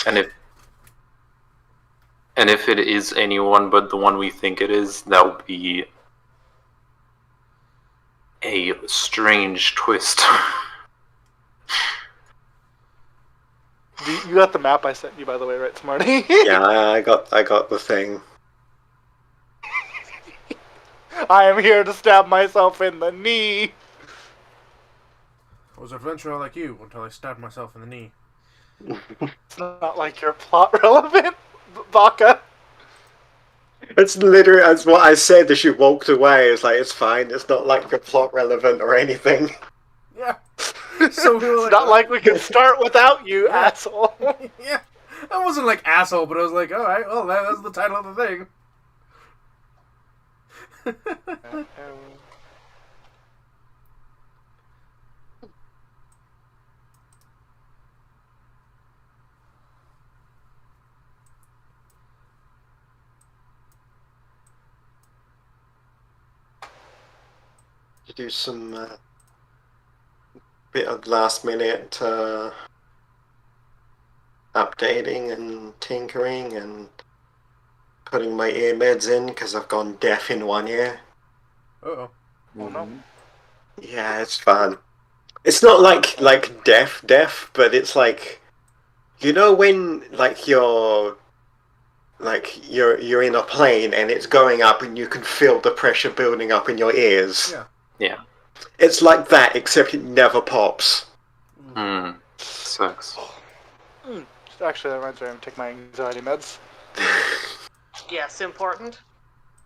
And if it is anyone but the one we think it is, that would be a strange twist. You got the map I sent you, by the way, right, Smarty? Yeah, I got the thing. I am here to stab myself in the knee. I was an adventurer like you until I stabbed myself in the knee. It's not like you're plot relevant, Baka. It's literally as what I said as she walked away. It's like, it's fine. It's not like you're plot relevant or anything. Yeah. So we were It's like, not like we can start without you, asshole. Yeah. I wasn't like asshole, but I was like, alright, well, that's the title of the thing. You do some bit of last minute updating and tinkering and putting my earbuds in because I've gone deaf in one ear. Uh-oh. Oh no. Yeah, it's fun. It's not like deaf, but it's like, you know when like you're in a plane and it's going up and you can feel the pressure building up in your ears. Yeah. Yeah. It's like that, except it never pops. Sucks. Actually, that reminds me, I'm taking my anxiety meds. Yes, important.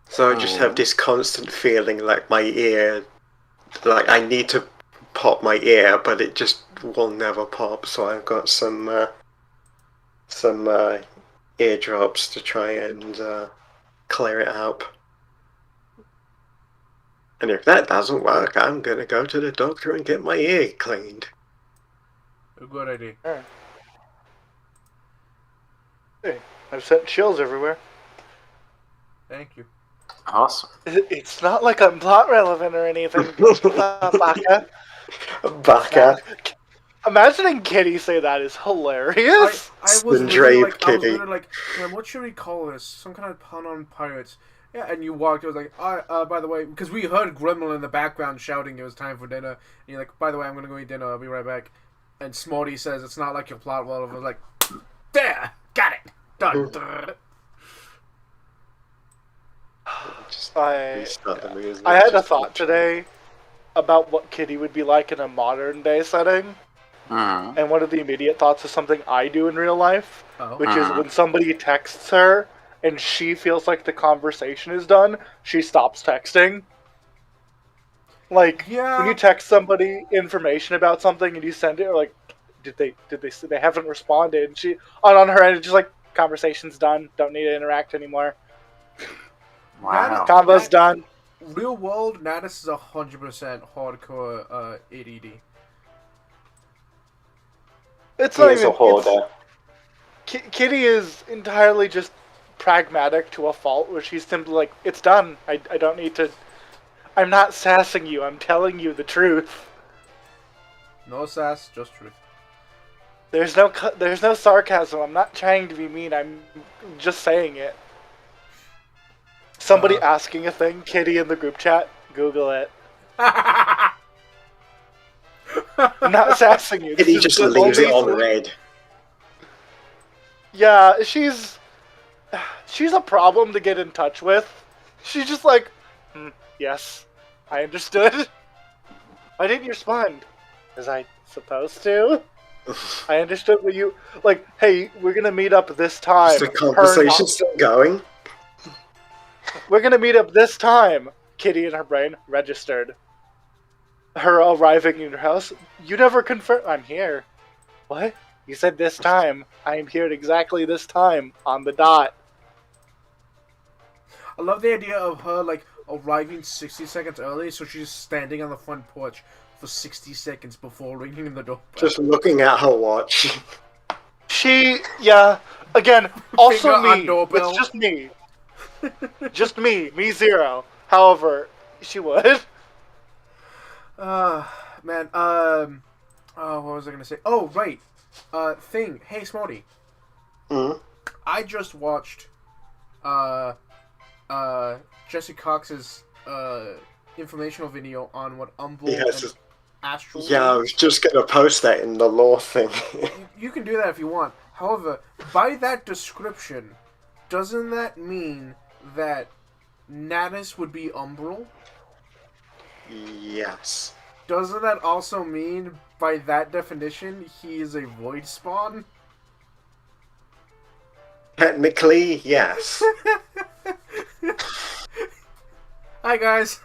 So I just have this constant feeling like my ear, like I need to pop my ear, but it just will never pop. So I've got some eardrops to try and clear it up. And if that doesn't work, I'm gonna go to the doctor and get my ear cleaned. A good idea. Alright. Hey, I've sent chills everywhere. Thank you. Awesome. It's not like I'm plot relevant or anything, Baka. Baka. Imagining Kitty say that is hilarious. I was Drape literally like, man, what should we call this? Some kind of pun on pirates. Yeah, and you walked, I was like, by the way, because we heard Gremlin in the background shouting it was time for dinner. And you're like, by the way, I'm going to go eat dinner, I'll be right back. And Smarty says, it's not like your plot relevant. I was like, there! Got it! Done. I had a thought today about what Kitty would be like in a modern day setting. And one of the immediate thoughts is something I do in real life, which is when somebody texts her and she feels like the conversation is done, she stops texting. Like, when you text somebody information about something and you send it, or like, did they haven't responded, and she on her end, it's just like, conversation's done, don't need to interact anymore. Wow. Combo's done. Real world, Natus is 100% hardcore ADD. It's not He is even a hoarder. Kitty is entirely just pragmatic to a fault, where she's simply like, it's done. I don't need to. I'm not sassing you. I'm telling you the truth. No sass, just truth. There's no sarcasm. I'm not trying to be mean. I'm just saying it. Somebody asking a thing, Kitty in the group chat, Google it. I'm not sassing you. Kitty just leaves it on red. Yeah, she's a problem to get in touch with. She's just like, yes, I understood. Why didn't you respond? Was I supposed to? I understood what you... Like, hey, we're gonna meet up this time. Is the conversation still going? We're gonna meet up this time. Kitty in her brain, registered. Her arriving in your house. You never confirmed. I'm here. What? You said this time. I am here at exactly this time. On the dot. I love the idea of her, like, arriving 60 seconds early, so she's standing on the front porch for 60 seconds before ringing the doorbell. Just looking at her watch. Yeah. Again, also Finger on me. doorbell. It's just me. Just me. Me zero. However, she would. Man, what was I gonna say? Oh, right. Thing. Hey, Smarty. Mm. I just watched Jesse Cox's informational video on what Umbral and Astral Yeah, I was just gonna post that in the lore thing. you can do that if you want. However, by that description, doesn't that mean that Natus would be Umbral? Yes. Doesn't that also mean, by that definition, he is a void spawn? Technically, yes. Hi, guys.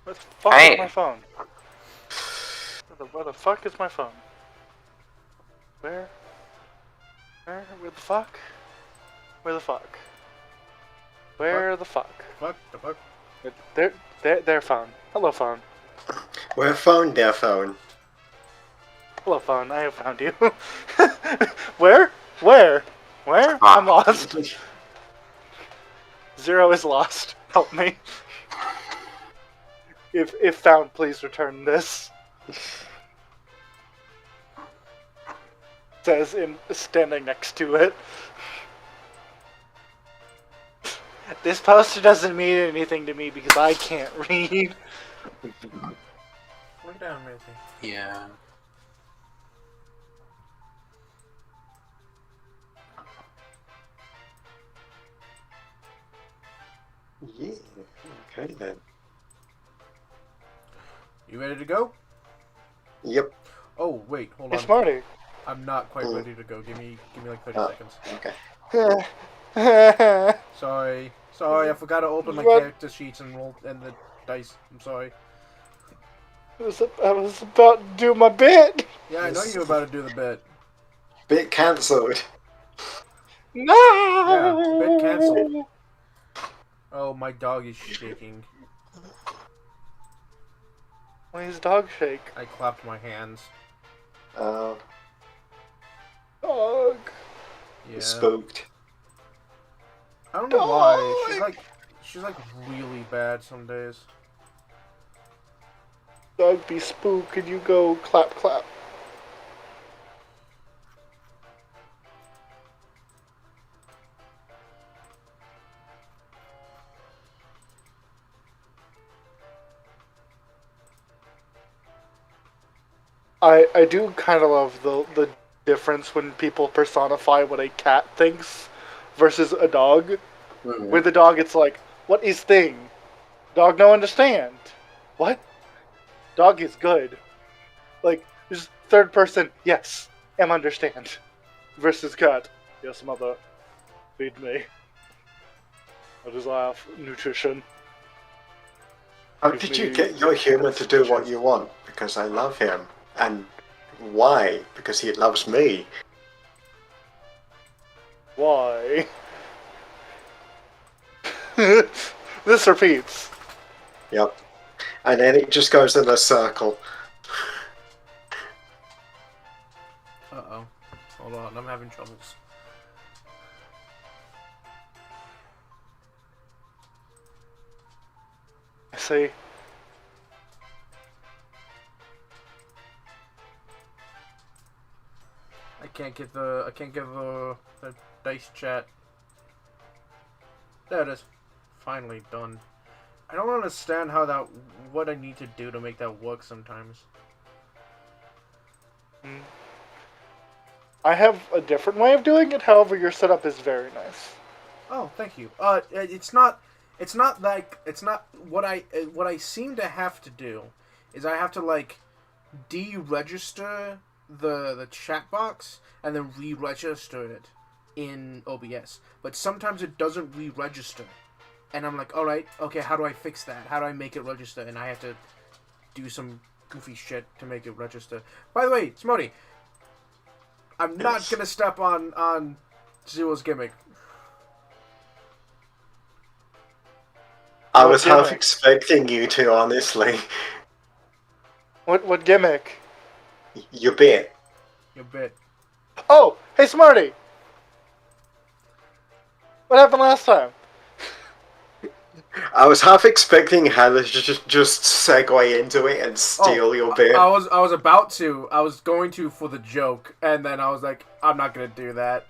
Where the fuck is my phone? Where the fuck is my phone? Where the fuck? Where the fuck? Where the fuck? Fuck the fuck. Their phone. Hello, phone. Where phone, their phone. Hello, phone. I have found you. Where? Where? I'm lost. Zero is lost. Help me. If found, please return this. Says in standing next to it. This poster doesn't mean anything to me because I can't read. Slow down, Missy. Yeah. Yeah. Okay then. You ready to go? Yep. Oh wait, hold Hey, on. Smarty. I'm not quite ready to go. Give me like 30 seconds. Okay. Sorry, I forgot to open my character sheets and roll and the dice. I'm sorry. I was about to do my bit. Yeah, I know you were about to do the bit. Bit cancelled. No. Yeah, bit cancelled. Oh, my dog is shaking. Why is dog shake? I clapped my hands. Oh, Dog. Yeah. spooked. I don't know why. She's like really bad some days. Dog be spooked and you go clap clap. I do kind of love the difference when people personify what a cat thinks versus a dog. Mm-hmm. With the dog, it's like, what is thing? Dog no understand. What? Dog is good. Like, just third person, yes, am understand. Versus cat, yes mother, feed me. I just laugh, nutrition. How did you get your human to do what you want? Because I love him. And why? Because he loves me. Why? This repeats. Yep. And then it just goes in a circle. Uh-oh. Hold on, I'm having troubles. I see. I can't get the dice chat. There it is. Finally done. I don't understand what I need to do to make that work sometimes. I have a different way of doing it, however your setup is very nice. Oh, thank you. It's not what I seem to have to do is I have to like deregister the chat box and then re-register it in OBS. But sometimes it doesn't re-register. And I'm like, alright, okay, how do I fix that? How do I make it register? And I have to do some goofy shit to make it register. By the way, Smody, I'm not gonna step on Zero's gimmick. I was half expecting you to, honestly. What gimmick? Your bit. Your bit. Oh, hey Smarty! What happened last time? I was half expecting Hannah to just segue into it and steal your bit. I was about to. I was going to for the joke, and then I was like, I'm not gonna do that.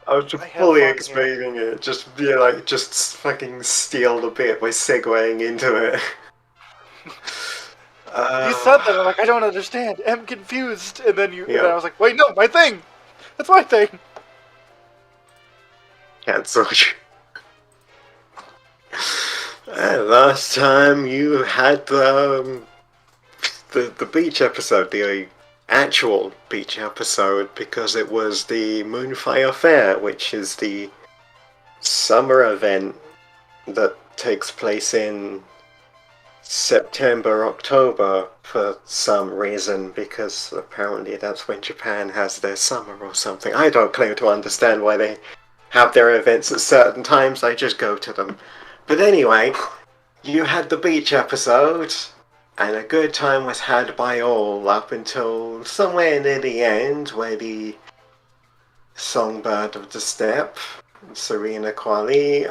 I was just fully expecting it. Just be like, just fucking steal the bit by segueing into it. You said that, I'm like, I don't understand. I'm confused. And then and I was like, wait, no, my thing. That's my thing. Cancelled. Last time you had the beach episode, the actual beach episode, because it was the Moonfire Fair, which is the summer event that takes place in September, October for some reason, because apparently that's when Japan has their summer or something. I don't claim to understand why they have their events at certain times, I just go to them. But anyway, you had the beach episode, and a good time was had by all up until somewhere near the end, where the songbird of the steppe, Serena Quali,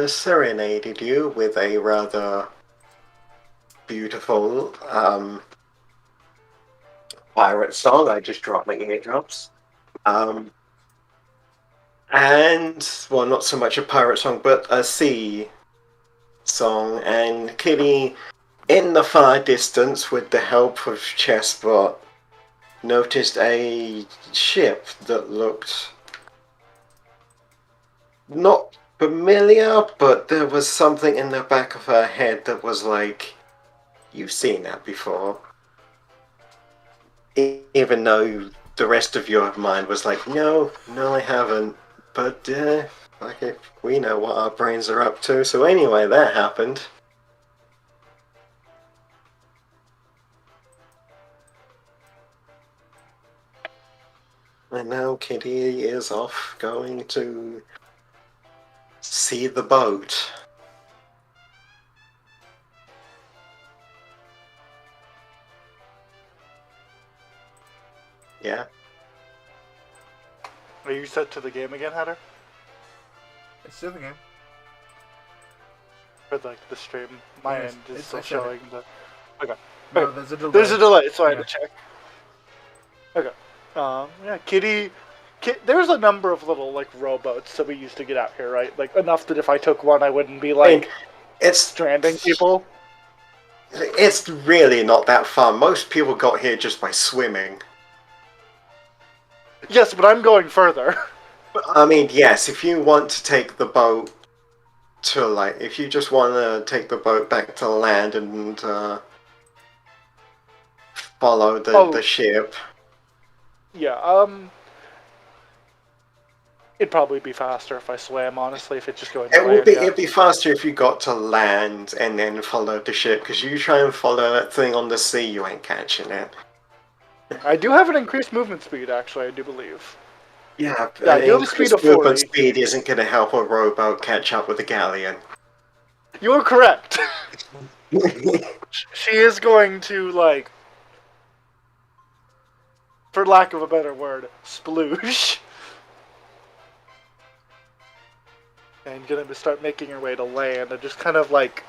serenaded you with a rather beautiful pirate song. I just dropped my eardrops. And, well, not so much a pirate song, but a sea song. And Kitty, in the far distance, with the help of Chessbot, noticed a ship that looked not familiar, but there was something in the back of her head that was like, you've seen that before. Even though the rest of your mind was like, no, I haven't. But, like, we know what our brains are up to. So anyway, that happened. And now Kitty is off going to see the boat. Yeah. Are you set to the game again, Hatter? It's still the game. Or like the stream? My end is still showing the... Okay. No, there's a delay. There's a delay, so I had to check. Okay. Yeah, Kitty... There's a number of little, like, rowboats that we used to get out here, right? Like, enough that if I took one, I wouldn't be, like, it's stranding people. It's really not that far. Most people got here just by swimming. Yes, but I'm going further. I mean, yes, if you want to take the boat to, like, if you just want to take the boat back to land and follow the ship. Yeah, it'd probably be faster if I swam, honestly, if it's just going to land. It'd be faster if you got to land and then followed the ship, because you try and follow that thing on the sea, you ain't catching it. I do have an increased movement speed, actually, I do believe. Yeah, I do have a speed of 40. Movement speed isn't going to help a rowboat catch up with a galleon. You are correct. She is going to, like, for lack of a better word, sploosh. And gonna start making her way to land and just kind of, like,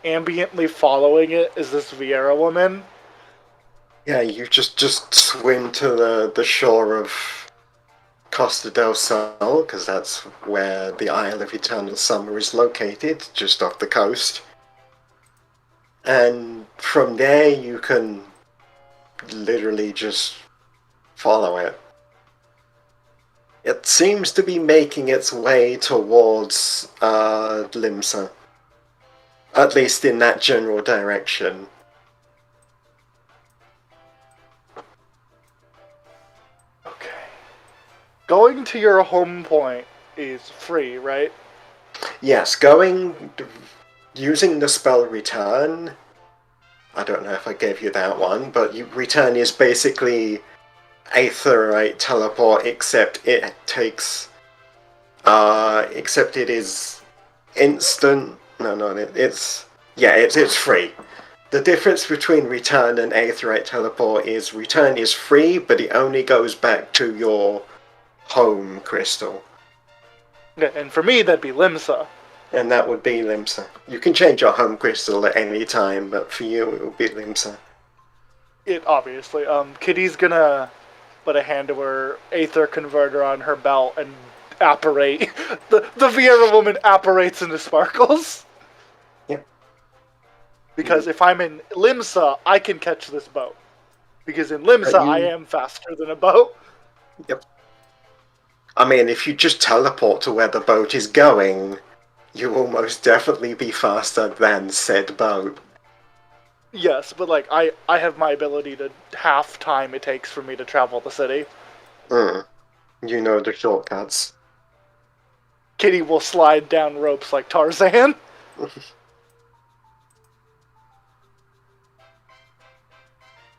ambiently following it is this Vieira woman. Yeah, you just swim to the shore of Costa del Sol, because that's where the Isle of Eternal Summer is located, just off the coast. And from there you can literally just follow it. It seems to be making its way towards Limsa. At least in that general direction. Going to your home point is free, right? Yes, using the spell Return, I don't know if I gave you that one, but Return is basically Aetherite teleport, except it takes, except it is instant, it's free. The difference between Return and Aetherite teleport is Return is free, but it only goes back to your home crystal. Yeah, and for me, that'd be Limsa. And that would be Limsa. You can change your home crystal at any time, but for you, it would be Limsa. It obviously. Kitty's gonna put a hand to her aether converter on her belt and apparate. The Viera woman apparates into sparkles. Yep. Because if I'm in Limsa, I can catch this boat. Because in Limsa, I am faster than a boat. Yep. I mean, if you just teleport to where the boat is going, you will most definitely be faster than said boat. Yes, but like I have my ability to half time it takes for me to travel the city. You know the shortcuts. Kitty will slide down ropes like Tarzan.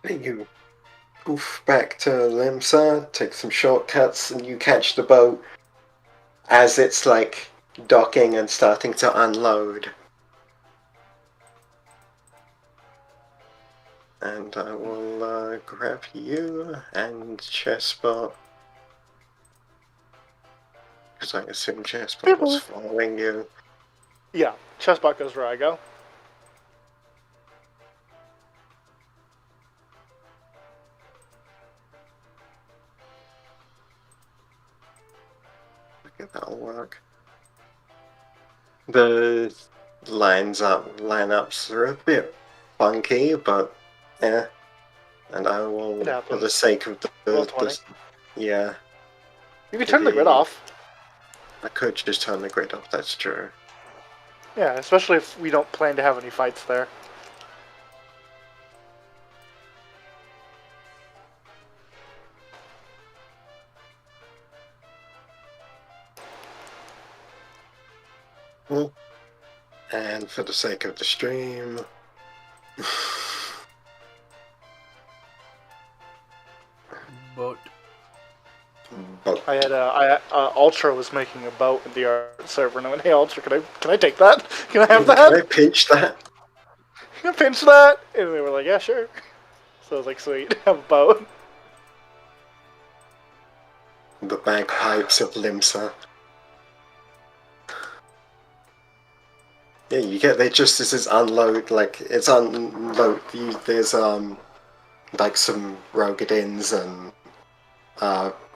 You poof back to Limsa, take some shortcuts, and you catch the boat as it's like docking and starting to unload. And I will grab you and Chessbot. Because I assume Chessbot was following you. Yeah, Chessbot goes where I go. Okay, that'll work. The lineups are a bit funky, but yeah. And I will, for the sake of the yeah. You can turn the grid off. I could just turn the grid off, that's true. Yeah, especially if we don't plan to have any fights there. And for the sake of the stream... Boat. I had Ultra was making a boat in the art server, and I went, "Hey Ultra, can I take that? Can I have that? Can I pinch that? Can I pinch that?" And they were like, "Yeah, sure." So I was like, "Sweet, have a boat." The bagpipes of Limsa. Yeah, you get there just as it's unload, like it's unload. There's like some Rogadins and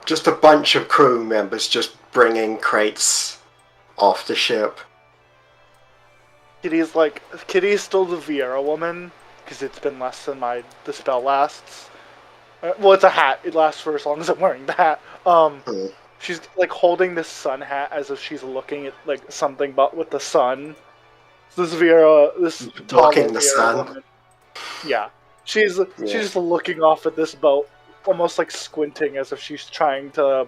just a bunch of crew members just bringing crates off the ship. Kitty's still the Viera woman because it's been less than the spell lasts. Well, it's a hat. It lasts for as long as I'm wearing the hat. She's like holding this sun hat as if she's looking at like something but with the sun. So this blocking the sun. Woman, yeah, she's just looking off at this boat, almost like squinting as if she's trying to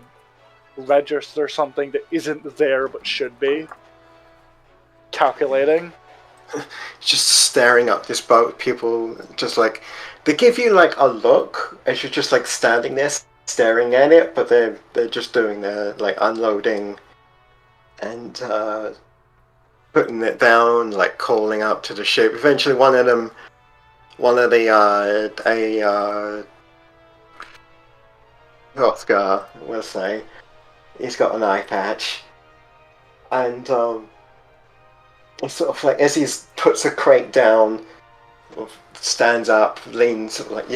register something that isn't there but should be. Calculating. Just staring up this boat, people just like they give you like a look as you're just like standing there staring at it, but they're just doing their like unloading and putting it down, like calling up to the ship. Eventually, one of the Hrothgar, we'll say, he's got an eye patch, and it's sort of like as he puts a crate down, stands up, leans, like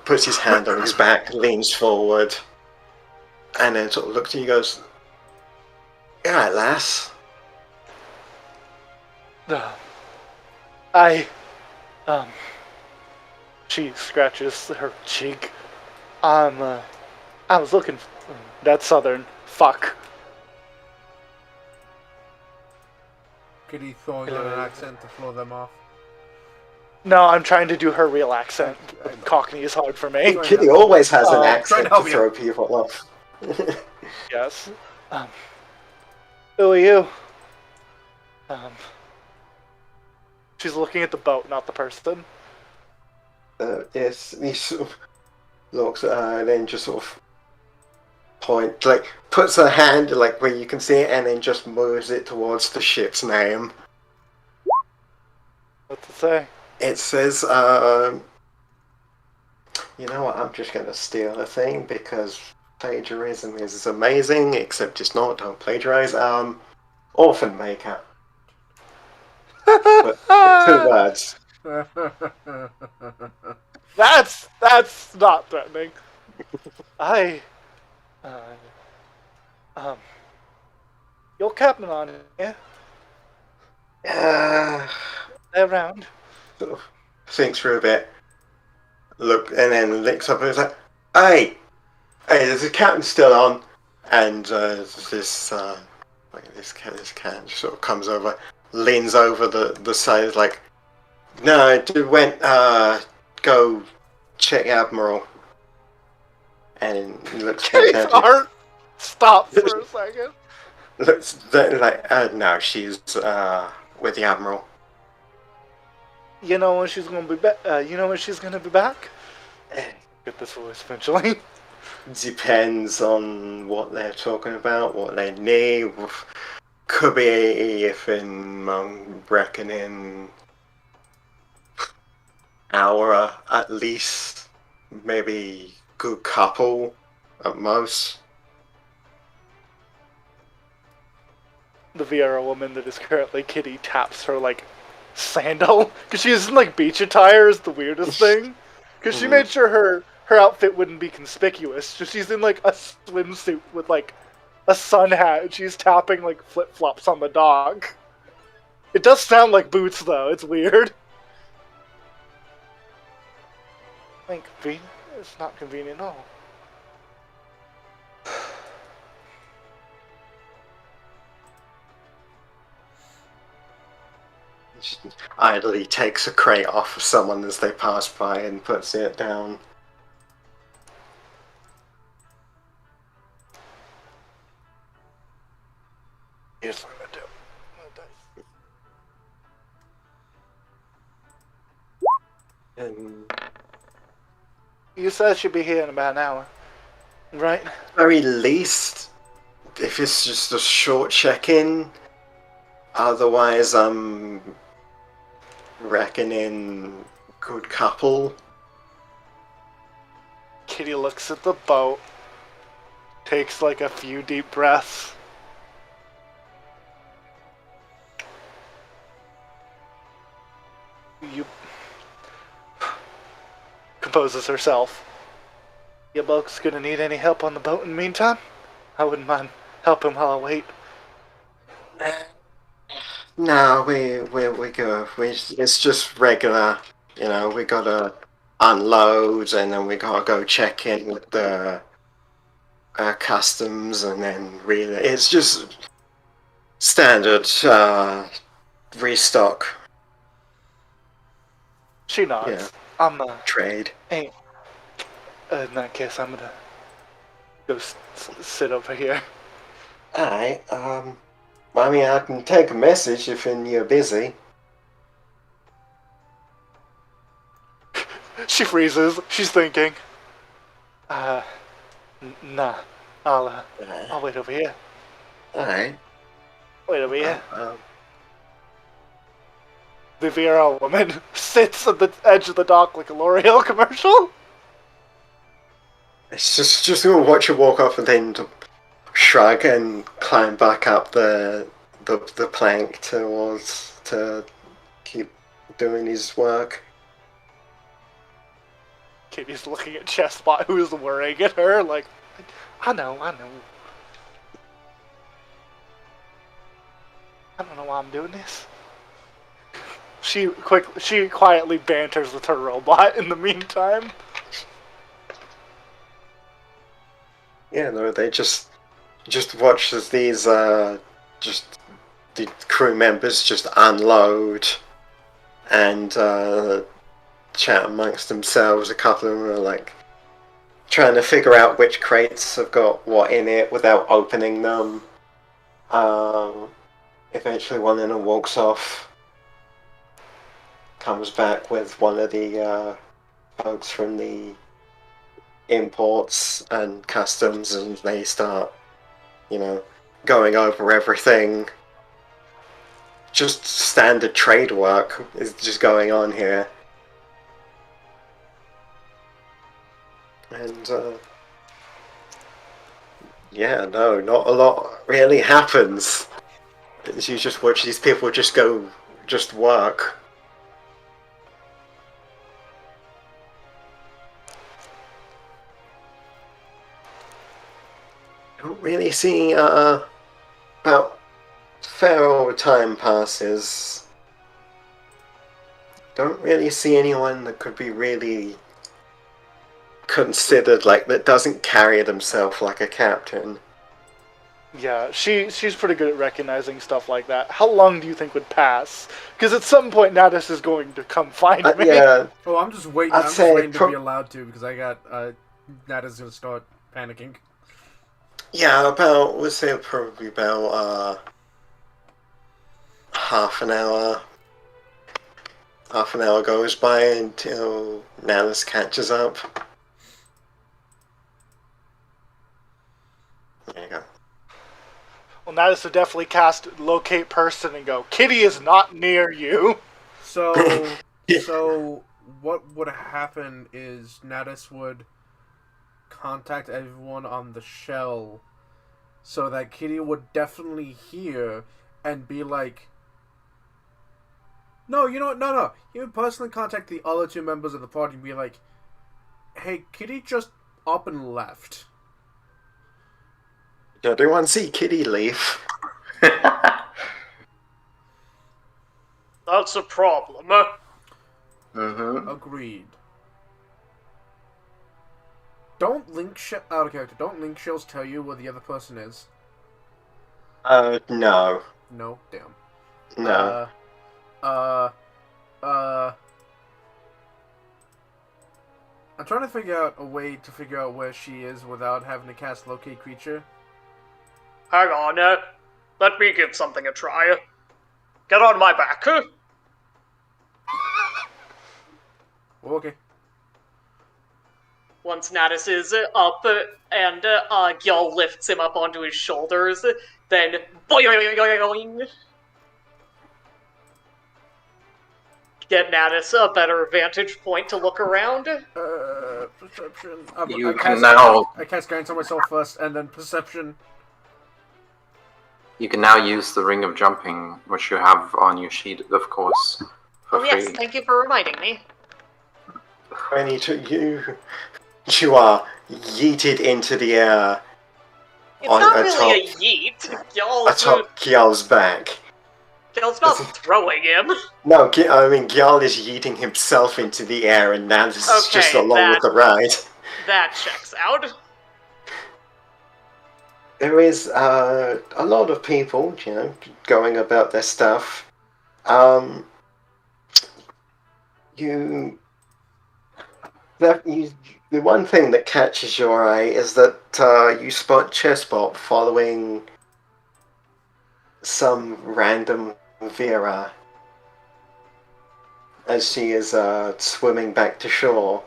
puts his hand on his back, leans forward, and then sort of looks at you, goes, "You alright, lass?" She scratches her cheek. I was looking. That's Southern. Fuck. Kitty throwing on an accent to throw them off. No, I'm trying to do her real accent. Cockney is hard for me. Kitty always has an accent to throw people off. Yes. Who are you? She's looking at the boat, not the person. Yes, he sort of looks at her and then just sort of puts her hand like where you can see it and then just moves it towards the ship's name. What's it say? It says, you know what, I'm just gonna steal the thing because plagiarism is amazing, except it's not. Don't plagiarize. Orphan Maker. But 2 words. That's not threatening. You're Captain on here. They're around. Sort of thinks for a bit. Look, and then licks up and is like, "Hey, there's a captain still on." And this cat sort of comes over, leans over the side, like, "No, it went. Go check Admiral." And he looks Kate's heart stops for a second. Looks like, no, she's with the Admiral. You know when she's gonna be back? You know when she's gonna be back? Get this voice eventually. Depends on what they're talking about, what they need. Could be if I'm reckoning hour at least, maybe good couple at most. The Vieira woman that is currently Kitty taps her like sandal because she's in like beach attire is the weirdest thing because she made sure her outfit wouldn't be conspicuous. So she's in like a swimsuit with like a sun hat and she's tapping like flip flops on the dog. It does sound like boots though. It's weird. Like convenient? It's not convenient at all. Idly takes a crate off of someone as they pass by and puts it down. Here's what I'm gonna do. And You said she'd be here in about an hour, right? very least, if it's just a short check-in. Otherwise, I'm reckoning good couple. Kitty looks at the boat, takes like a few deep breaths. You composes herself. You folks gonna need any help on the boat in the meantime? I wouldn't mind helping while I wait. No, we go. It's just regular. You know, we gotta unload and then we gotta go check in with the customs and then really, it's just standard restock. She nods. Yeah. I'm Trade. Hey, in that case, I'm gonna go sit over here. Alright, I mean, I can take a message if you're busy. She freezes. She's thinking. Nah. I'll wait over here. Alright. Wait over here. The Vieira woman sits at the edge of the dock like a L'Oreal commercial. It's just gonna watch her walk off and then shrug and climb back up the plank to keep doing his work. Kitty's looking at Chessbot, who is worrying at her, like, I know. I don't know why I'm doing this. She quietly banters with her robot in the meantime. Yeah, no, they just watch as these just the crew members just unload and chat amongst themselves. A couple of them are like trying to figure out which crates have got what in it without opening them. Eventually one of them walks off, comes back with one of the folks from the imports and customs, and they start, going over everything. Just standard trade work is just going on here. And Yeah, no, not a lot really happens. You just watch these people just work. Don't really see, about fair old time passes. Don't really see anyone that could be really considered, like, that doesn't carry themselves like a captain. Yeah, she's pretty good at recognizing stuff like that. How long do you think would pass? Because at some point, Natus is going to come find me. Yeah. Oh, I'm just waiting. I'm just waiting to be allowed to, because I got Natus is gonna start panicking. Yeah, we'll say probably about half an hour. Half an hour goes by until Natus catches up. There you go. Well, Natus would definitely cast locate person and go, Kitty is not near you. So what would happen is Natus would contact everyone on the shell so that Kitty would definitely hear and be like, no, you know what? No. He would personally contact the other two members of the party and be like, hey, Kitty just up and left. Did everyone see Kitty leave? That's a problem. Mm-hmm. Agreed. Don't link out of character. Don't link shells tell you where the other person is? No. No? Damn. No. I'm trying to figure out a way to figure out where she is without having to cast locate creature. Hang on, let me give something a try. Get on my back. Okay. Once Natus is up and Gil lifts him up onto his shoulders, then boing. Get Natus a better vantage point to look around. Perception. I cast guidance on myself first, and then perception. You can now use the ring of jumping, which you have on your sheet, of course. Oh yes, thank you for reminding me. You are yeeted into the air. It's not really a yeet. Atop Gyal's back. Gyal's not throwing him. No, I mean Gyal is yeeting himself into the air, and Natus is just along with the ride. That checks out. There is a lot of people, going about their stuff. The one thing that catches your eye is that you spot Chessbot following some random Vera as she is swimming back to shore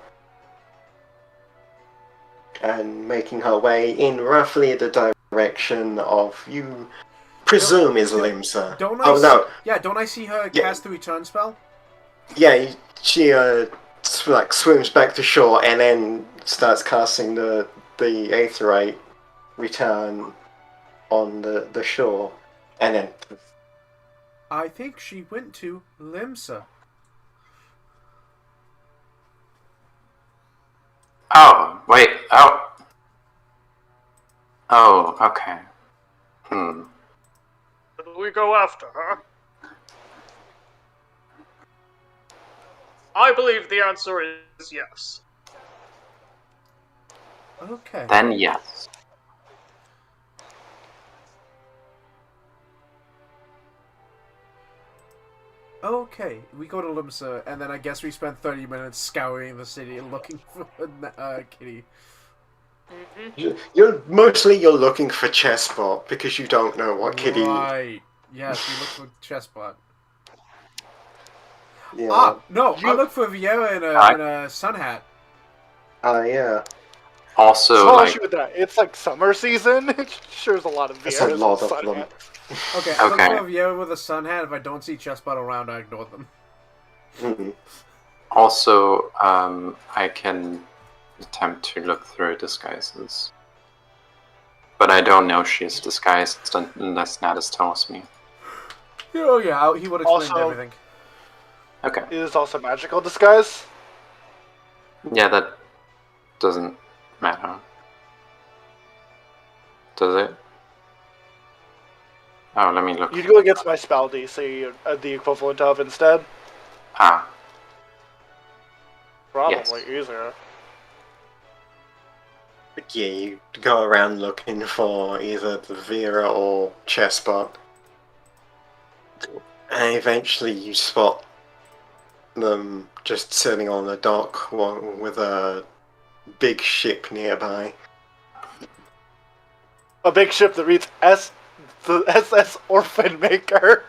and making her way in roughly the direction of you presume is Limsa. Don't I see her cast the return spell? Yeah, she swims back to shore and then starts casting the Aetherite return on the shore, and then I think she went to Limsa. Oh, wait. Oh, okay. Should we go after her? I believe the answer is yes. Okay. Then yes. Okay, we go to Limsa, and then I guess we spend 30 minutes scouring the city looking for Kitty. Mm-hmm. You're looking for Chessbot because you don't know what Kitty. Right. Yes, we look for Chessbot. Yeah. No, I look for Vieira in a sun hat. Yeah. Also, I'll with that. It's like summer season. Sure, there's a lot of Vieras. There's a lot of them. Okay, I look for Vieira with a sun hat. If I don't see Chessbot around, I ignore them. Mm-hmm. Also, I can attempt to look through disguises. But I don't know she's disguised unless Natus tells me. Oh yeah, he would explain Also, everything. Okay. It is also magical disguise. Yeah, that doesn't matter. Does it? Oh, let me look. You'd go against my spell DC, the equivalent of instead. Ah. Probably Yes. easier. Yeah, you go around looking for either the Vera or Chessbot. And eventually you spot them just sitting on a dock with a big ship nearby. A big ship that reads the SS Orphan Maker.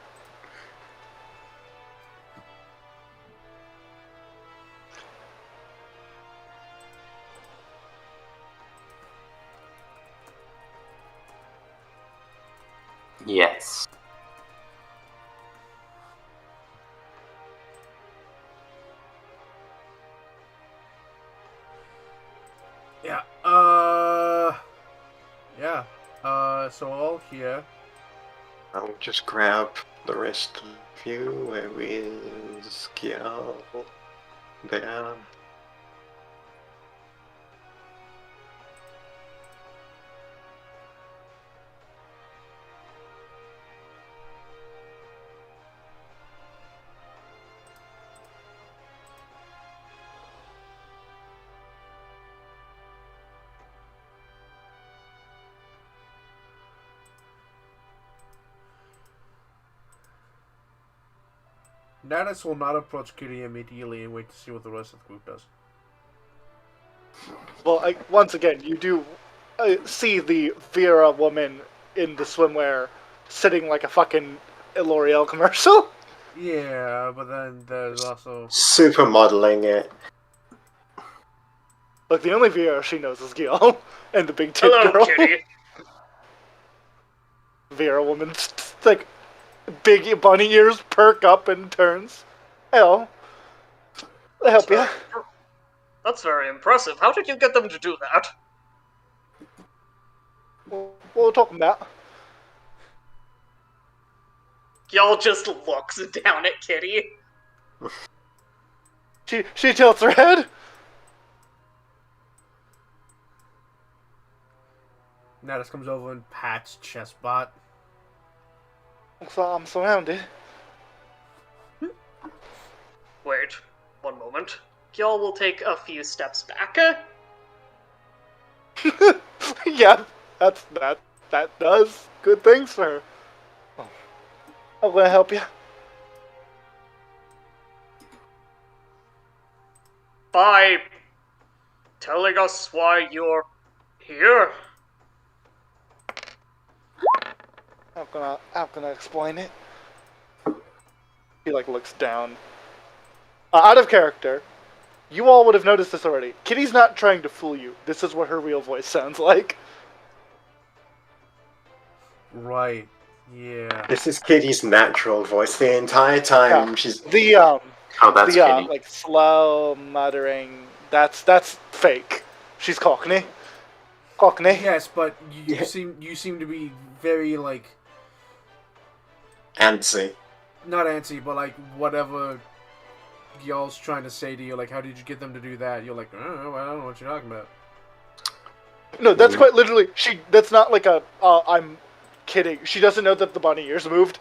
Yes. Yeah. Yeah. So all here. I'll just grab the rest of you. Where is Gyal? There. Natus will not approach Kitty immediately and wait to see what the rest of the group does. Well, once again, you do see the Vera woman in the swimwear sitting like a fucking L'Oreal commercial. Yeah, but then there's also... Supermodeling it. Look, the only Vera she knows is Gil and the big tit Hello, girl. Kitty. Vera woman's like big bunny ears perk up and turns. Hello. I'll help you. That's very impressive. How did you get them to do that? What we're talking about? Y'all just looks down at Kitty. She tilts her head. Natus comes over and pats Chessbot. So I'm surrounded. Wait, one moment. Y'all will take a few steps back. Yeah, that does good things for her. Oh. I'm gonna help you. By telling us why you're here. I'm gonna explain it. He like looks down. Out of character. You all would have noticed this already. Kitty's not trying to fool you. This is what her real voice sounds like. Right. Yeah. This is Kitty's natural voice the entire time. Yeah. She's The That's Kitty. like slow muttering. That's fake. She's Cockney. Cockney. Yes, but you Yeah. seem to be very like antsy. not antsy, but like whatever y'all's trying to say to you, like how did you get them to do that? You're like, I don't know what you're talking about. No, that's quite literally. That's not like a. I'm kidding. She doesn't know that the bunny ears moved.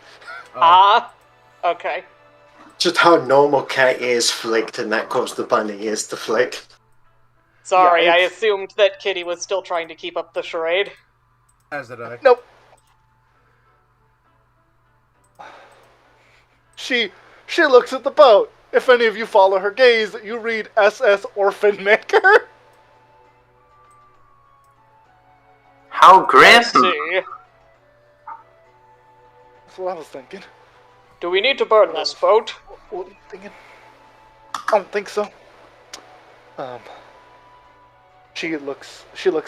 Okay. Just how normal cat ears flicked, and that caused the bunny ears to flick. Sorry, Yeah, I it's- assumed that Kitty was still trying to keep up the charade. As did I. Nope. She looks at the boat. If any of you follow her gaze, you read SS Orphan Maker. How grim! Let's see. That's what I was thinking. Do we need to burn this boat? What are you thinking? I don't think so. She looks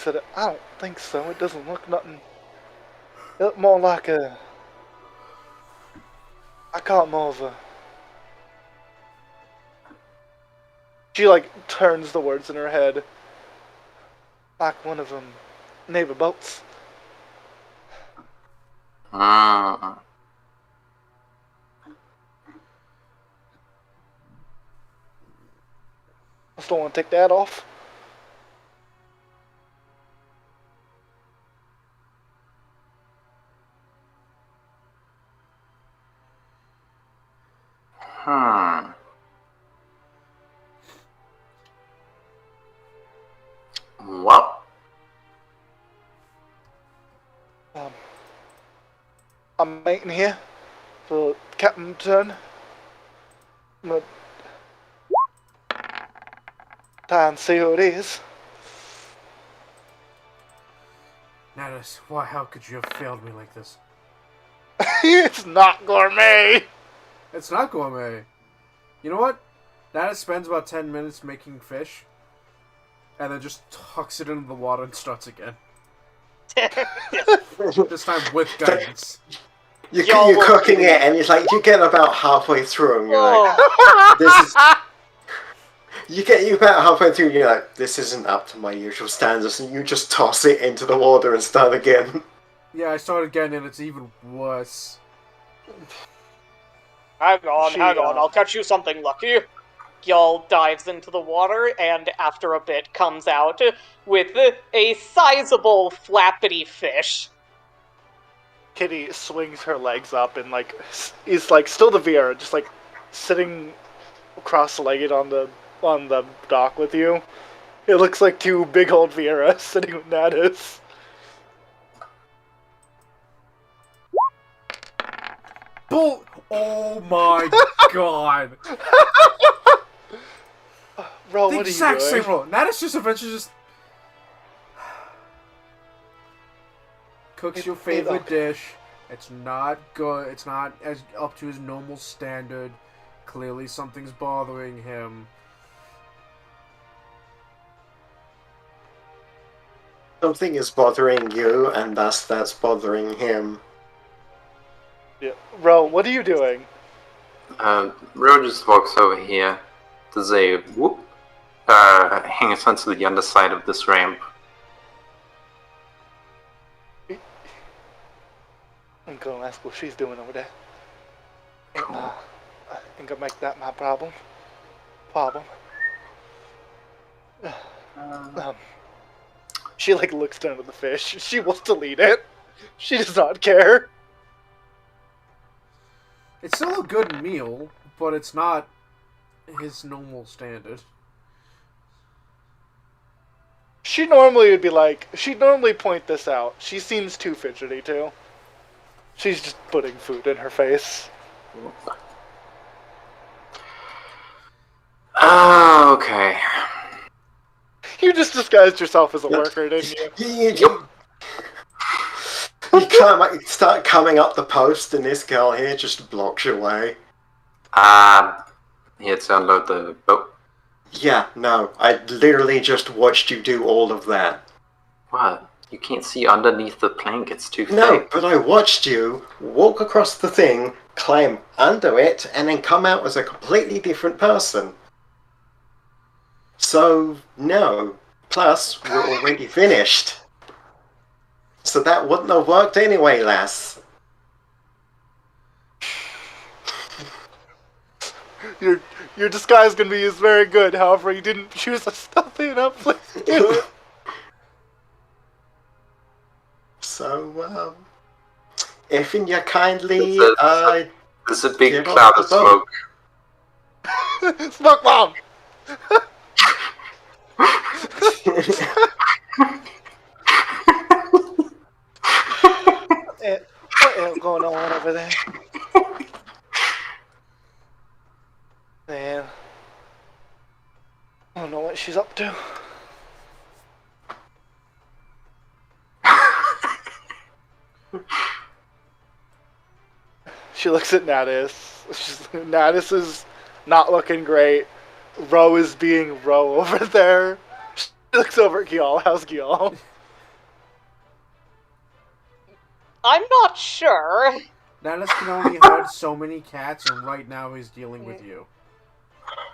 at it. I don't think so. It doesn't look nothing. It look more like a. I call it more of a. She like turns the words in her head. Like one of them neighbor boats. Mm. I still want to take that off. Well. I'm waiting here for Captain turn. I'm gonna try and see who it is. Natus, why? How could you have failed me like this? It's not gourmet. It's not gourmet. You know what? Natus spends about 10 minutes making fish, and then just tucks it into the water and starts again. This time with guidance. You're cooking it, and it's like you get about halfway through, and you're like, "This is." You about halfway through, and you're like, "This isn't up to my usual standards," and you just toss it into the water and start again. Yeah, I started again, and it's even worse. Hang on, I'll catch you something lucky. Gyal dives into the water, and after a bit comes out with a sizable flappity fish. Kitty swings her legs up and is like still the Vera, just like sitting cross-legged on the dock with you. It looks like two big old Vieras sitting with Natus. Bull! Oh my god! Bro, the what are you exact doing? same roll. Natus just eventually just cooks your favorite dish. It's not good. It's not as up to his normal standard. Clearly something's bothering him. Something is bothering you, and thus that's bothering him. Yeah. Ro, what are you doing? Ro just walks over here, does a whoop, hangs onto the underside of this ramp. I'm gonna ask what she's doing over there. I think I'll make that my problem. She looks down at the fish. She wants to eat it. She does not care. It's still a good meal, but it's not his normal standard. She'd normally point this out. She seems too fidgety too. She's just putting food in her face. Okay. You just disguised yourself as a worker, didn't you? You start coming up the post, and this girl here just blocks your way. Here to unload the boat. Yeah, no, I literally just watched you do all of that. What? You can't see underneath the plank, it's too thick. No, but I watched you walk across the thing, climb under it, and then come out as a completely different person. So, no. Plus, we're already finished. So that wouldn't have worked anyway, lass. Your disguise gonna be very good, however you didn't choose a stealthy enough place to do it. So, if you kindly, There's a big cloud of smoke. Smoke bomb! What else going on over there? Man, I don't know what she's up to. She looks at Natus. Natus is not looking great. Ro is being Ro over there. She looks over at Gyal. How's Gyal? I'm not sure. Natus can only hurt so many cats, and right now he's dealing with you.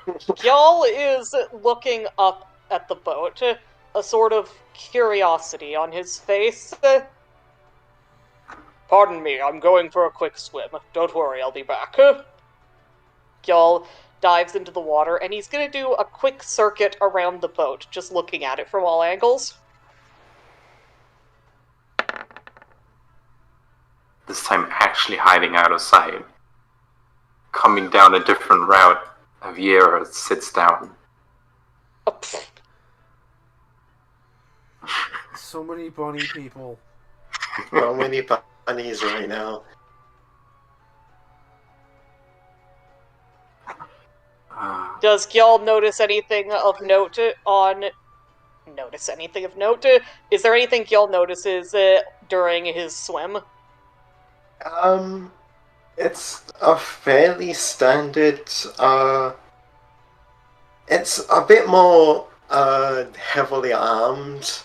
Gyal is looking up at the boat, a sort of curiosity on his face. Pardon me, I'm going for a quick swim. Don't worry, I'll be back. Y'all dives into the water, and he's gonna do a quick circuit around the boat, just looking at it from all angles. This time actually hiding out of sight. Coming down a different route, Aviera sits down. So many bunny people. So many bunnies right now. Does Gil notice anything of note on... Notice anything of note? Is there anything Gil notices during his swim? It's a fairly standard, it's a bit more, heavily armed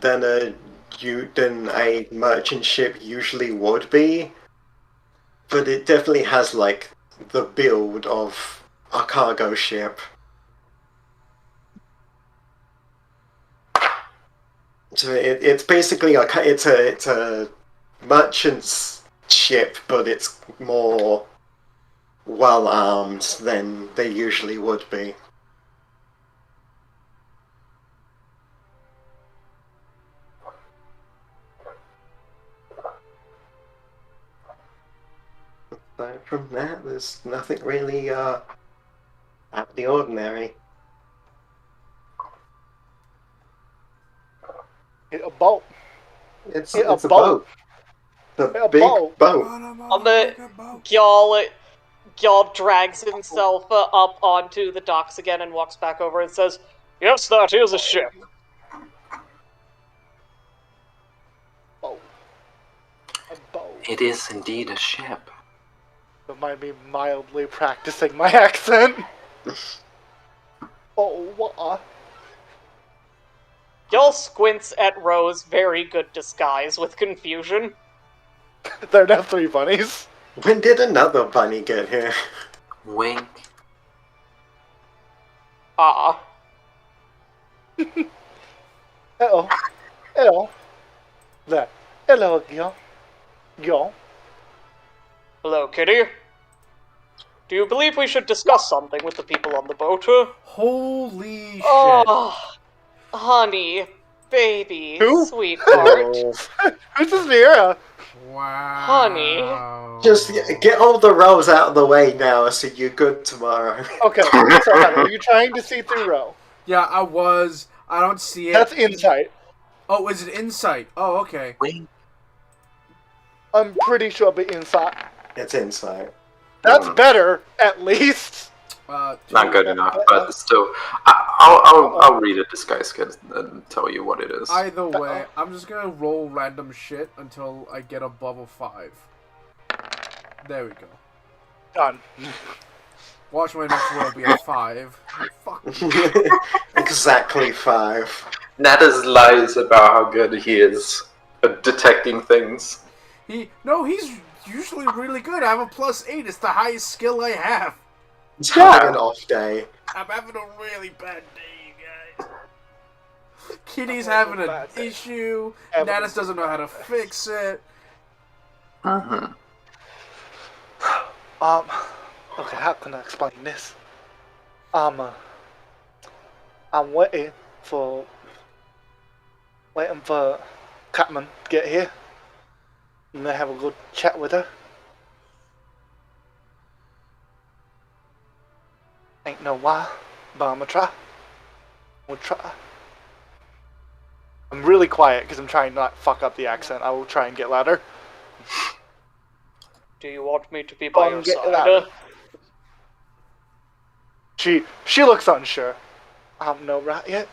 than a merchant ship usually would be, but it definitely has, like, the build of a cargo ship. So it's basically it's a merchant's ship, but it's more well armed than they usually would be. Aside from that, there's nothing really out of the ordinary. Hit a boat. It's Hit a a boat. Hit A a big boat. boat. Gil drags himself up onto the docks again and walks back over and says, "Yes, that is a ship." Boat. A boat. It is indeed a ship. Don't mind me mildly practicing my accent. Oh, what? Gil squints at Rose, very good disguise, with confusion. There are now 3 bunnies. When did another bunny get here? Wink. Ah. Hello. Hello. There. Hello, Gil. Gil. Hello, Kitty. Do you believe we should discuss something with the people on the boat? Holy shit. Oh, honey, baby, Who? sweetheart. Who's this Vera? Wow. Honey. Just get all the rows out of the way now, so you're good tomorrow. Okay, so are you trying to see through row? Yeah, I was. I don't see it. That's insight. Oh, is it insight? Oh, okay. Wink. I'm pretty sure it'll be insight. It's insight. That's better, at least. Not good enough, but still, I'll read a disguise kit and tell you what it is. Either way, I'm just gonna roll random shit until I get above a 5. There we go. Done. Watch my next roll be a 5. Fuck. Exactly 5. Nadas lies about how good he is at detecting things. He's usually really good. I have a +8. It's the highest skill I have. He's having an off day. I'm having a really bad day, you guys. Kitty's having an issue. Natus doesn't know how to fix it. Mm-hmm. Okay, how can I explain this? I'm waiting for Catman to get here. I'm gonna have a good chat with her. Ain't no why, but I'm gonna try. We'll try. I'm really quiet because I'm trying not to fuck up the accent. I will try and get louder. Do you want me to be by your Get side? louder. She looks unsure. I don't know right yet.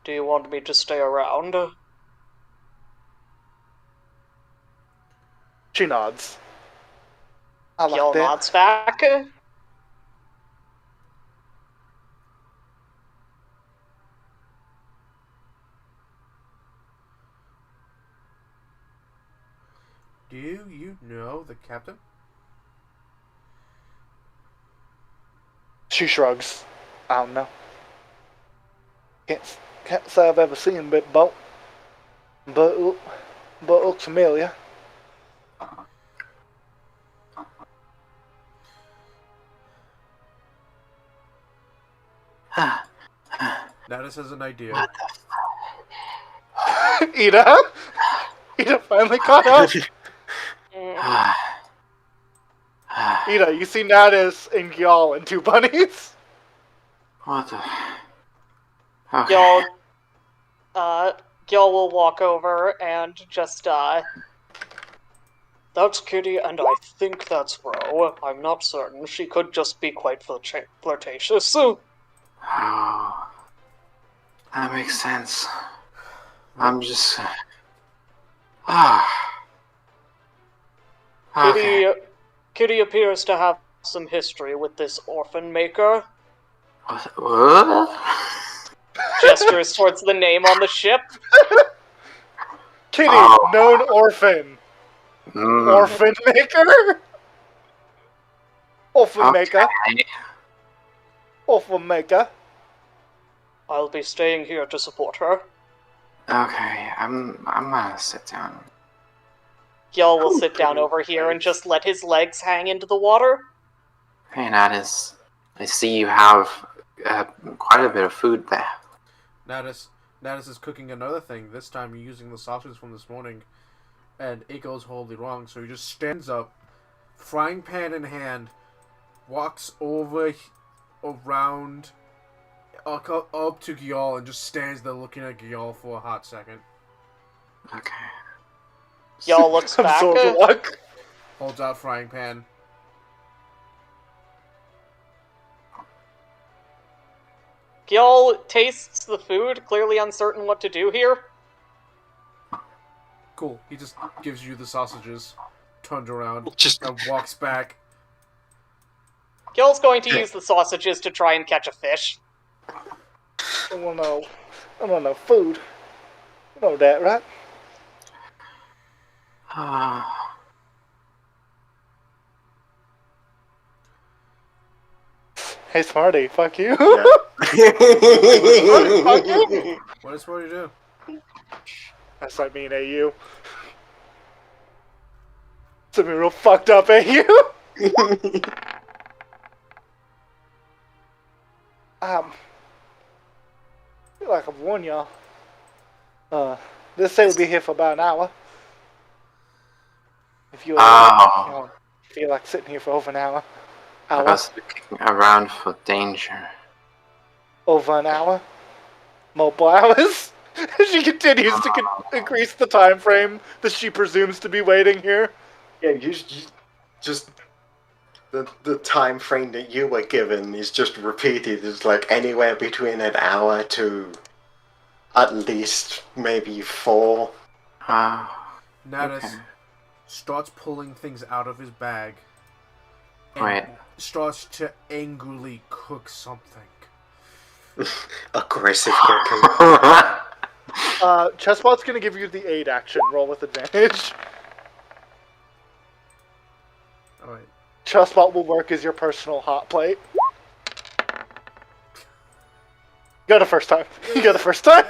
Do you want me to stay around? She nods. I like Gil that. nods back. Do you know the captain? She shrugs. I don't know. Can't say I've ever seen him, but but looks familiar. Natus has an idea. Ida? Ida finally caught up. Ida, you see Natus and Gyal and two bunnies? What the... Okay. Gil will walk over and just, That's Kitty, and I think that's Ro. I'm not certain. She could just be quite flirtatious. Oh, that makes sense. I'm just... Okay. Kitty appears to have some history with this orphan maker. What? Gestures towards the name on the ship. Kitty, known orphan. Orphan maker? Orphan maker. Orphan maker. I'll be staying here to support her. Okay, I'm gonna sit down. Gil will sit down over here and just let his legs hang into the water. Hey, Natus. I see you have quite a bit of food there. Natus is cooking another thing. This time using the sausages from this morning. And it goes horribly wrong. So he just stands up, frying pan in hand, walks over, around, up to Gyal and just stands there looking at Gyal for a hot second. Okay. Gyal looks back. Holds out frying pan. Gyal tastes the food, clearly uncertain what to do here. Cool. He just gives you the sausages, turns around, Just and walks back. Gil's going to use the sausages to try and catch a fish. I want no food. You know that, right? Hey, Smarty, fuck you. Yeah. Smarty, fuck you. What does Smarty do? That's like me and AU. Something real fucked up, AU. I feel like I've warned y'all. This say we'll be here for about an hour. If you don't feel like sitting here for over an hour. I was looking around for danger. Over an hour? Multiple hours? She continues to increase the time frame that she presumes to be waiting here. Yeah, you just the time frame that you were given is just repeated. It's like anywhere between an hour to at least maybe 4. Natus starts pulling things out of his bag. And starts to angrily cook something. Aggressive cooking. Chessbot's gonna give you the aid action. Roll with advantage. Alright. Chessbot will work as your personal hot plate. You got it first time. You got it first time.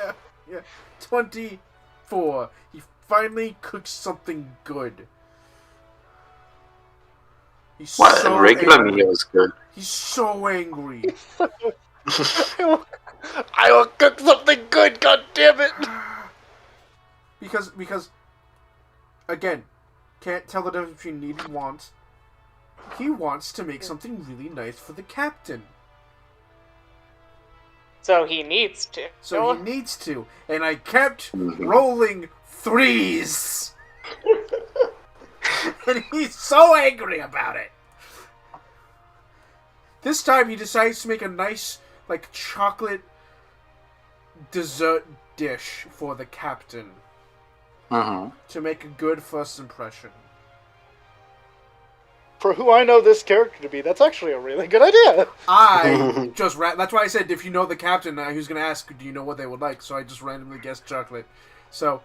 Yeah. 24. He finally cooks something good. He's what? so Regular angry. meal is good. He's so angry. I will cook something good, god damn it! Because again, can't tell the difference between need and want. He wants to make something really nice for the captain. So he needs to. So he needs to. And I kept rolling 3s. And he's so angry about it. This time he decides to make a nice, like, chocolate dessert dish for the captain. To make a good first impression. For who I know this character to be, that's actually a really good idea. That's why I said if you know the captain, he was going to ask, do you know what they would like? So I just randomly guessed chocolate. So,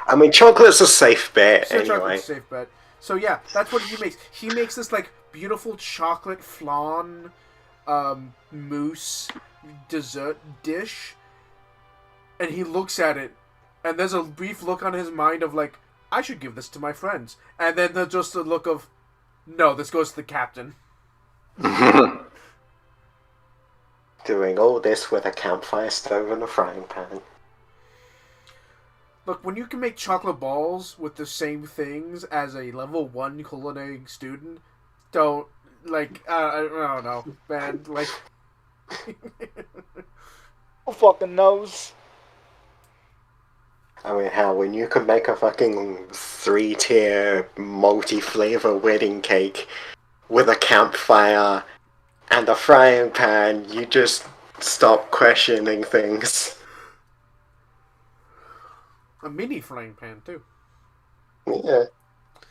I mean, chocolate's a safe bet, anyway. Chocolate's a safe bet. So yeah, that's what he makes. He makes this, like, beautiful chocolate flan, mousse dessert dish, and he looks at it, And there's a brief look on his mind of like, I should give this to my friends. And then there's just a look of, no, this goes to the captain. Doing all this with a campfire stove and a frying pan. Look, when you can make chocolate balls with the same things as a level 1 culinary student, don't, like, I don't know, man, like... Who fucking knows? I mean, how when you can make a fucking 3-tier multi-flavor wedding cake with a campfire and a frying pan, you just stop questioning things. A mini frying pan, too. Yeah.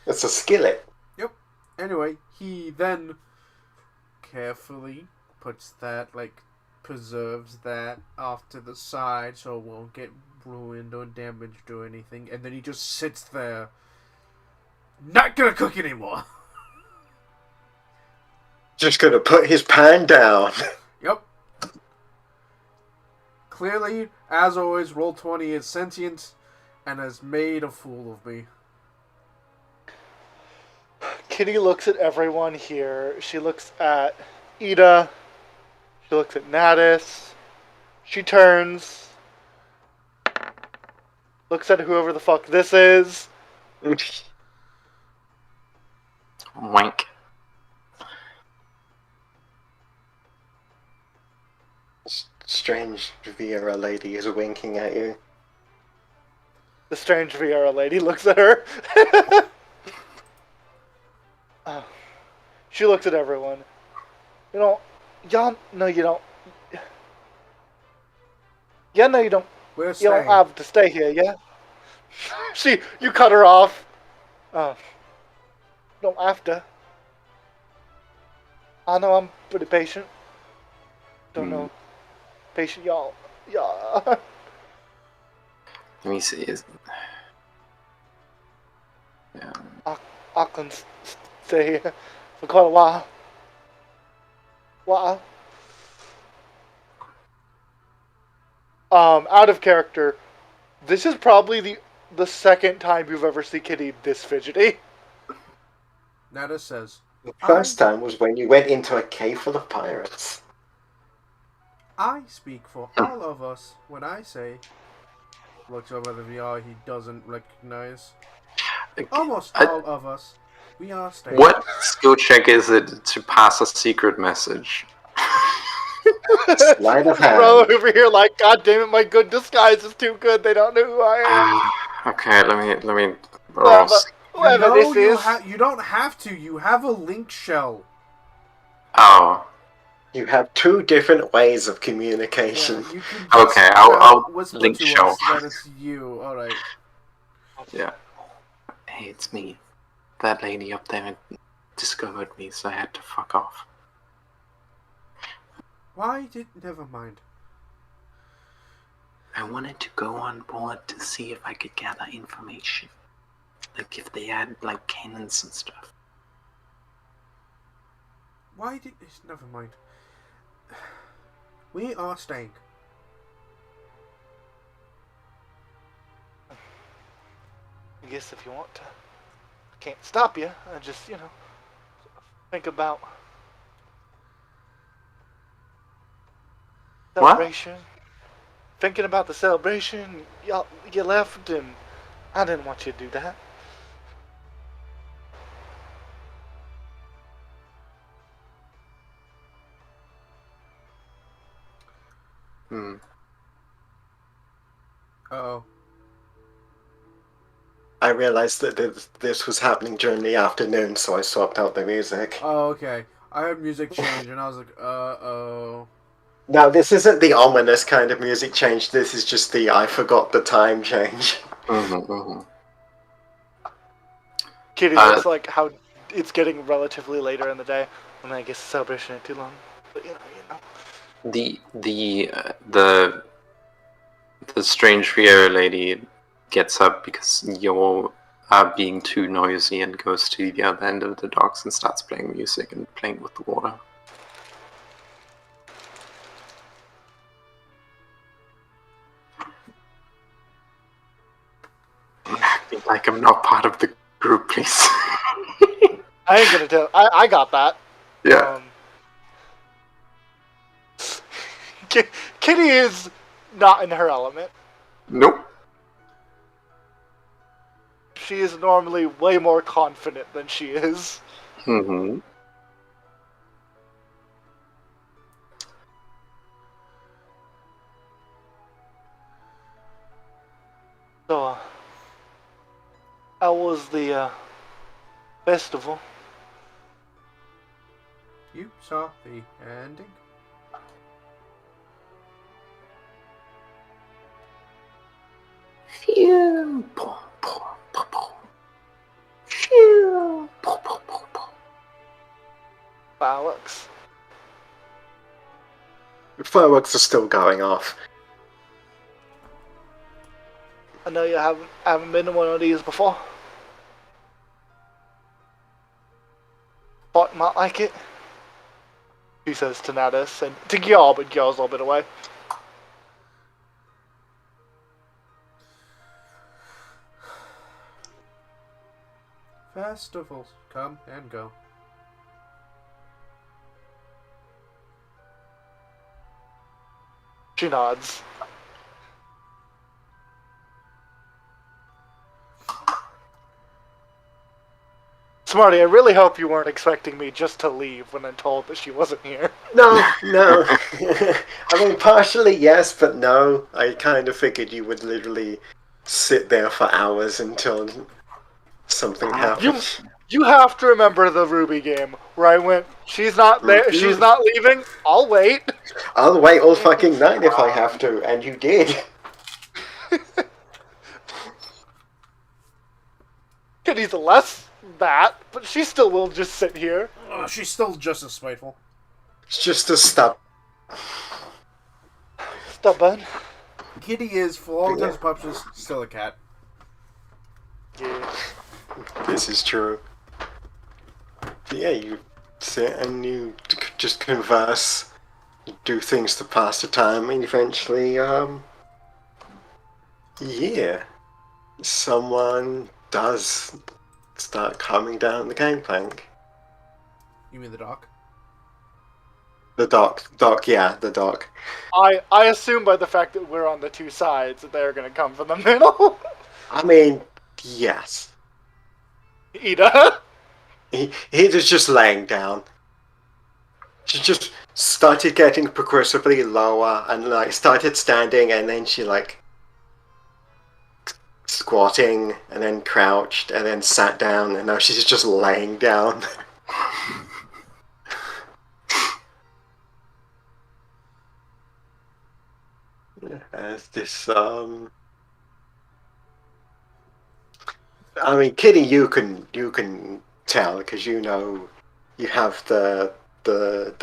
It's a skillet. Yep. Anyway, he then carefully puts that, like, preserves that off to the side so it won't get ruined or damaged or anything, and then he just sits there, not gonna cook anymore. Just gonna put his pan down. Yep. Clearly, as always, Roll20 is sentient and has made a fool of me. Kitty looks at everyone here. She looks at Ida. She looks at Natus. She turns. Looks at whoever the fuck this is. Wink. Strange Viera lady is winking at you. The strange Viera lady looks at her. She looks at everyone. You know, y'all, no, you don't. Yeah, no, you don't. We're You staying. don't have to stay here, yeah? You cut her off. Don't have to. I know I'm pretty patient. Don't know. Patient, y'all. Yeah. Let me see. Yeah. I can stay here for quite a while. Out of character, this is probably the second time you've ever seen Kitty this fidgety. Nada says, The first time was when you went into a cave full of pirates. I speak for all of us when I say, looks over the VR he doesn't recognize. Almost all of us. We are staying. What skill check is it to pass a secret message? Sleight of hand. Bro, over here like, God damn it, my good disguise is too good. They don't know who I am. Okay, let me roll. Whoever No, this is. you don't have to. You have a link shell. Oh. You have 2 different ways of communication. Yeah, you can Okay, I'll whisper link to shell. us that it's you. Alright. Yeah. Hey, it's me. That lady up there discovered me, so I had to fuck off. Never mind. I wanted to go on board to see if I could gather information. Like if they had, like, cannons and stuff. Never mind. We are staying. I guess if you want to. I can't stop you. I just, think about celebration. Thinking about the celebration, you left, and I didn't want you to do that. Uh-oh. I realized that this was happening during the afternoon, so I swapped out the music. Oh, okay. I heard music change, and I was like, uh-oh. Now, this isn't the ominous kind of music change, this is just the I forgot the time change. Kitty looks like how it's getting relatively later in the day, and I guess the celebration ain't too long. But, The strange Rio lady gets up because you're being too noisy and goes to the other end of the docks and starts playing music and playing with the water. Like I'm not part of the group, please. I ain't gonna tell. I got that. Yeah. Kitty is not in her element. Nope. She is normally way more confident than she is. Mm-hmm. So, how was the festival? You saw the ending? Phew. Phew. Fireworks. Fireworks are still going off. I know you haven't been to one of these before. Thought you might like it. She says to Natus and to Gyal, but Gyal's a little bit away. Festivals come and go. She nods. Smarty, I really hope you weren't expecting me just to leave when I'm told that she wasn't here. No. I mean, partially yes, but no. I kind of figured you would literally sit there for hours until something happened. You have to remember the Ruby game where I went, she's not there, she's not leaving, I'll wait. I'll wait all fucking night if I have to, and you did. Kitty's less that, but she still will just sit here. She's still just as spiteful. It's just a stub. Stubborn. Kitty is, for all intents and purposes, still a cat. Yeah. This is true. Yeah, you sit and you just converse, you do things to pass the time, and eventually, someone does start coming down the gangplank. You mean the dock? The dock, yeah, the dock. I assume by the fact that we're on the two sides that they're gonna come from the middle. I mean, yes. Ida. He was just laying down. She just started getting progressively lower and like started standing, and then she like squatting and then crouched and then sat down, and now she's just laying down. As this I mean, Kitty, you can tell because you know you have the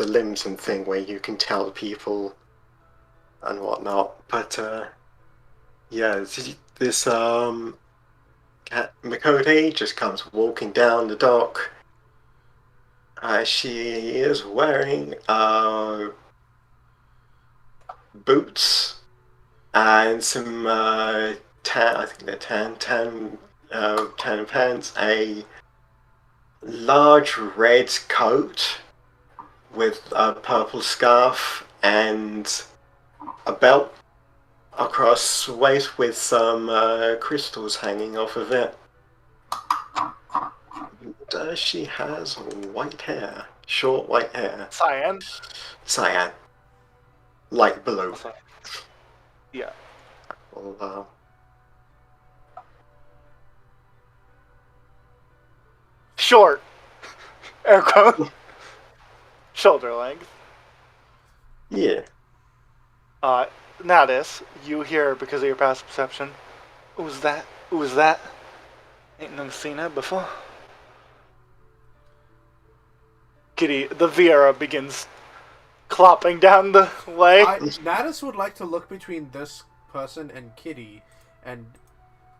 limbs and thing where you can tell people and whatnot. But yeah, this cat Makoti just comes walking down the dock. She is wearing boots and some tan. I think they're tan pants, a large red coat with a purple scarf, and a belt across waist with some crystals hanging off of it. She has white hair, short white hair. Cyan. Light blue. Yeah. Well, Short. Air quote. Shoulder length. Yeah. Natus, you hear because of your past perception. Who's that? Who's that? Ain't never seen that before. Kitty, the Viera begins clopping down the way. Natus would like to look between this person and Kitty, and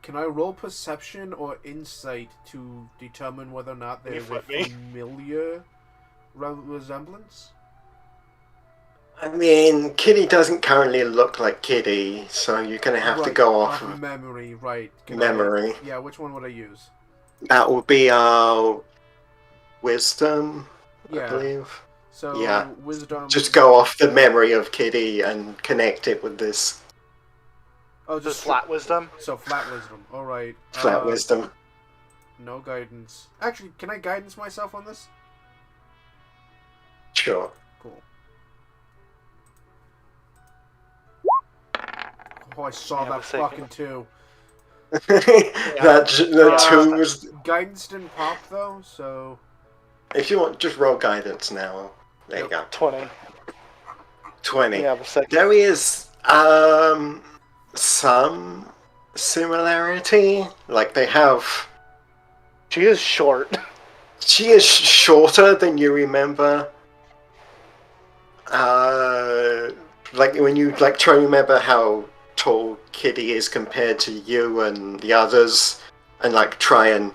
can I roll perception or insight to determine whether or not there's a familiar resemblance? I mean, Kitty doesn't currently look like Kitty, so you're gonna have to go off of memory, right? Memory. Yeah, which one would I use? That would be our wisdom, I believe. So yeah, wisdom. Just go off the memory of Kitty and connect it with this. Oh, just flat wisdom. So flat wisdom. All right. Flat wisdom. No guidance. Actually, can I guidance myself on this? Sure. Cool. Oh, I saw that fucking 2. The 2 was... Guidance didn't pop, though, so... If you want, just roll guidance now. There you go. 20. 20. Yeah, there is, some similarity. Like, they have... She is short. She is shorter than you remember. Like, when you, like, try to remember how tall Kitty is compared to you and the others, and, like, try and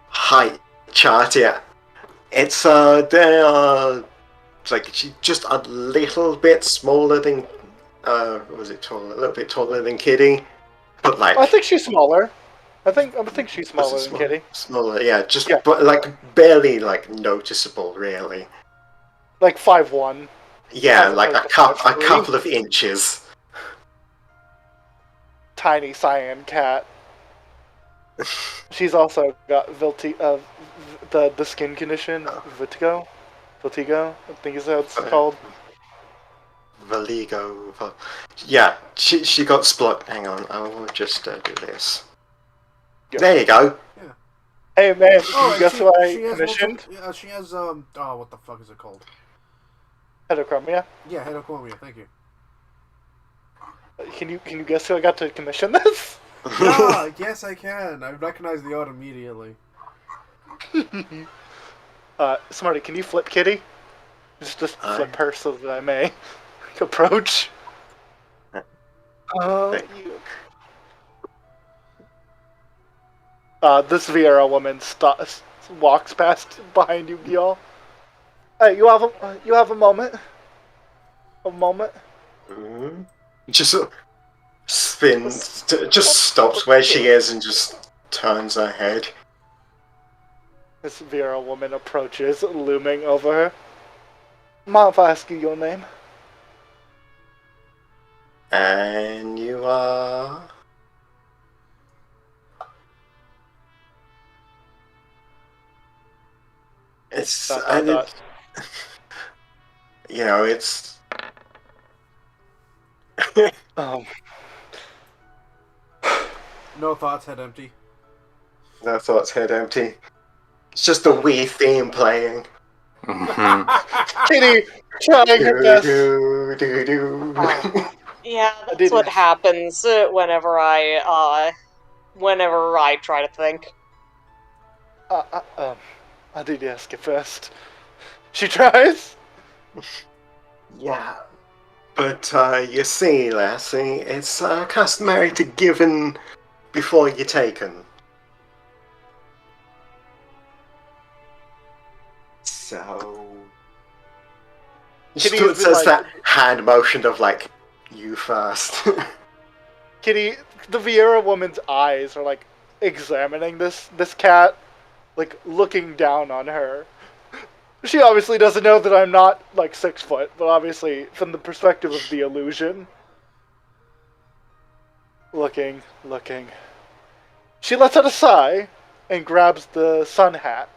height chart it. It's, they are, like, she's just a little bit smaller than, was it taller? A little bit taller than Kitty. But, like... I think she's smaller. I think she's smaller than Kitty. Smaller, yeah, but, like, barely, like, noticeable, really. Like 5'1". Yeah, like a couple of inches. Tiny cyan cat. She's also got the skin condition, Vertigo, I think is how it's called. Valigo. Yeah, she got split. Hang on, I will just do this. Yeah. There you go. Yeah. Hey man, guess who I commissioned? She has oh, what the fuck is it called? Heterochromia. Yeah, heterochromia. Thank you. Can you guess who I got to commission this? Yeah, yes I can. I recognize the art immediately. Smarty, can you flip Kitty? Just flip her so that I may approach. This Vieira woman walks past behind you, Gil. Hey, you have a moment? A moment? Mm-hmm. Just spins, just stops where she is and just turns her head. This Vieira woman approaches, looming over her. Mind if I ask you your name? And you are... It's... You know, it's... No thoughts, head empty. No thoughts, head empty. It's just a Wii theme playing. Kitty trying her best. Yeah, that's what happens whenever I try to think. I did ask it first. She tries. Yeah. But, you see, lassie, it's customary to give in before you're taken. So... Kitty says like, that hand motion of, like, you first. Kitty, the Vieira woman's eyes are, like, examining this cat, like, looking down on her. She obviously doesn't know that I'm not, like, 6 foot, but obviously, from the perspective of the illusion. Looking. She lets out a sigh and grabs the sun hat.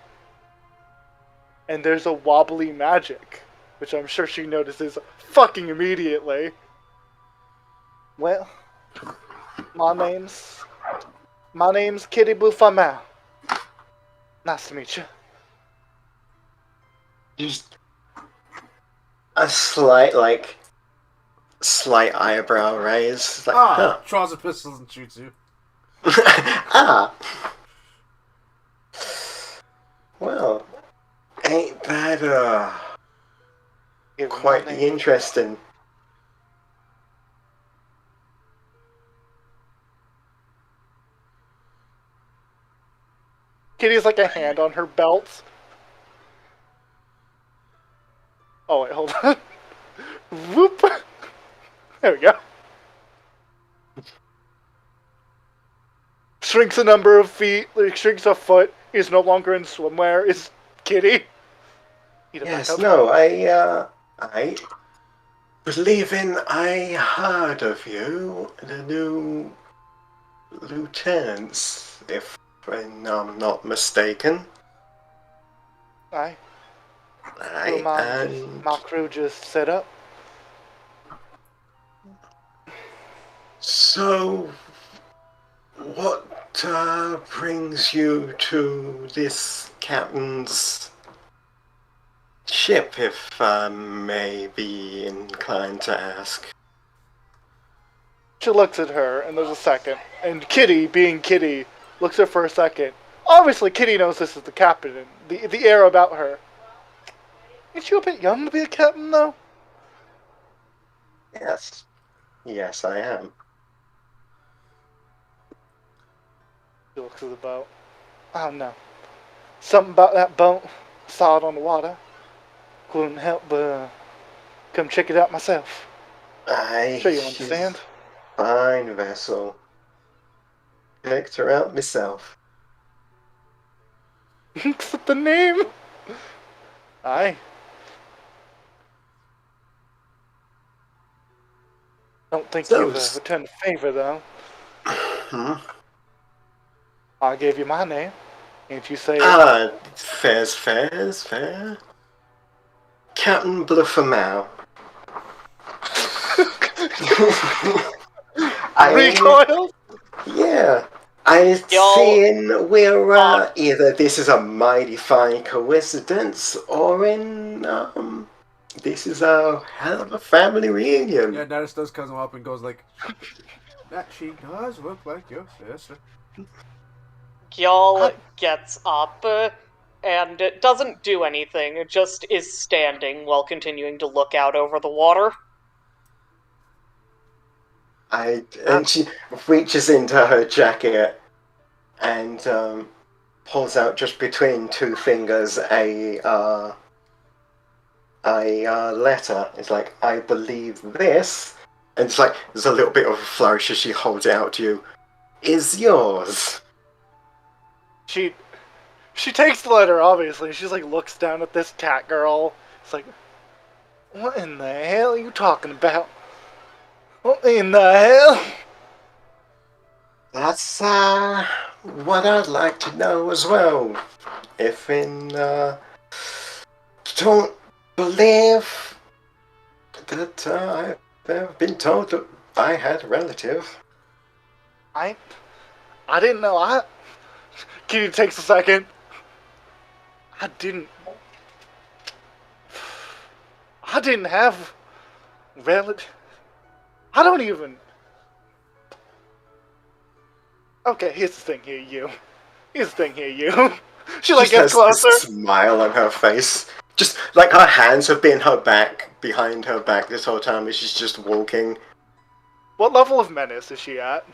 And there's a wobbly magic, which I'm sure she notices fucking immediately. Well, my name's Kitty Bufamel. Nice to meet you. Just a slight eyebrow raise. Like, draws a pistol and shoots you. Well, ain't that quite interesting? Kitty's like a hand on her belt. Oh wait, hold on. Whoop! There we go. Shrinks a number of feet, shrinks a foot, is no longer in swimwear, is Kitty. Yes, no, I believing I heard of you, the new lieutenants, if I'm not mistaken. Aye. And my crew just set up. So, what brings you to this captain's ship, if I may be inclined to ask? She looks at her, and there's a second. And Kitty, being Kitty, looks at her for a second. Obviously, Kitty knows this is the captain, and the air about her. Ain't you a bit young to be a captain, though? Yes. Yes, I am. She looks at the boat. I don't know. Something about that boat. Saw it on the water. Couldn't help but come check it out myself. Sure you understand. Fine vessel. Checked her out myself. Except the name. Aye. Don't think you've returned a favor, though. I gave you my name. Ain't you say? Fair's fair. Captain Bluffermouth. Recoil? Yeah. I seen we're either this is a mighty fine coincidence, or this is a hell of a family reunion. Yeah, Dennis does come up and goes like, that she does look like your sister. Y'all gets up and doesn't do anything, just is standing while continuing to look out over the water. And she reaches into her jacket and pulls out just between two fingers a letter. It's like, I believe this, and it's like there's a little bit of a flourish as she holds it out to you. Is yours. She takes the letter, obviously. She's like, looks down at this cat girl. It's like, what in the hell are you talking about? What in the hell? That's what I'd like to know as well. If don't believe that I've been told that I had a relative. I didn't know. Kitty takes a second. I didn't have relative. I don't even. Okay, here's the thing here, you. She like gets closer. This smile on her face. Just like her hands have been behind her back this whole time as she's just walking. What level of menace is she at?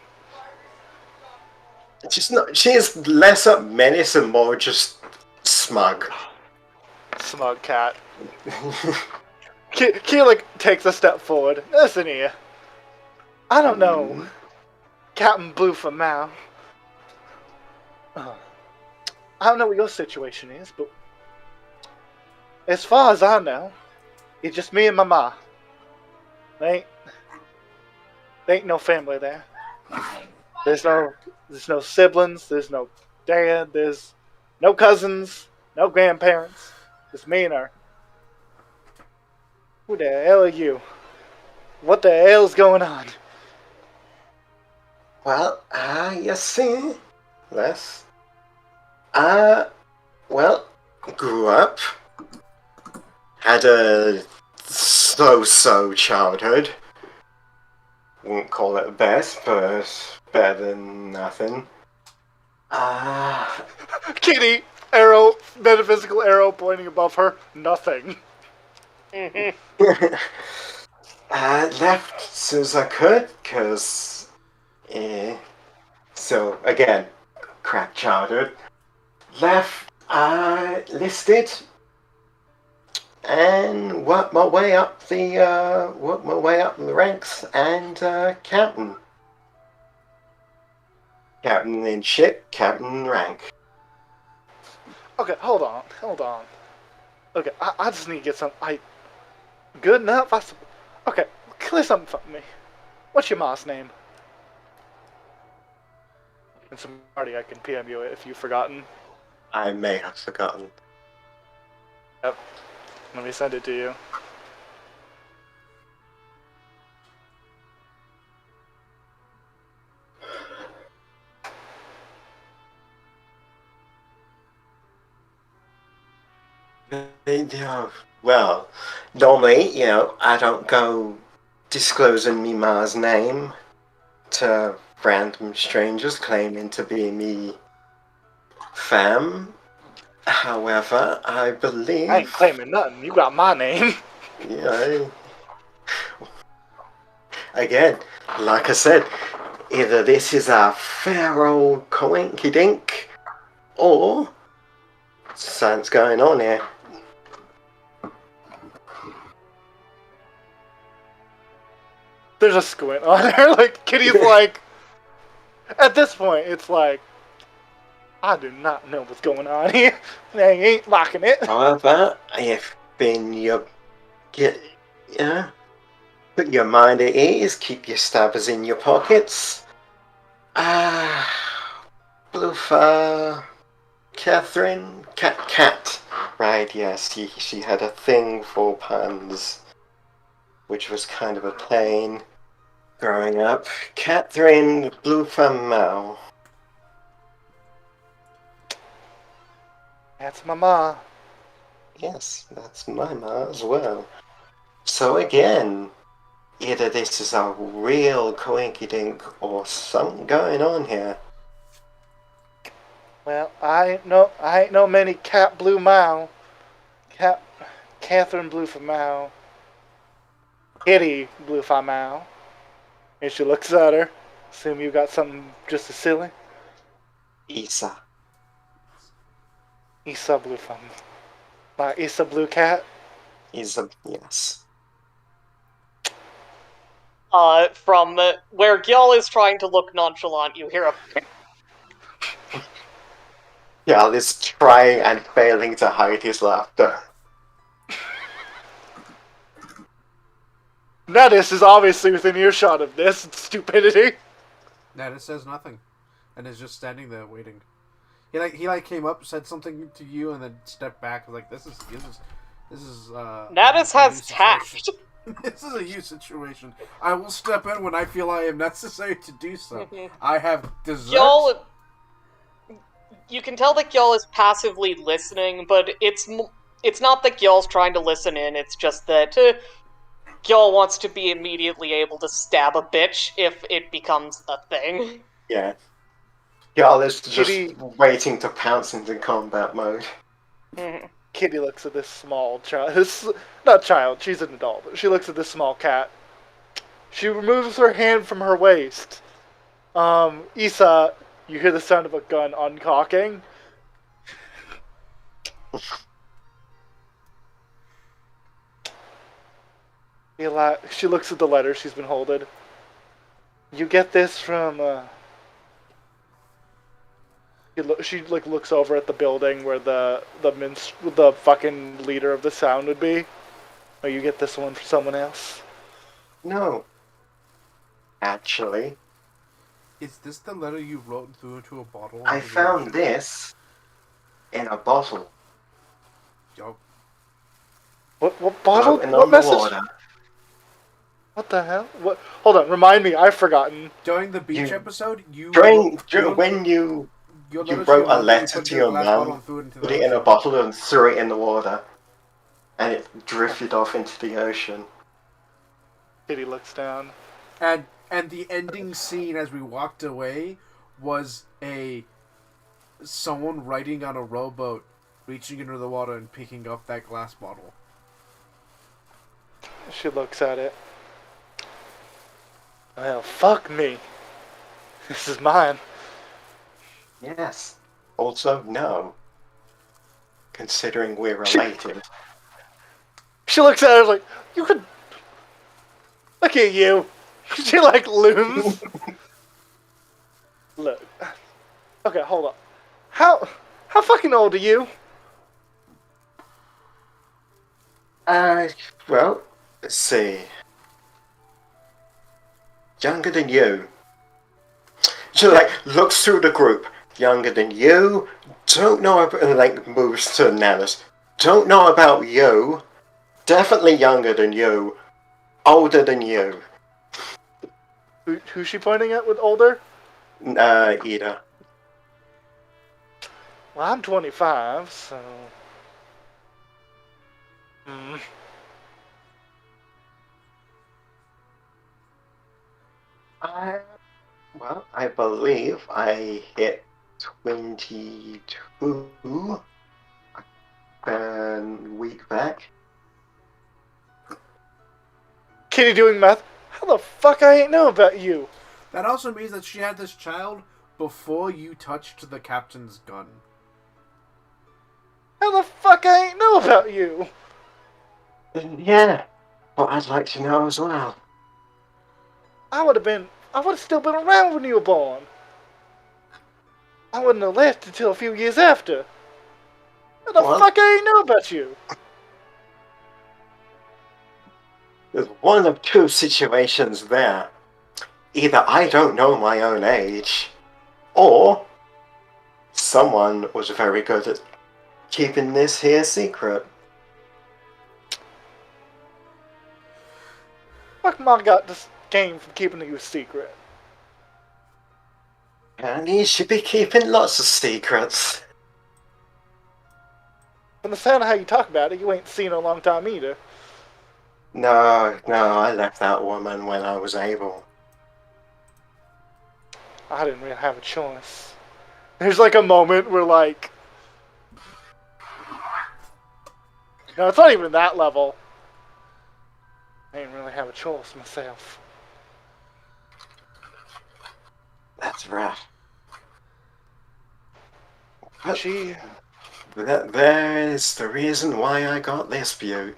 She is less a menace and more just smug. Smug cat. Keelik takes a step forward. Listen here. I don't know. Captain Blue for Mal. I don't know what your situation is, but as far as I know, it's just me and my ma. There ain't no family there. There's no siblings, there's no dad, there's no cousins, no grandparents. Just me and her. Who the hell are you? What the hell's going on? Well, you see, grew up, had a so-so childhood. Wouldn't call it the best, but better than nothing. Kitty, arrow, metaphysical arrow pointing above her, nothing. I left as soon as I could, because... So, again, crap childhood. Left, listed, and work my way up the ranks and captain in ship, captain rank. Okay, hold on. Okay, I just need to get some. Good enough. Okay, clear something for me. What's your ma's name? And some party I can PM you if you've forgotten. I may have forgotten. Yep. Let me send it to you. Well, normally, I don't go disclosing me ma's name to random strangers claiming to be me fam. However, I believe... I ain't claiming nothing. You got my name. Yeah. Again, like I said, either this is a fair old coinky-dink, or something's going on here. There's a squint on her. Like, Kitty's like... At this point, it's like... I do not know what's going on here. They ain't locking it. However, if put your mind at ease, keep your stabbers in your pockets. Bluffa, Catherine, Cat. Right, yes, she had a thing for puns, which was kind of a pain growing up. Catherine Bluffa Mao. That's my ma. Yes, that's my ma as well. So again, either this is a real coinky-dink or something going on here. Well, I ain't no many Cat Blue Mao. Catherine Bluffa Mao. Kitty Bluffa Mao. And she looks at her. Assume you got something just as silly. Isa. Isa Bluffa. Like Isa Blue Cat. Isa, yes. From where Gyal is trying to look nonchalant, you hear a... Gyal is trying and failing to hide his laughter. Nettis is obviously within earshot of this stupidity. Nettis says nothing, and is just standing there waiting. He came up, said something to you, and then stepped back. Like this is. Nettis has tact. This is a you situation. I will step in when I feel I am necessary to do so. I have dessert. Gyal, you can tell that Gyal is passively listening, but it's not that Gyal's trying to listen in. It's just that Gyal wants to be immediately able to stab a bitch if it becomes a thing. Yeah. Gyal is just waiting to pounce into combat mode. Kitty looks at this small child. Not child, she's an adult, but she looks at this small cat. She removes her hand from her waist. Isa, you hear the sound of a gun uncocking. She looks at the letter she's been holding. You get this from, She looks over at the building where the fucking leader of the sound would be. Or you get this one from someone else? No. Actually. Is this the letter you wrote and threw into a bottle? I found this in a bottle. Yo. What bottle? Floating What on the message? water. What the hell? What? Hold on, remind me. I've forgotten. During the beach episode, when you wrote a letter to your mum, put it in a bottle and threw it in the water, and it drifted off into the ocean. Kitty looks down. And the ending scene as we walked away was someone riding on a rowboat, reaching into the water and picking up that glass bottle. She looks at it. Well, fuck me. This is mine. Yes. Also, no. Considering we're related. She looks at her like, you could... Look at you. She, like, looms. Look. Okay, hold up. How fucking old are you? Well, let's see. Younger than you. She, like, looks through the group. Younger than you. Don't know about... And, like, moves to Nanas. Don't know about you. Definitely younger than you. Older than you. Who's she pointing at with older? Ida. Well, I'm 25, so... I believe I hit 22 a week back. Kitty doing math? How the fuck I ain't know about you? That also means that she had this child before you touched the captain's gun. How the fuck I ain't know about you? Yeah, but I'd like to know as well. I would have still been around when you were born. I wouldn't have left until a few years after. How the fuck I ain't know about you? There's one of two situations there. Either I don't know my own age, or someone was very good at keeping this here secret. Fuck Mom got this game from keeping you a secret. And he should be keeping lots of secrets. From the sound of how you talk about it, you ain't seen her a long time either. No, I left that woman when I was able. I didn't really have a choice. There's like a moment where like... No, it's not even that level. I didn't really have a choice myself. That's right. But She... There is the reason why I got this view.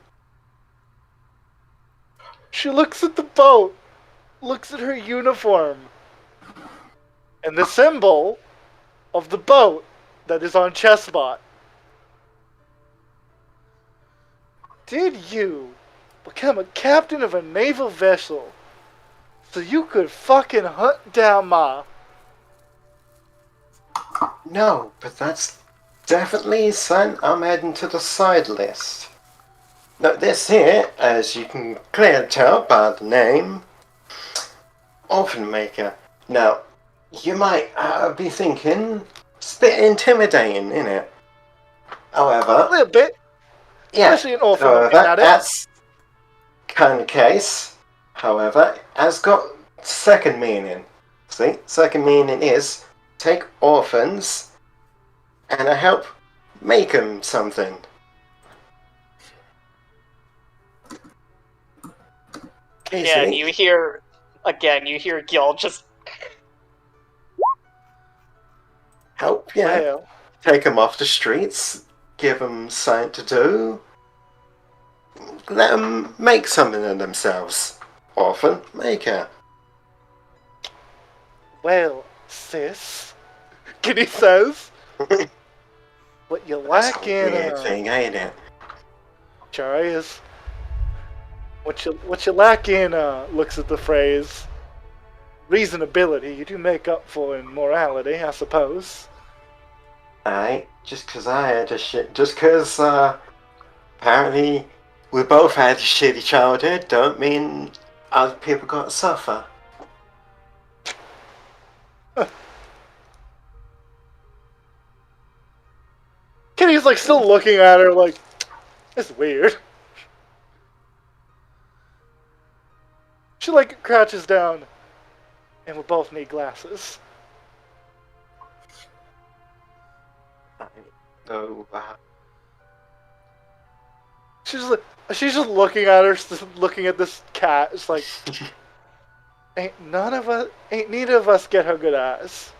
She looks at the boat, looks at her uniform, and the symbol of the boat that is on Chessbot. Did you become a captain of a naval vessel so you could fucking hunt down Ma? No, but that's definitely something I'm adding to the side list. Now this here, as you can clearly tell by the name, Orphan Maker. Now, you might be thinking, it's a bit intimidating, innit? However... A little bit. Yeah, especially an orphan however, looking at it. that's kind of case. However, has got second meaning. See, second meaning is take orphans and help make them something. Yeah, and you hear Gil just help, yeah. Well, Take them off the streets, give them something to do, let them make something of themselves. Orphan maker. well, sis, Kitty says, what you lack in Weird thing, ain't it? sure is. What you lack in looks at the phrase reasonability. You do make up for in morality, I suppose. Aye, just 'cause I had a shit, just 'cause apparently we both had a shitty childhood, don't mean other people got to suffer. Kitty's like still looking at her like, it's weird. She like crouches down, and we both need glasses. So, She's just looking at her, looking at this cat. It's like, ain't neither of us get her good eyes.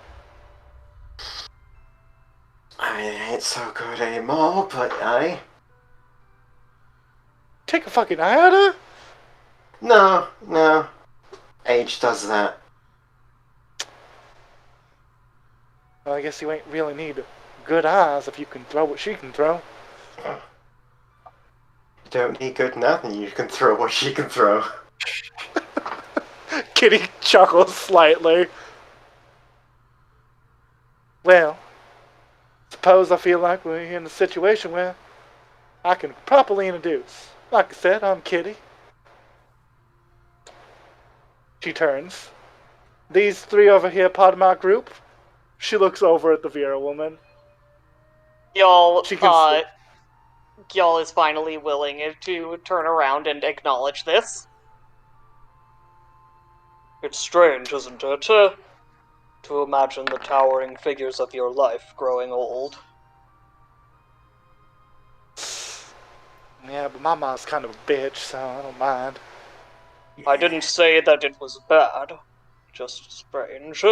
I ain't so good anymore, but Take a fucking eye at her? No. Age does that. Well, I guess you ain't really need good eyes if you can throw what she can throw. You don't need good nothing. You can throw what she can throw. Kitty chuckles slightly. Well, suppose I feel like we're in a situation where I can properly introduce. Like I said, I'm Kitty. She turns. These three over here, part of my group. She looks over at the Vera woman. Y'all is finally willing to turn around and acknowledge this. It's strange, isn't it, to imagine the towering figures of your life growing old. Yeah, but my mom's kind of a bitch, so I don't mind. I didn't say that it was bad, just strange.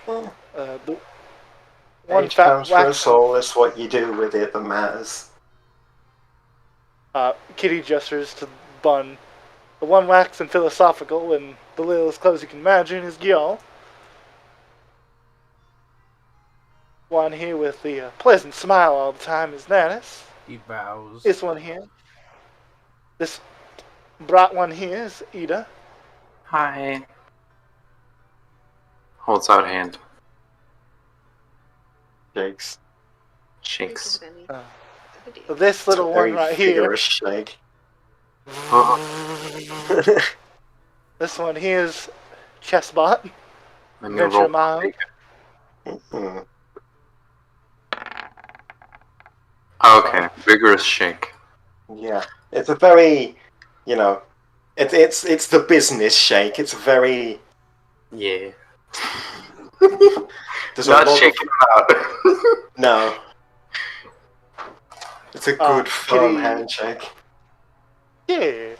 The one age comes for us all. It's what you do with it that matters. Kitty gestures to Bun. The one waxen philosophical and the little as close you can imagine is Gyal. One here with the pleasant smile all the time is Nanis. He bows. This one here. This bright one here is Ida. Hi. Holds out hand. Shakes. This little one right here. Shake. This one here is Chessbot. Venture Mild. Okay, vigorous shake. Yeah, it's a very, it's the business shake. It's a very There's not shaking out. No. It's a good firm handshake. Yeah,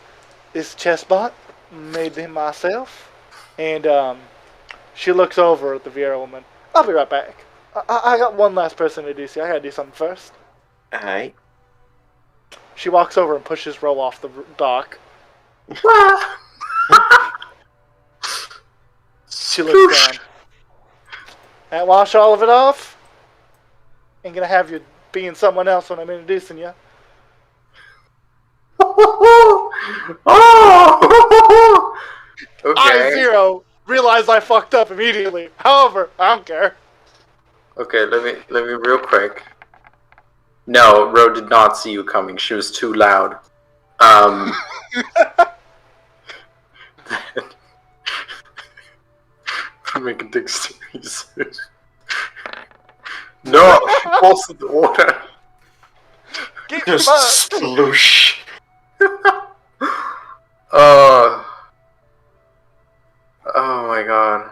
this Chessbot made him myself, and she looks over at the Vera woman. I'll be right back. I got one last person to do. I gotta do something first. Alright. She walks over and pushes Ro off the dock. She looks down. And wash all of it off. Ain't gonna have you being someone else when I'm introducing you. Okay. I zero. Realize I fucked up immediately. However, I don't care. Okay, let me real quick. No, Ro did not see you coming. She was too loud. Make a dexterity search. No, she falls in the water. Just sploosh. Oh my god.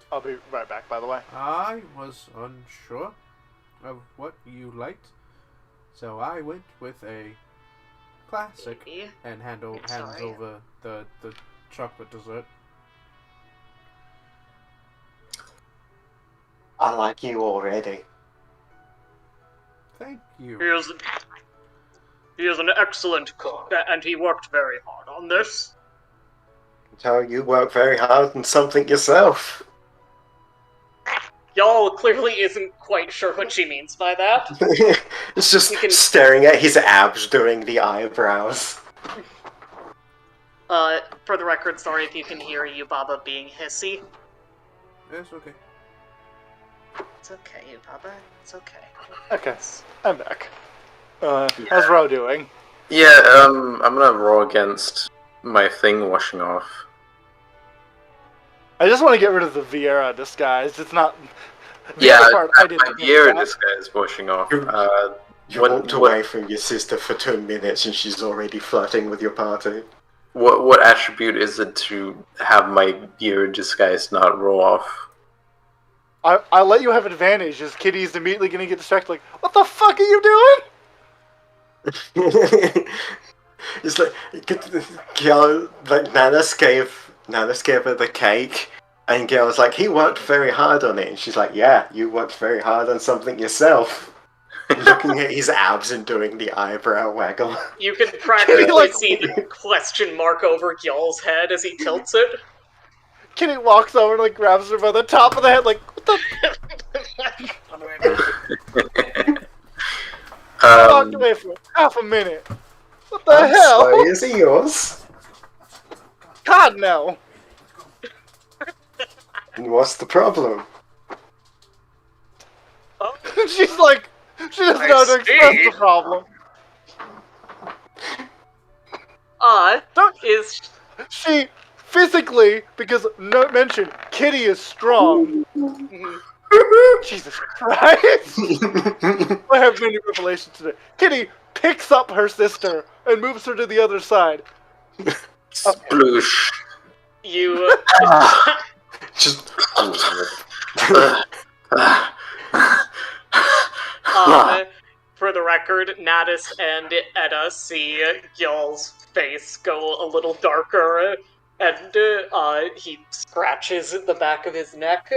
I'll be right back, by the way. I was unsure of what you liked, so I went with a classic and hands over the chocolate dessert. I like you already. Thank you. He is an excellent cook, and he worked very hard on this. So you work very hard on something yourself. Y'all clearly isn't quite sure what she means by that. It's just staring at his abs doing the eyebrows. For the record, sorry if you can hear Yubaba being hissy. It's okay. It's okay, Yubaba. It's okay. Okay, I'm back. How's Ro doing? Yeah, I'm gonna roll against my thing washing off. I just want to get rid of the Viera disguise. It's not... My Viera disguise washing off. You walked away from your sister for 2 minutes and she's already flirting with your party. What attribute is it to have my Viera disguise not roll off? I'll let you have advantage, as Kitty's immediately going to get distracted like, what the fuck are you doing? It's like Nanis gave her the cake, And Gail's like, he worked very hard on it. And she's like, yeah, you worked very hard on something yourself. Looking at his abs and doing the eyebrow waggle. You can practically see the question mark over Gil's head as he tilts it. Kitty walks over and like grabs her by the top of the head, like, what the? Walked away for half a minute. What the hell? Sorry, is it yours? God, no. And what's the problem? Oh. She's like, she doesn't know how to express the problem. She physically, because note mentioned, Kitty is strong. Jesus Christ! I have many revelations today. Kitty picks up her sister and moves her to the other side. Sploosh. You Just. for the record, Natus and Edda see Gil's face go a little darker, and he scratches the back of his neck.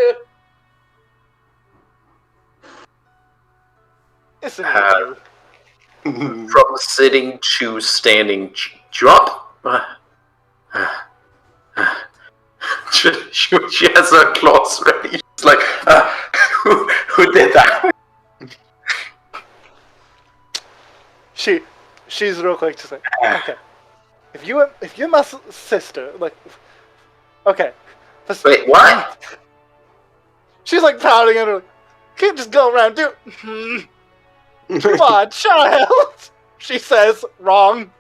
Isn't it you? From sitting to standing, drop. She has her claws ready. She's like, who did that? She's real quick to say, okay, if you're my sister, like, okay. Wait, what? She's like pouting at her, like, can't just go around do. Come on, child. She says, wrong.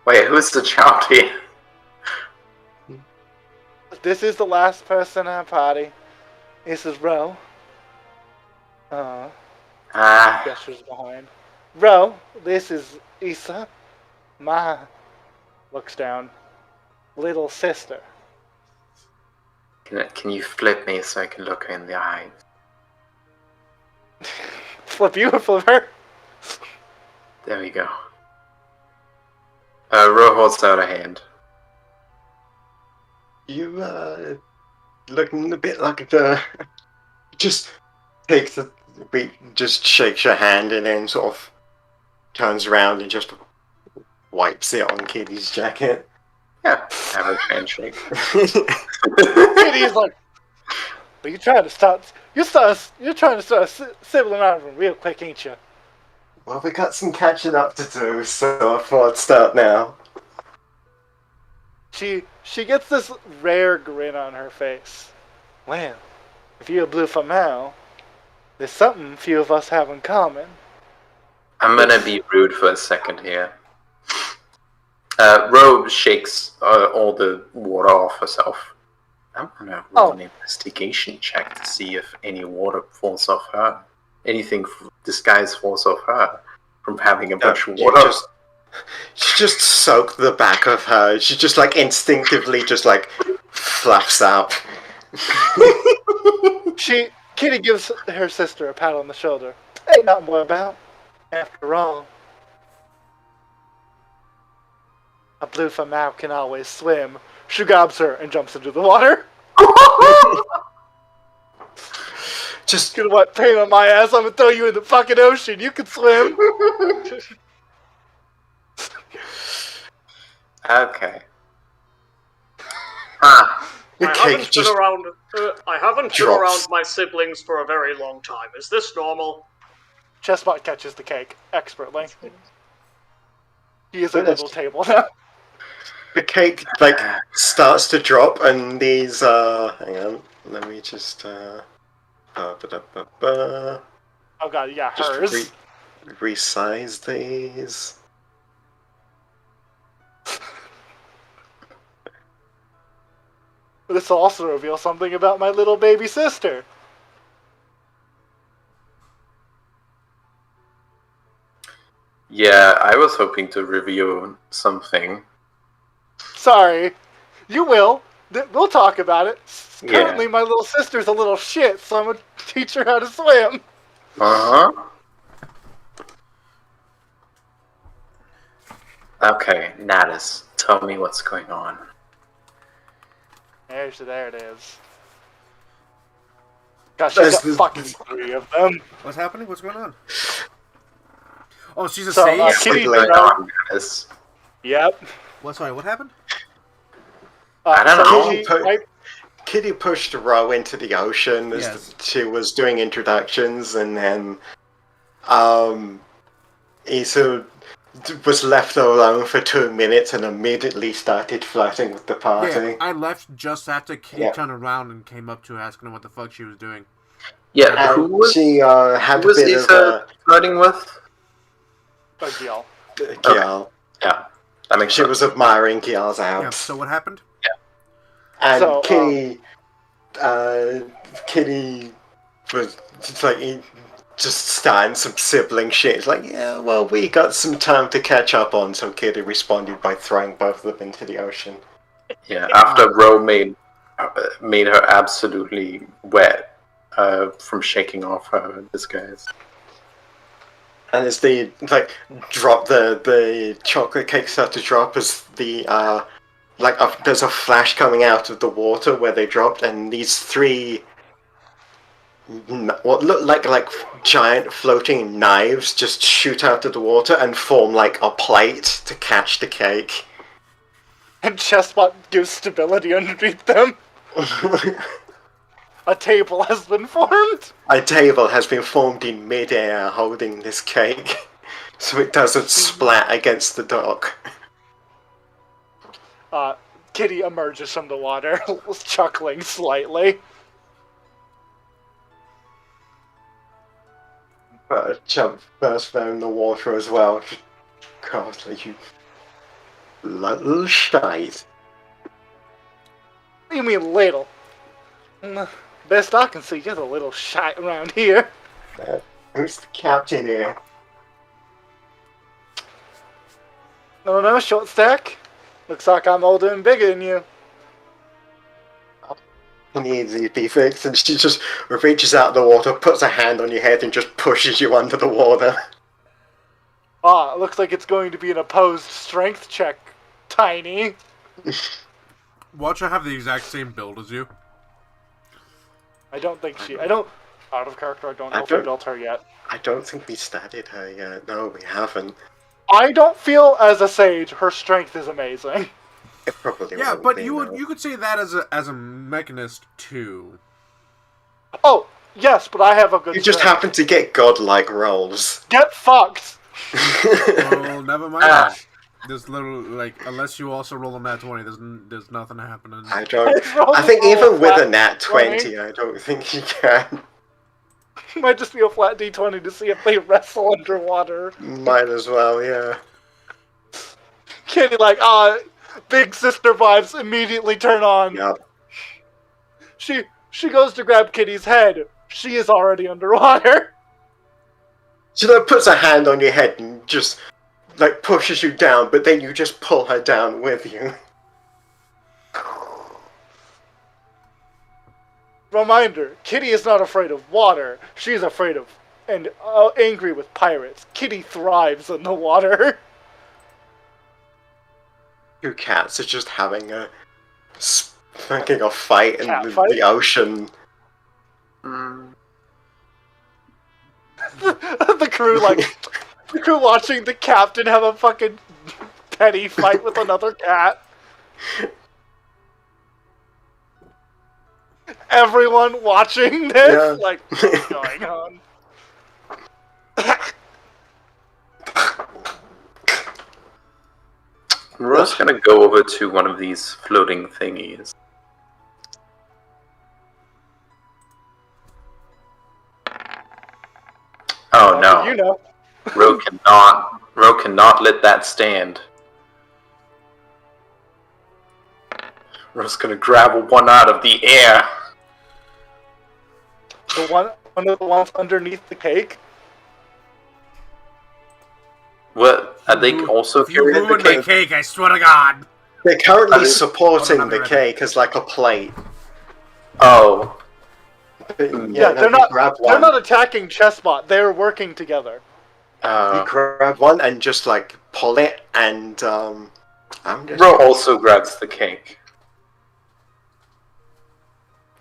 Wait, who's the child here? This is the last person at our party. This is Ro. Gestures behind. Ro, this is Issa. My, looks down, little sister. Can you flip me so I can look her in the eyes? Flip you or flip her? There we go. Ro holds out a hand. You, looking a bit like a... Just takes the beat, just shakes your hand and then sort of turns around and just wipes it on Kitty's jacket. Yeah, average handshake. Kitty's like, but you're trying to start a sibling rivalry real quick, ain't you? Well, we got some catching up to do, so I thought I'd start now. She gets this rare grin on her face. Well, if you're blue for Mal, there's something few of us have in common. I'm gonna be rude for a second here. Ro shakes all the water off herself. I'm gonna roll an investigation check to see if any water falls off her. Anything disguise falls off her from having a bunch of water. She just soaked the back of her. She just like instinctively just like flaps out. Kitty gives her sister a pat on the shoulder. Ain't nothing more about. After all, a blue for Mal can always swim. She grabs her and jumps into the water. Just gonna what pain on my ass? I'm gonna throw you in the fucking ocean. You can swim. Okay. I haven't been around my siblings for a very long time. Is this normal? Chestnut catches the cake expertly. He is at a little table now. The cake like starts to drop, and these hang on, let me just Oh god, yeah, hers. Resize these. This will also reveal something about my little baby sister. Yeah, I was hoping to reveal something. Sorry. You will. We'll talk about it. Currently, my little sister's a little shit, so I'm gonna teach her how to swim. Uh-huh. Okay, Natus, tell me what's going on. There it is. Gosh, there's fucking 3 of them. What's happening? What's going on? Oh, she's a So, sage? Kitty, going on, guys? Yep. Sorry, what happened? I don't know. Kitty pushed Ro into the ocean as Yes. she was doing introductions, and then Issa was left alone for 2 minutes and immediately started flirting with the party. Yeah, I left just after Kitty turned around and came up to her asking her what the fuck she was doing. Yeah, who was Issa flirting with? Gyal. Gyal. Yeah, that makes She sense. was admiring Gyal's Yeah, abs. so what happened? And So, Kitty was just like just starting some sibling shit. It's like, yeah, well, we got some time to catch up on. So Kitty responded by throwing both of them into the ocean. Yeah, after Ro made her absolutely wet from shaking off her disguise. And as they drop the chocolate cake start to drop, as there's a flash coming out of the water where they dropped, and these 3 what look like giant floating knives just shoot out of the water and form like a plate to catch the cake. And Chessbot gives stability underneath them. A table has been formed. A table has been formed in midair holding this cake, so it doesn't splat against the dock. Kitty emerges from the water, chuckling slightly. Chump burst down in the water as well. God, you little shite. What do you mean little? Best I can see, just a little shite around here. Who's the captain here? No, short stack. Looks like I'm older and bigger than you. Needs to be fixed, and she just reaches out of the water, puts a hand on your head, and just pushes you under the water. It looks like it's going to be an opposed strength check, Tiny. Watch her have the exact same build as you. I don't think out of character, I don't know if we built her yet. I don't think we started her yet. No, we haven't. I don't feel, as a sage, her strength is amazing. It probably Yeah, won't but be, you could say that as a mechanist too. Oh, yes, but I have a good You just strength. happen to get godlike rolls. Get fucked! Oh, never mind. There's literally unless you also roll a nat 20, there's nothing happening. I think even with a nat 20, I don't think you can. Might just be a flat d20 to see if they wrestle underwater. Might as well, yeah. Kitty big sister vibes immediately turn on. Yep. She goes to grab Kitty's head. She is already underwater. She puts a hand on your head and just pushes you down, but then you just pull her down with you. Reminder, Kitty is not afraid of water. She's afraid of and angry with pirates. Kitty thrives in the water. 2 cats are just having a fight in fight? the ocean. The crew watching the captain have a fucking petty fight with another cat. Everyone watching this, what's going on? Ro's gonna go over to one of these floating thingies. Oh no. You know. Ro cannot let that stand. Ro's gonna grab one out of the air. One of the ones underneath the cake. What? Are they also If you carrying the ruined my cake? cake, I swear to God. They're currently supporting Hold on, the cake as a plate. Oh. Yeah, they're not attacking Chessbot. They're working together. You grab one and just pull it, and Ro also grabs the cake.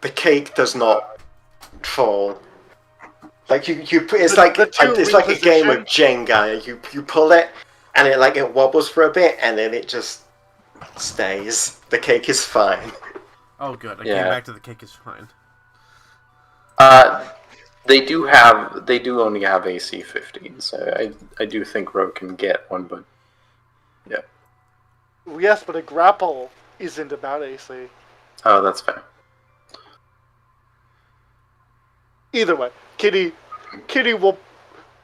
The cake does not fall. Like it's like a game of Jenga. You pull it, and it wobbles for a bit, and then it just stays. The cake is fine. Oh, good. I came back to the cake is fine. They do only have AC 15, so I do think Ro can get one, but yeah. Yes, but a grapple isn't about AC. Oh, that's fair. Either way, Kitty will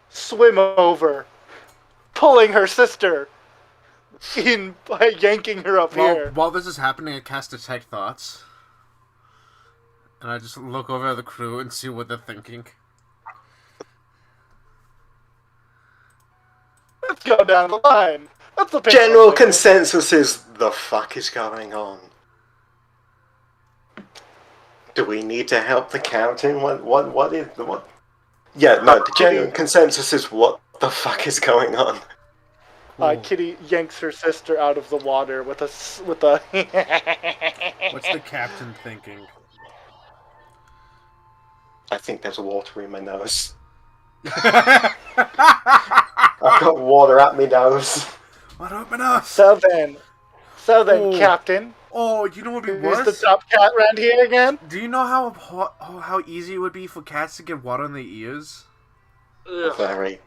swim over, pulling her sister in by yanking her up here. While this is happening, I cast Detect Thoughts. And I just look over at the crew and see what they're thinking. Let's go down the line. That's the general consensus is the fuck is going on? Do we need to help the captain? What is the what? Yeah, no. The general consensus is what the fuck is going on. Kitty yanks her sister out of the water with a. What's the captain thinking? I think there's water in my nose. I've got water at my nose. Water up my nose. So then, Captain. Oh, you know what would be worse? Who's the top cat around here again? Do you know how easy it would be for cats to get water in their ears? Ugh. Very.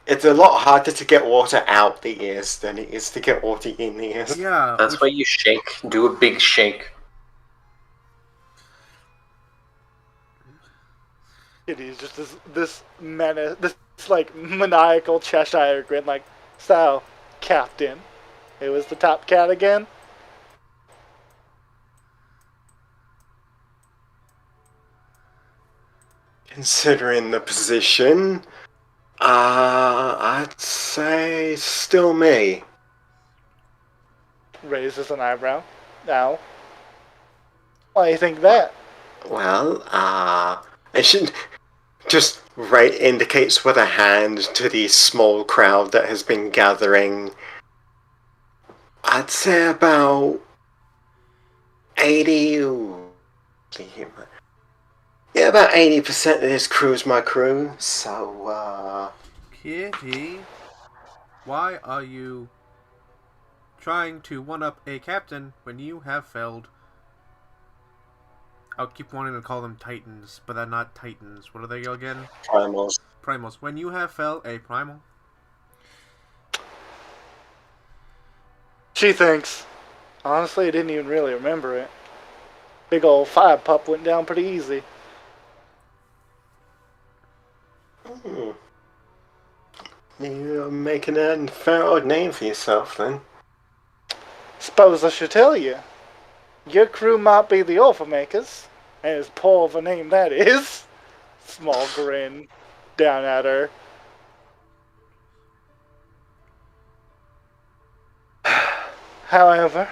It's a lot harder to get water out the ears than it is to get water in the ears. Yeah. That's why you shake. Do a big shake. It is just this like maniacal Cheshire grin, like, so, Captain, it was the top cat again? Considering the position, I'd say still me. Raises an eyebrow. Now, why do you think that? Well, I should just indicates with a hand to the small crowd that has been gathering. I'd say about 80. Yeah, about 80% of this crew is my crew. So, Kitty, why are you trying to one-up a captain when you have failed? I'll keep wanting to call them Titans, but they're not Titans. What are they again? Primals. Primals. When you have failed a primal. She thinks. Honestly, I didn't even really remember it. Big old fire pup went down pretty easy. You're making a fair old name for yourself, then. Suppose I should tell you. Your crew might be the Alpha Makers, and as poor of a name that is. Small grin down at her. However,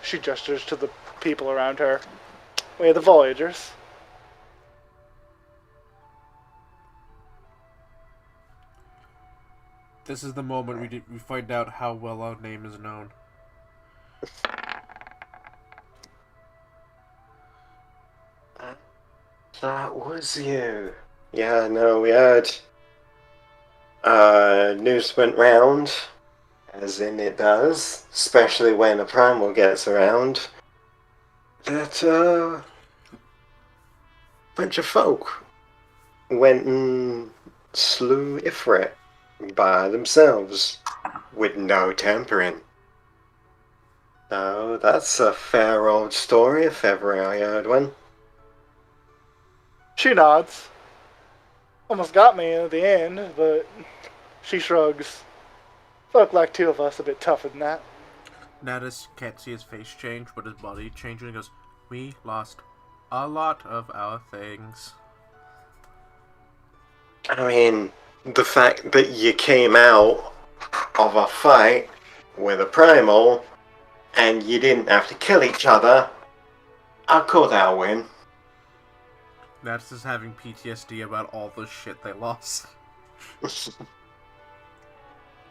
she gestures to the people around her, we're the Voyagers. This is the moment we find out how well our name is known. That was you. Yeah, no, we heard. News went round, as in it does, especially when a primal gets around, that a bunch of folk went and slew Ifrit by themselves, with no tampering. So that's a fair old story if ever I heard one. She nods. Almost got me at the end, but she shrugs. Folk like two of us a bit tougher than that. Natus can't see his face change, but his body changes, and he goes, we lost a lot of our things. I mean, the fact that you came out of a fight with a primal and you didn't have to kill each other, I'll call that a win. Natus is having PTSD about all the shit they lost.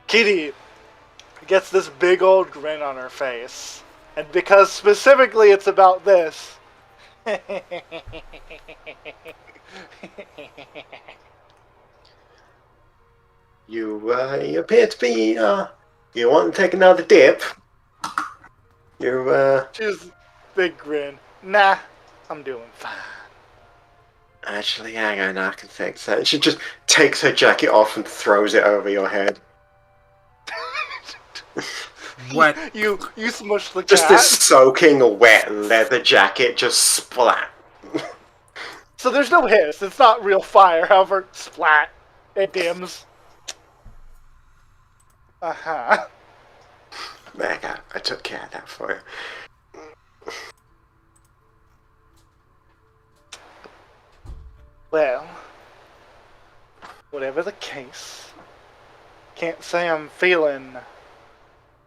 Kitty gets this big old grin on her face. And because specifically it's about this. You appear to be, you want to take another dip? She's big grin. Nah, I'm doing fine. Actually, hang on, I can fix that. She just takes her jacket off and throws it over your head. What? You smush the cat. Just this soaking wet leather jacket just splat. So there's no hiss. It's not real fire. However, splat. It dims. Uh-huh. I took care of that for you. Well, whatever the case, can't say I'm feeling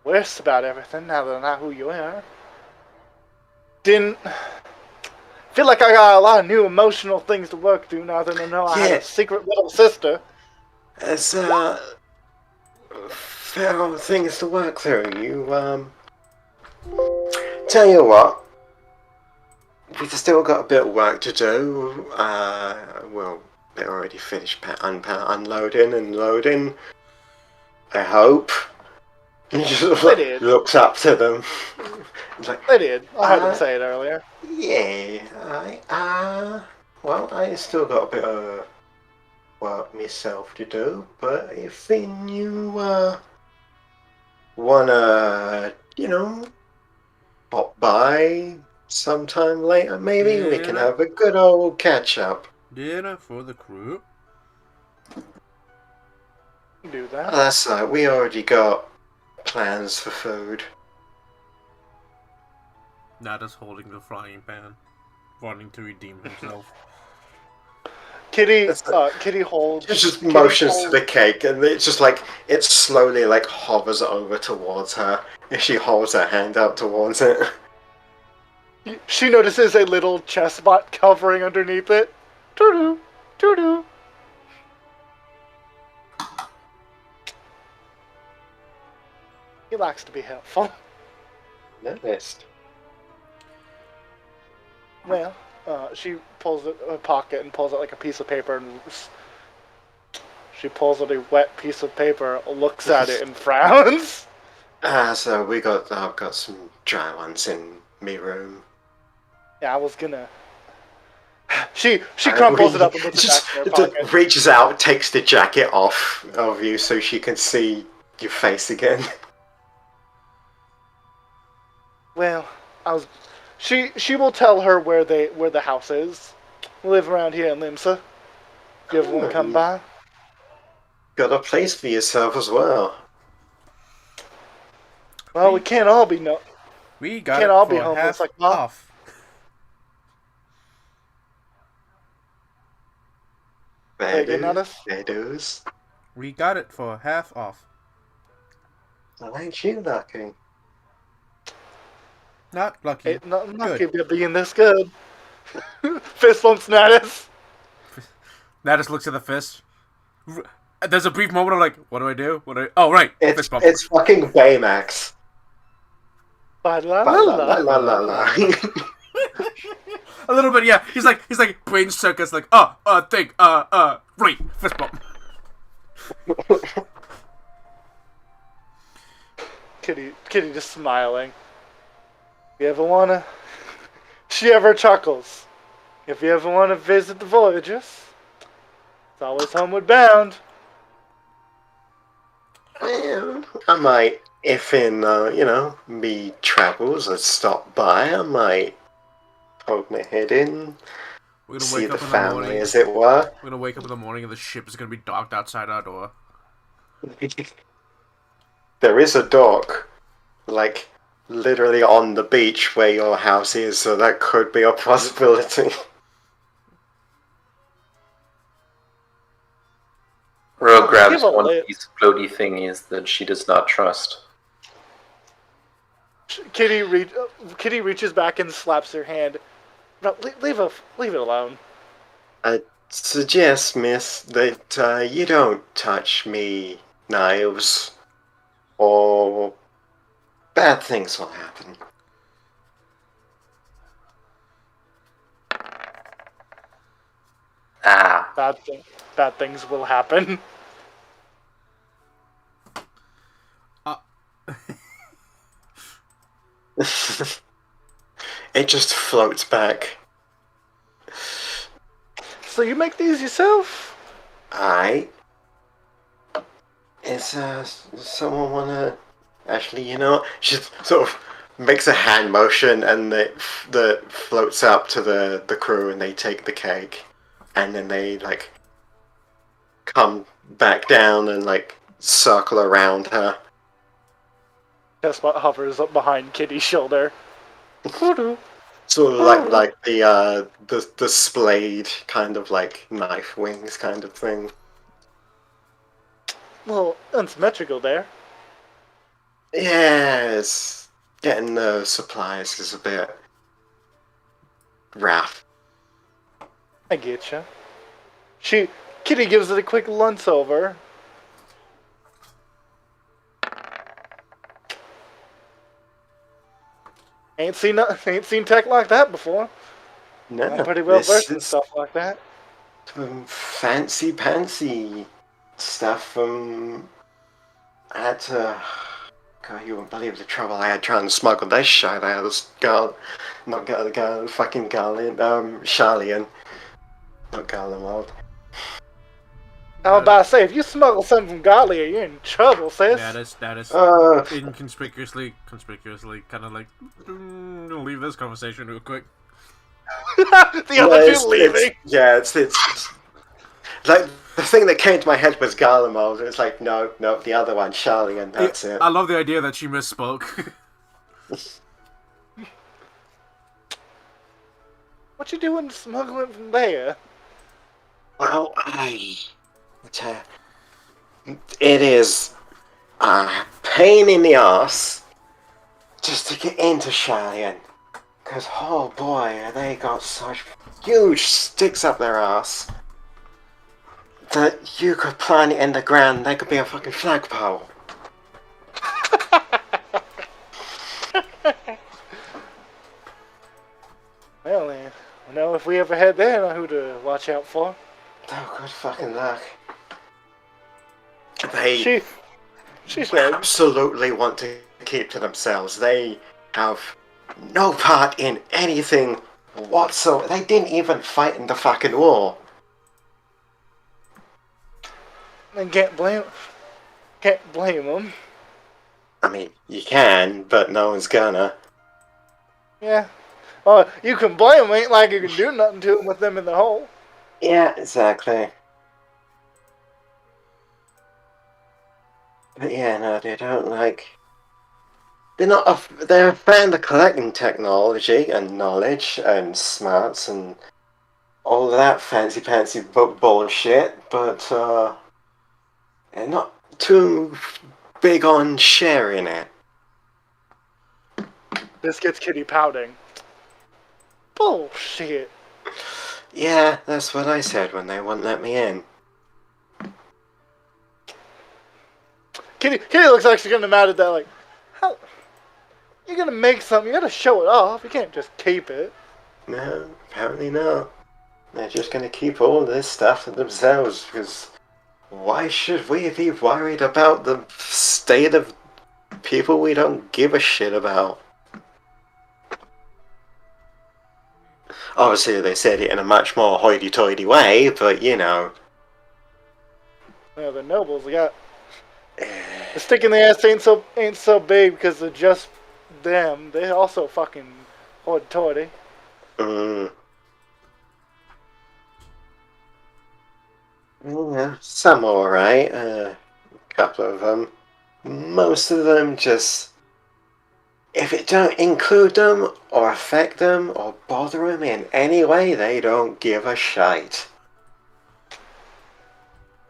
worse about everything now that I know who you are. Didn't feel like I got a lot of new emotional things to work through now that I know I have a secret little sister. There's several things to work through. You tell you what, we've still got a bit of work to do. Well, they already finished unloading and loading. I hope. He just looks up to them. Like, I did. I heard him say it earlier. Yeah, well, I still got a bit of work myself to do, but if you wanna, pop by sometime later, maybe we can have a good old catch up. Dinner for the crew. Do that. That's right. We already got plans for food. Nada's holding the frying pan, wanting to redeem himself. Kitty holds. It just motions to the cake, and it's just like it slowly hovers over towards her, and she holds her hand out towards it. She notices a little chest bot covering underneath it. Doo-doo, doo-doo. He likes to be helpful. Noticed. Well, she pulls out a pocket and pulls out a piece of paper, and she pulls out a wet piece of paper, looks at it, and frowns. So I've got some dry ones in me room. Yeah, I was gonna. She crumples it up and puts it back in her pocket. Reaches out, takes the jacket off of you so she can see your face again. Well, She will tell her where the house is. We live around here in Limsa. If you ever want to come by. Got a place for yourself as well. Well, we can't all be We can't all be homeless like Mom. Off. Fair dues. We got it for half off. Well, ain't you lucky? Not lucky. Not lucky being this good. Fist bumps Natus. Natus looks at the fist. There's a brief moment of what do I do? Oh, right. It's fucking Baymax. La la la la la la. A little bit, yeah. He's like brain circuits, right, fist bump. Kitty just smiling. If you ever wanna, she ever chuckles. If you ever wanna visit the Voyagers, it's always homeward bound. I might, if in me travels, I stop by. I might poke my head in, see the family, as it were. We're gonna wake up in the morning and the ship is gonna be docked outside our door. There is a dock, literally on the beach where your house is, so that could be a possibility. Ro grabs one of these floaty thingies that she does not trust. Kitty reaches back and slaps her hand. No, leave it alone. I suggest, miss, that you don't touch me knives or bad things will happen. Bad things will happen. It just floats back. So you make these yourself? Is someone wanna... Actually, she sort of makes a hand motion and it floats up to the crew and they take the cake. And then they, like, come back down and, like, circle around her. Tessbot hovers up behind Kitty's shoulder. Sort of like the splayed kind of like knife wings kind of thing. Well, unsymmetrical there. Yes, getting the supplies is a bit rough. I getcha. Kitty gives it a quick once over. Ain't seen tech like that before. No, I'm pretty well versed in stuff like that. Fancy pantsy stuff from... I had to... God, you won't believe the trouble I had trying to smuggle this shit out of this girl. Not girl, fucking Garland, Charlian. Not Garland. I was about to say, if you smuggle something from Galia, you're in trouble, sis. That is inconspicuously, kind of like, leave this conversation real quick. The other two leaving. It's like, the thing that came to my head was Garlemald. It's like, no, the other one, Charlie, and that's it. I love the idea that she misspoke. What you doing smuggling from there? Well, it is a pain in the ass just to get into Charlian. Because, oh boy, they got such huge sticks up their ass that you could plant it in the ground, they could be a fucking flagpole. Well, if we ever head there, I know who to watch out for. Oh, good fucking luck. They she's absolutely want to keep to themselves. They have no part in anything whatsoever. They didn't even fight in the fucking war. And can't blame them. I mean, you can, but no one's gonna. Yeah. Well, you can blame them. Ain't like you can do nothing to them with them in the hole. Yeah, exactly. But yeah, no, they don't like... They're a fan of collecting technology and knowledge and smarts and all of that fancy bullshit, but they're not too big on sharing it. This gets Kitty pouting. Bullshit. Yeah, that's what I said when they wouldn't let me in. Kitty looks like she's gonna be mad at that, like, how... You're gonna make something, you gotta show it off, you can't just keep it. No, apparently not. They're just gonna keep all this stuff to themselves, because why should we be worried about the state of people we don't give a shit about? Obviously, they said it in a much more hoity-toity way, but you know. Yeah, the nobles, the stick in the ass ain't so big because they're just them. They also fucking hoity-toity. Yeah, some alright. A couple of them. Most of them just... If it don't include them, or affect them, or bother them in any way, they don't give a shite.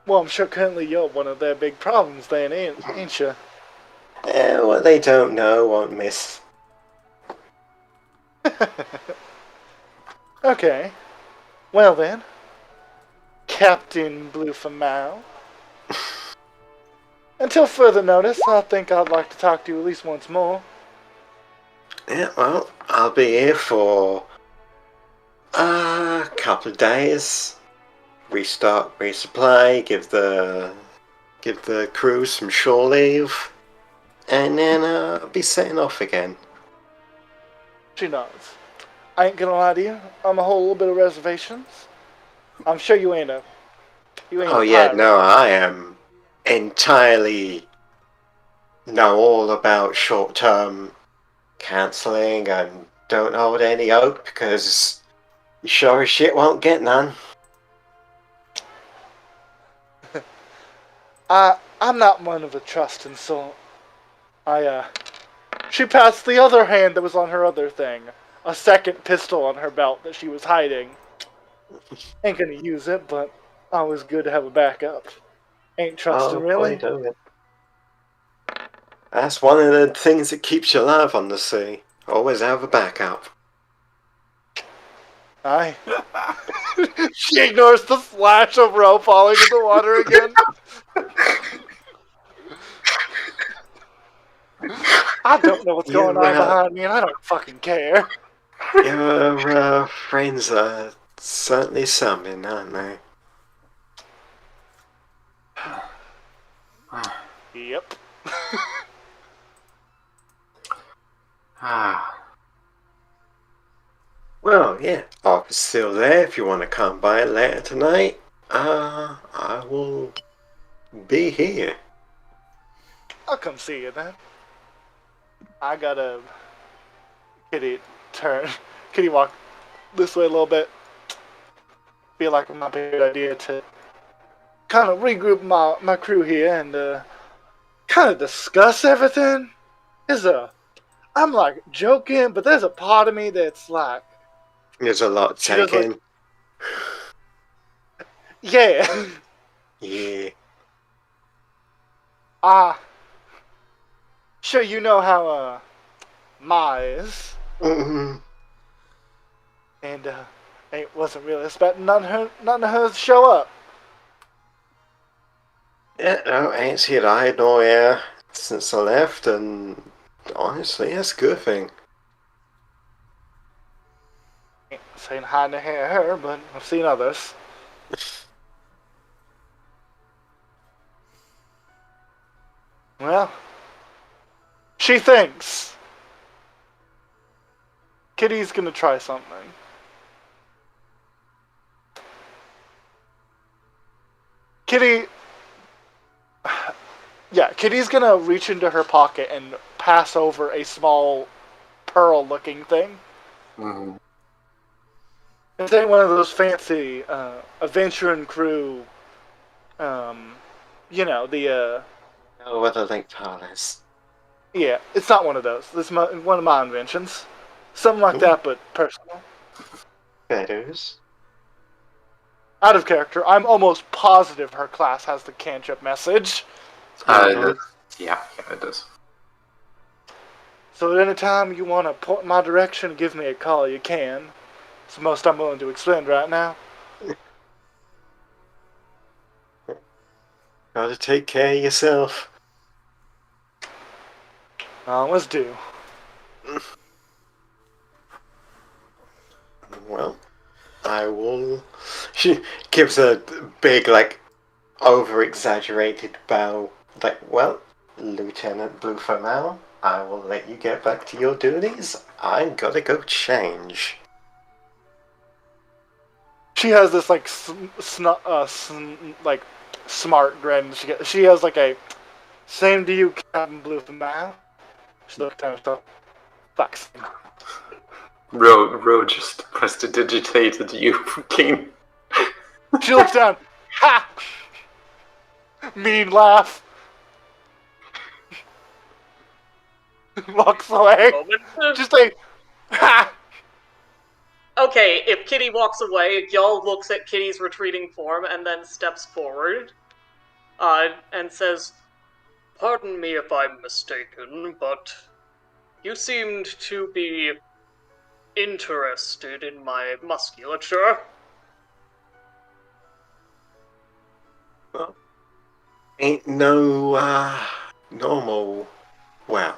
Well, I'm sure currently you're one of their big problems then, ain't you? What they don't know won't miss. Okay. Well then. Captain Bluefamal. until further notice, I think I'd like to talk to you at least once more. Yeah, well, I'll be here for a couple of days. Restart, resupply, give the crew some shore leave, and then I'll be setting off again. She nods. I ain't gonna lie to you, I'm a whole little bit of reservations. I'm sure you ain't a pirate. No, I am entirely know all about short-term cancelling and don't hold any hope because you sure as shit won't get none. I'm not one of a trusting soul. She passed the other hand that was on her other thing. A second pistol on her belt that she was hiding. Ain't gonna use it, but always good to have a backup. Ain't trusting, really. That's one of the things that keeps you alive on the sea. Always have a backup. Aye. She ignores the slash of rope falling in the water again. I don't know what's going on behind me, and I don't fucking care. Your friends are certainly something, aren't they? Yep. Well, yeah, office still there if you want to come by later tonight. I will be here. I'll come see you then. I gotta... Kitty walk this way a little bit. Feel like it might be a good idea to kind of regroup my crew here and kind of discuss everything. I'm like joking, but there's a part of me that's like... There's a lot taken. Yeah. Yeah. Sure you know how Ma is. Mm-hmm. And wasn't really expecting none of her to show up. Yeah, no, ain't seen eye nor ear since I left, and honestly, that's a good thing. Ain't saying hi to her, but I've seen others. Well, she thinks Kitty's gonna try something. Kitty's gonna reach into her pocket and pass over a small pearl-looking thing. Mm-hmm. It's ain't one of those fancy adventuring crew. Weatherlink Palace. Yeah, it's not one of those. It's one of my inventions. Something like that, but personal. Feathers. Out of character. I'm almost positive her class has the cantrip message. Yeah, it does. So at any time you want to point my direction, give me a call, you can. It's the most I'm willing to expend right now. Gotta take care of yourself. Always do. Well, I will... She gives a big, over-exaggerated bow. Well, Lieutenant Bluefermal, I will let you get back to your duties. I'm gotta go change. She has this, smart grin. She has, a... Same to you, Captain Bluefermal. She looked at herself. Fucks. Ro just prestidigitated you, King. She looks down. Ha! Mean laugh. Walks away. Just like, ha! Okay, if Kitty walks away, Y'all looks at Kitty's retreating form and then steps forward, and says, "Pardon me if I'm mistaken, but you seemed to be interested in my musculature." Well, Ain't no normal. Well,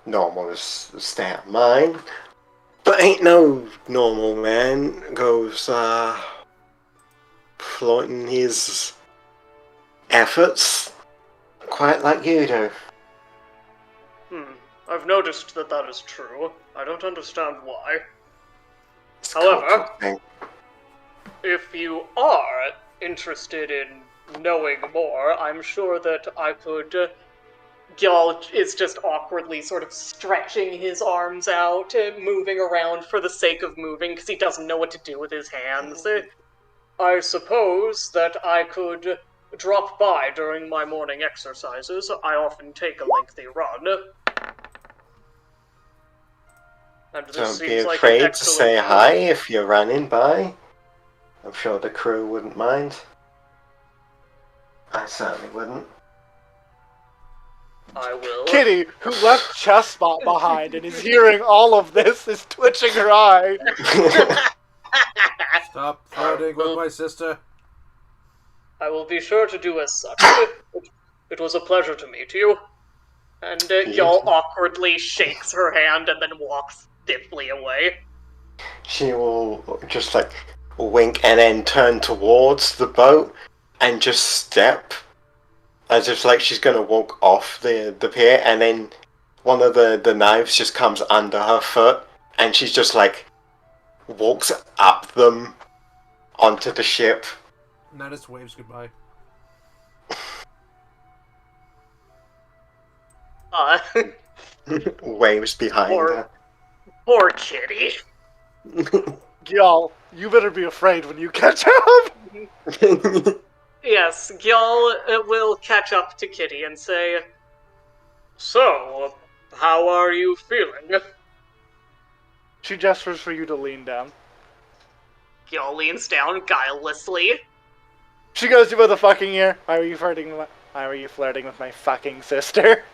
normal is a state of mind, but ain't no normal man goes flaunting his efforts quite like you do. I've noticed that is true. I don't understand why. It's a However, cultural thing. if you are interested in knowing more, I'm sure that I could. Gyal is just awkwardly sort of stretching his arms out, moving around for the sake of moving because he doesn't know what to do with his hands. I suppose that I could drop by during my morning exercises. I often take a lengthy run. And this Don't be seems like an afraid to excellent say plan. hi if you're running by. I'm sure the crew wouldn't mind. I certainly wouldn't. I will. Kitty, who left Chessbot behind and is hearing all of this, is twitching her eye. Stop flirting with my sister. I will be sure to do as such. It was a pleasure to meet you. And Gyal awkwardly shakes her hand and then walks stiffly away. She will just like wink and then turn towards the boat and just step as if like she's gonna walk off the pier, and then one of the knives just comes under her foot and she's just like walks up them onto the ship. Now just waves goodbye. Waves behind her. Poor kitty. Y'all, you better be afraid when you catch up. Yes, Gyal will catch up to Kitty and say, "So, how are you feeling?" She gestures for you to lean down. Gyal leans down guilelessly. She goes, "You motherfucking ear. Why were you flirting with my fucking sister?"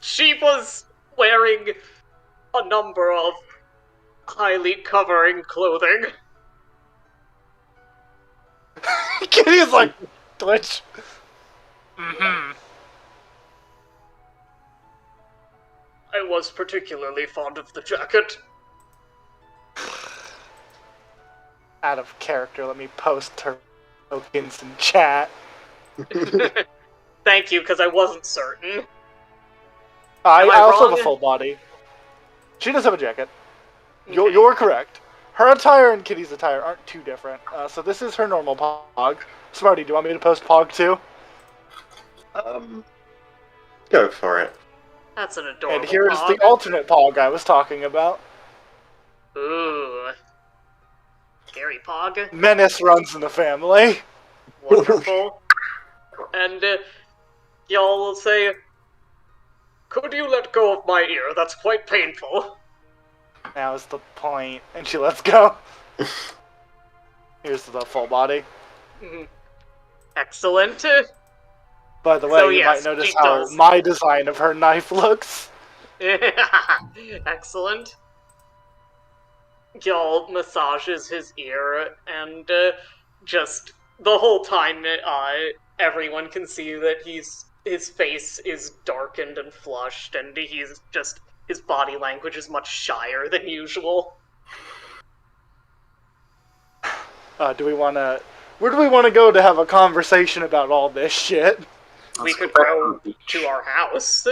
She was wearing a number of highly covering clothing. Kitty's like, twitch. Mm-hmm. I was particularly fond of the jacket. Out of character, let me post her tokens in chat. Thank you, because I wasn't certain. I also have a full body. She does have a jacket. Okay. You're correct. Her attire and Kitty's attire aren't too different. So this is her normal pog. Smarty, do you want me to post pog too? Go for it. That's an adorable And here's pog. the alternate pog I was talking about. Ooh. Scary pog. Menace runs in the family. Wonderful. And y'all will say, "Could you let go of my ear? That's quite painful." Now's the point. And she lets go. Here's the full body. Excellent. By the way, So, you yes, might notice she how does. my design of her knife looks. Excellent. Y'all massages his ear, and just the whole time, everyone can see that his face is darkened and flushed, and his body language is much shyer than usual. Where do we want to go to have a conversation about all this shit? We could go to our house.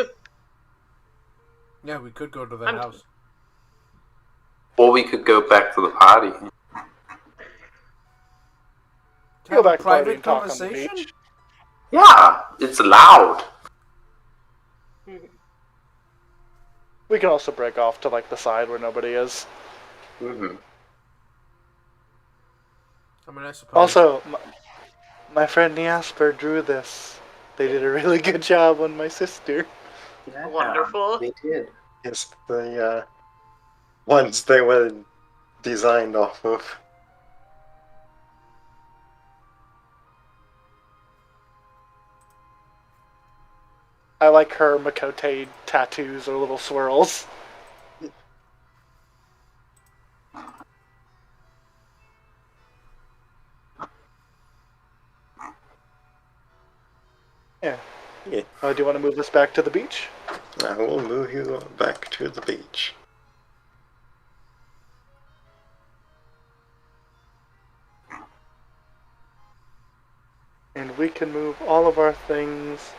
Yeah, we could go to the house. Or we could go back to the party. Go back to private talk on the conversation? beach. Yeah, it's loud. We can also break off to like the side where nobody is. Mm-hmm. I mean, I suppose. Also, my friend Niasper drew this. They did a really good job on my sister. Yeah, Wonderful. They did. It's the ones they were designed off of. I like her Makote tattoos or little swirls. Yeah. Do you want to move us back to the beach? I will move you back to the beach. And we can move all of our things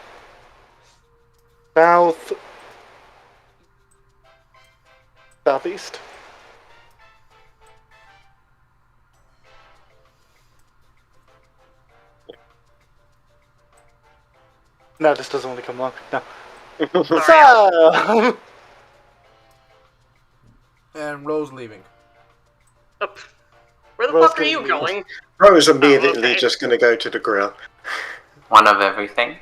southeast. No, this doesn't want to come along. No. So, And Rose leaving. Where the Rose fuck are you couldn't leave. going? Rose immediately okay. just going to go to the grill. One of everything.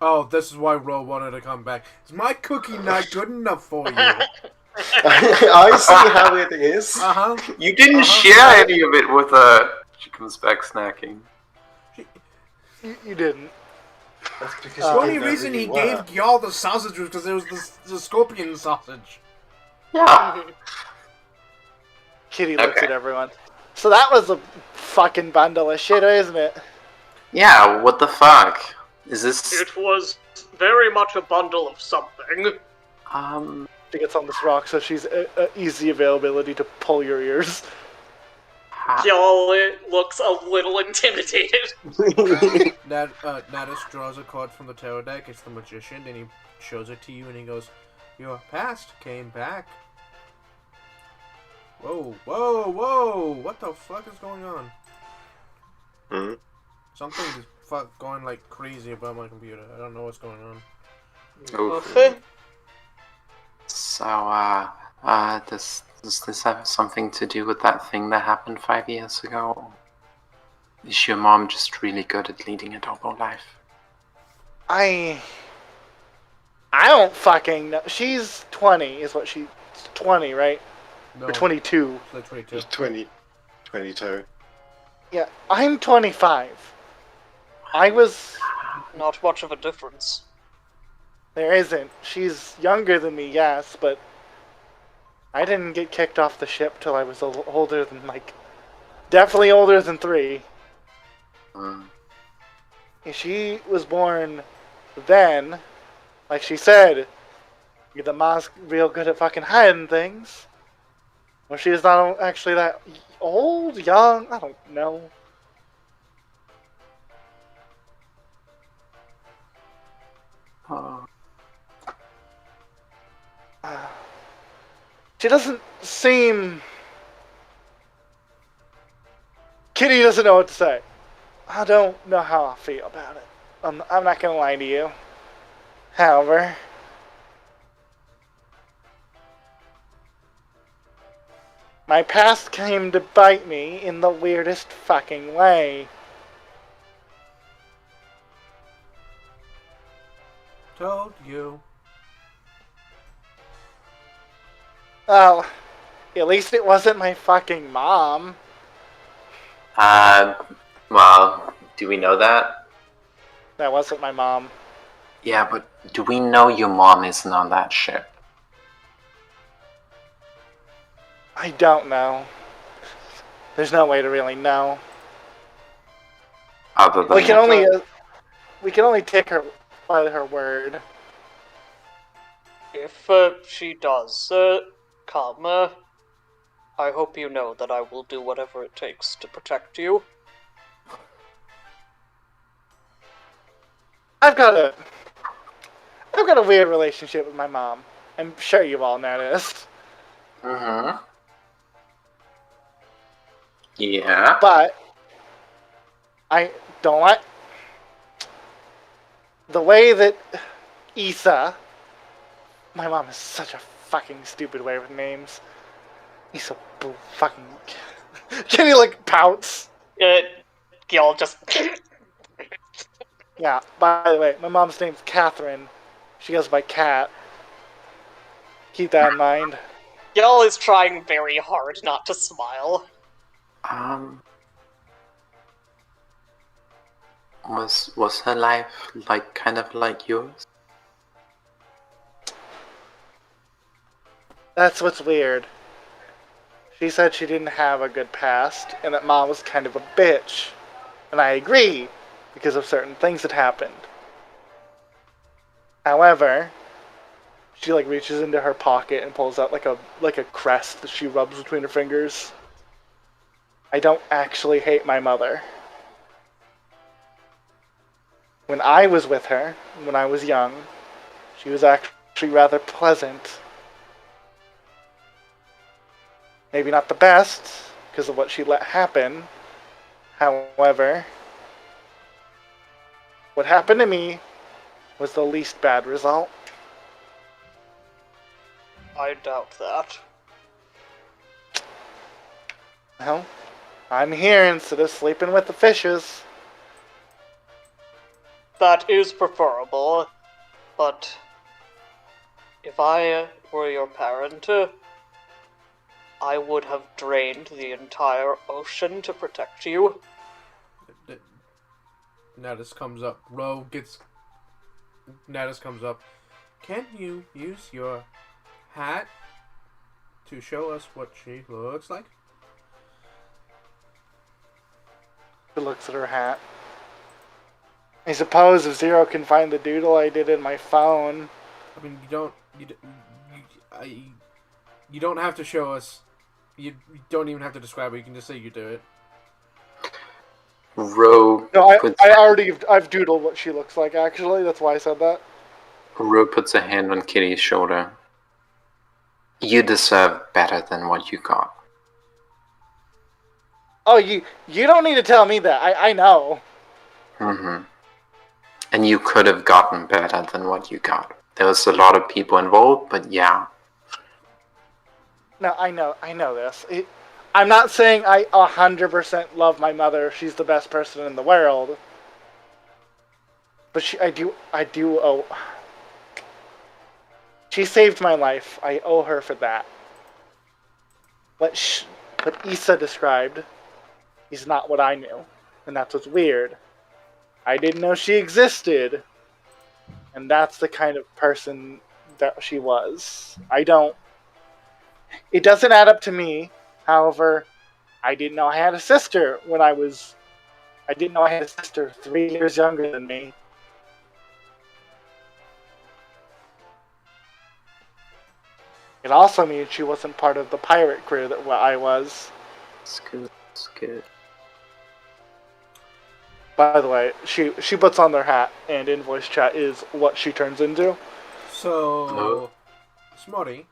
Oh, this is why Ro wanted to come back. Is my cookie not good enough for you? I see how it is. Uh-huh. You didn't share any of it with her. She comes back snacking. you didn't. That's because The you only didn't know reason who he you gave were. Gyal the sausage was because it was the scorpion sausage. Yeah. Kitty looks at everyone. So that was a fucking bundle of shit, isn't it? Yeah, what the fuck? Is this... It was very much a bundle of something. She gets on this rock, so she's easy availability to pull your ears. Y'all looks a little intimidated. Natus draws a card from the tarot deck. It's the magician, and he shows it to you, and he goes, "Your past came back." Whoa, whoa, whoa! What the fuck is going on? Something is going like crazy about my computer. I don't know what's going on. Okay. So, does this have something to do with that thing that happened 5 years ago? Is your mom just really good at leading a double life? I don't fucking know. She's 20, is what she's 20, right? No, Or 22. it's like 22. 22. Yeah, I'm 25. I was... Not much of a difference. There isn't. She's younger than me, yes, but I didn't get kicked off the ship till I was older than, like, definitely older than 3. She was born then, like she said, the mom's real good at fucking hiding things. Well, she's not actually that old, young, I don't know. She doesn't seem... Kitty doesn't know what to say. I don't know how I feel about it. I'm not gonna lie to you. However, my past came to bite me in the weirdest fucking way. Told you. Well, at least it wasn't my fucking mom. Well, do we know that? That wasn't my mom. Yeah, but do we know your mom isn't on that ship? I don't know. There's no way to really know. Other than We can only take her by her word. If she does come, I hope you know that I will do whatever it takes to protect you. I've got a weird relationship with my mom. I'm sure you've all noticed. Yeah. But I don't like the way that Issa... My mom is such a fucking stupid way with names. Issa fucking... Can you, like, pouts? Gil just... Yeah, by the way, my mom's name's Catherine. She goes by Cat. Keep that in mind. Gil is trying very hard not to smile. Was her life like kind of like yours? That's what's weird. She said she didn't have a good past, and that mom was kind of a bitch. And I agree. because of certain things that happened. However, she like reaches into her pocket and pulls out like a crest that she rubs between her fingers. I don't actually hate my mother. When I was with her, when I was young, she was actually rather pleasant. Maybe not the best, because of what she let happen. However, what happened to me was the least bad result. I doubt that. Well, I'm here instead of sleeping with the fishes. That is preferable, but if I were your parent, I would have drained the entire ocean to protect you. Natus comes up. Natus comes up. Can you use your hat to show us what she looks like? She looks at her hat. I suppose if Zero can find the doodle I did in my phone. I mean, you don't have to show us. You don't even have to describe it. You can just say you do it. Ro. No, I've doodled what she looks like. Actually, that's why I said that. Ro puts a hand on Kitty's shoulder. You deserve better than what you got. Oh, you don't need to tell me that. I know. Mm-hmm. And you could have gotten better than what you got. There was a lot of people involved, but yeah. No, I know this. I'm not saying I 100% love my mother. She's the best person in the world. But I do owe. She saved my life. I owe her for that. What Issa described is not what I knew, and that's what's weird. I didn't know she existed, and that's the kind of person that she was. It doesn't add up to me. However, I didn't know I had a sister I didn't know I had a sister 3 years younger than me. It also means she wasn't part of the pirate crew that I was. It's good. It's good. By the way, she puts on their hat, and in voice chat is what she turns into. So, Smarty,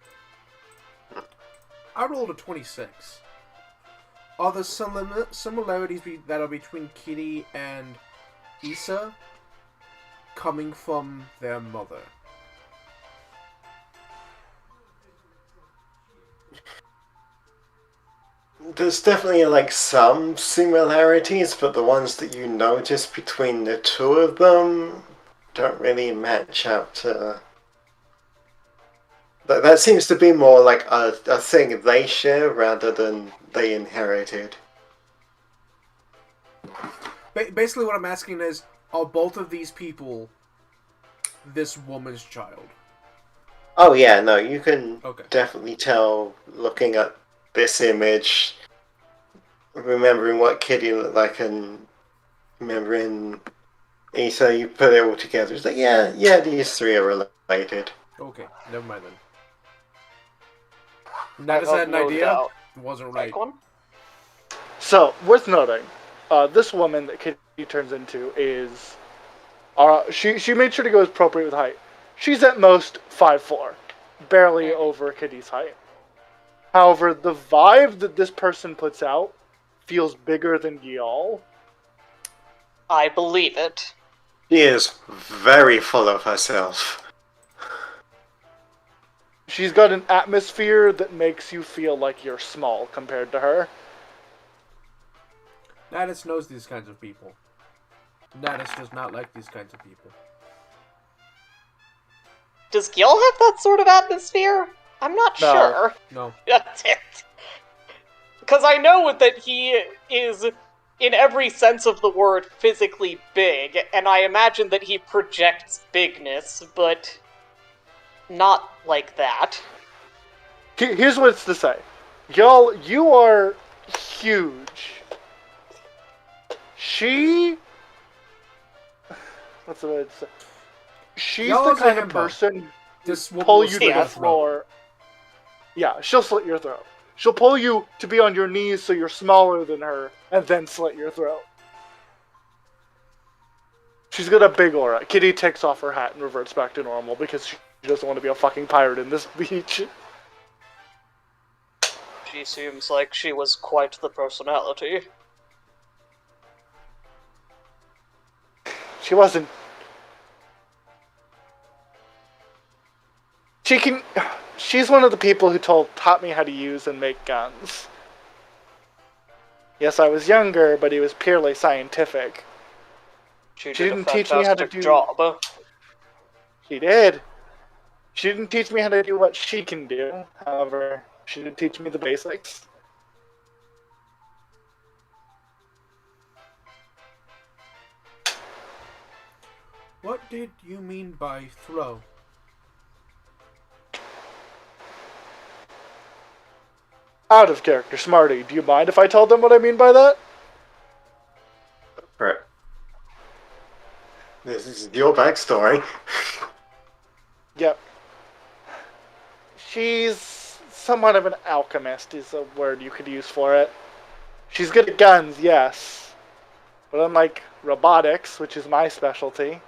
I rolled a 26. Are the similarities that are between Kitty and Issa coming from their mother? There's definitely like some similarities, but the ones that you notice between the two of them don't really match up to. That seems to be more like a thing they share rather than they inherited. Basically, what I'm asking is, are both of these people this woman's child? Oh yeah, no, you can Okay. definitely tell looking at this image, remembering what Kitty looked like, and remembering Issa, you put it all together. It's like, yeah, these three are related. Okay, never mind then. Natus had an idea. Doubt. It wasn't right. So, worth noting, this woman that Kitty turns into is... she made sure to go as appropriate with height. She's at most 5'4", barely over Kitty's height. However, the vibe that this person puts out feels bigger than y'all. I believe it. She is very full of herself. She's got an atmosphere that makes you feel like you're small compared to her. Natus knows these kinds of people. Natus does not like these kinds of people. Does Gil have that sort of atmosphere? I'm not sure. No. Because I know that he is, in every sense of the word, physically big, and I imagine that he projects bigness, but not like that. Here's what it's to say. Y'all, you are huge. She what's the word? She's Y'all the kind a of himbo. person This who woman pull will you to slit the your throat. floor. Yeah, she'll slit your throat. She'll pull you to be on your knees so you're smaller than her, and then slit your throat. She's got a big aura. Kitty takes off her hat and reverts back to normal because she doesn't want to be a fucking pirate in this beach. She seems like she was quite the personality. She wasn't. She's one of the people who taught me how to use and make guns. Yes, I was younger, but it was purely scientific. She didn't teach me how to do. Job. She did. She didn't teach me how to do what she can do. However, she did teach me the basics. What did you mean by throw? Out of character, Smarty. Do you mind if I tell them what I mean by that? Right. This is your backstory. Yep. She's somewhat of an alchemist, is a word you could use for it. She's good at guns, yes. But unlike robotics, which is my specialty,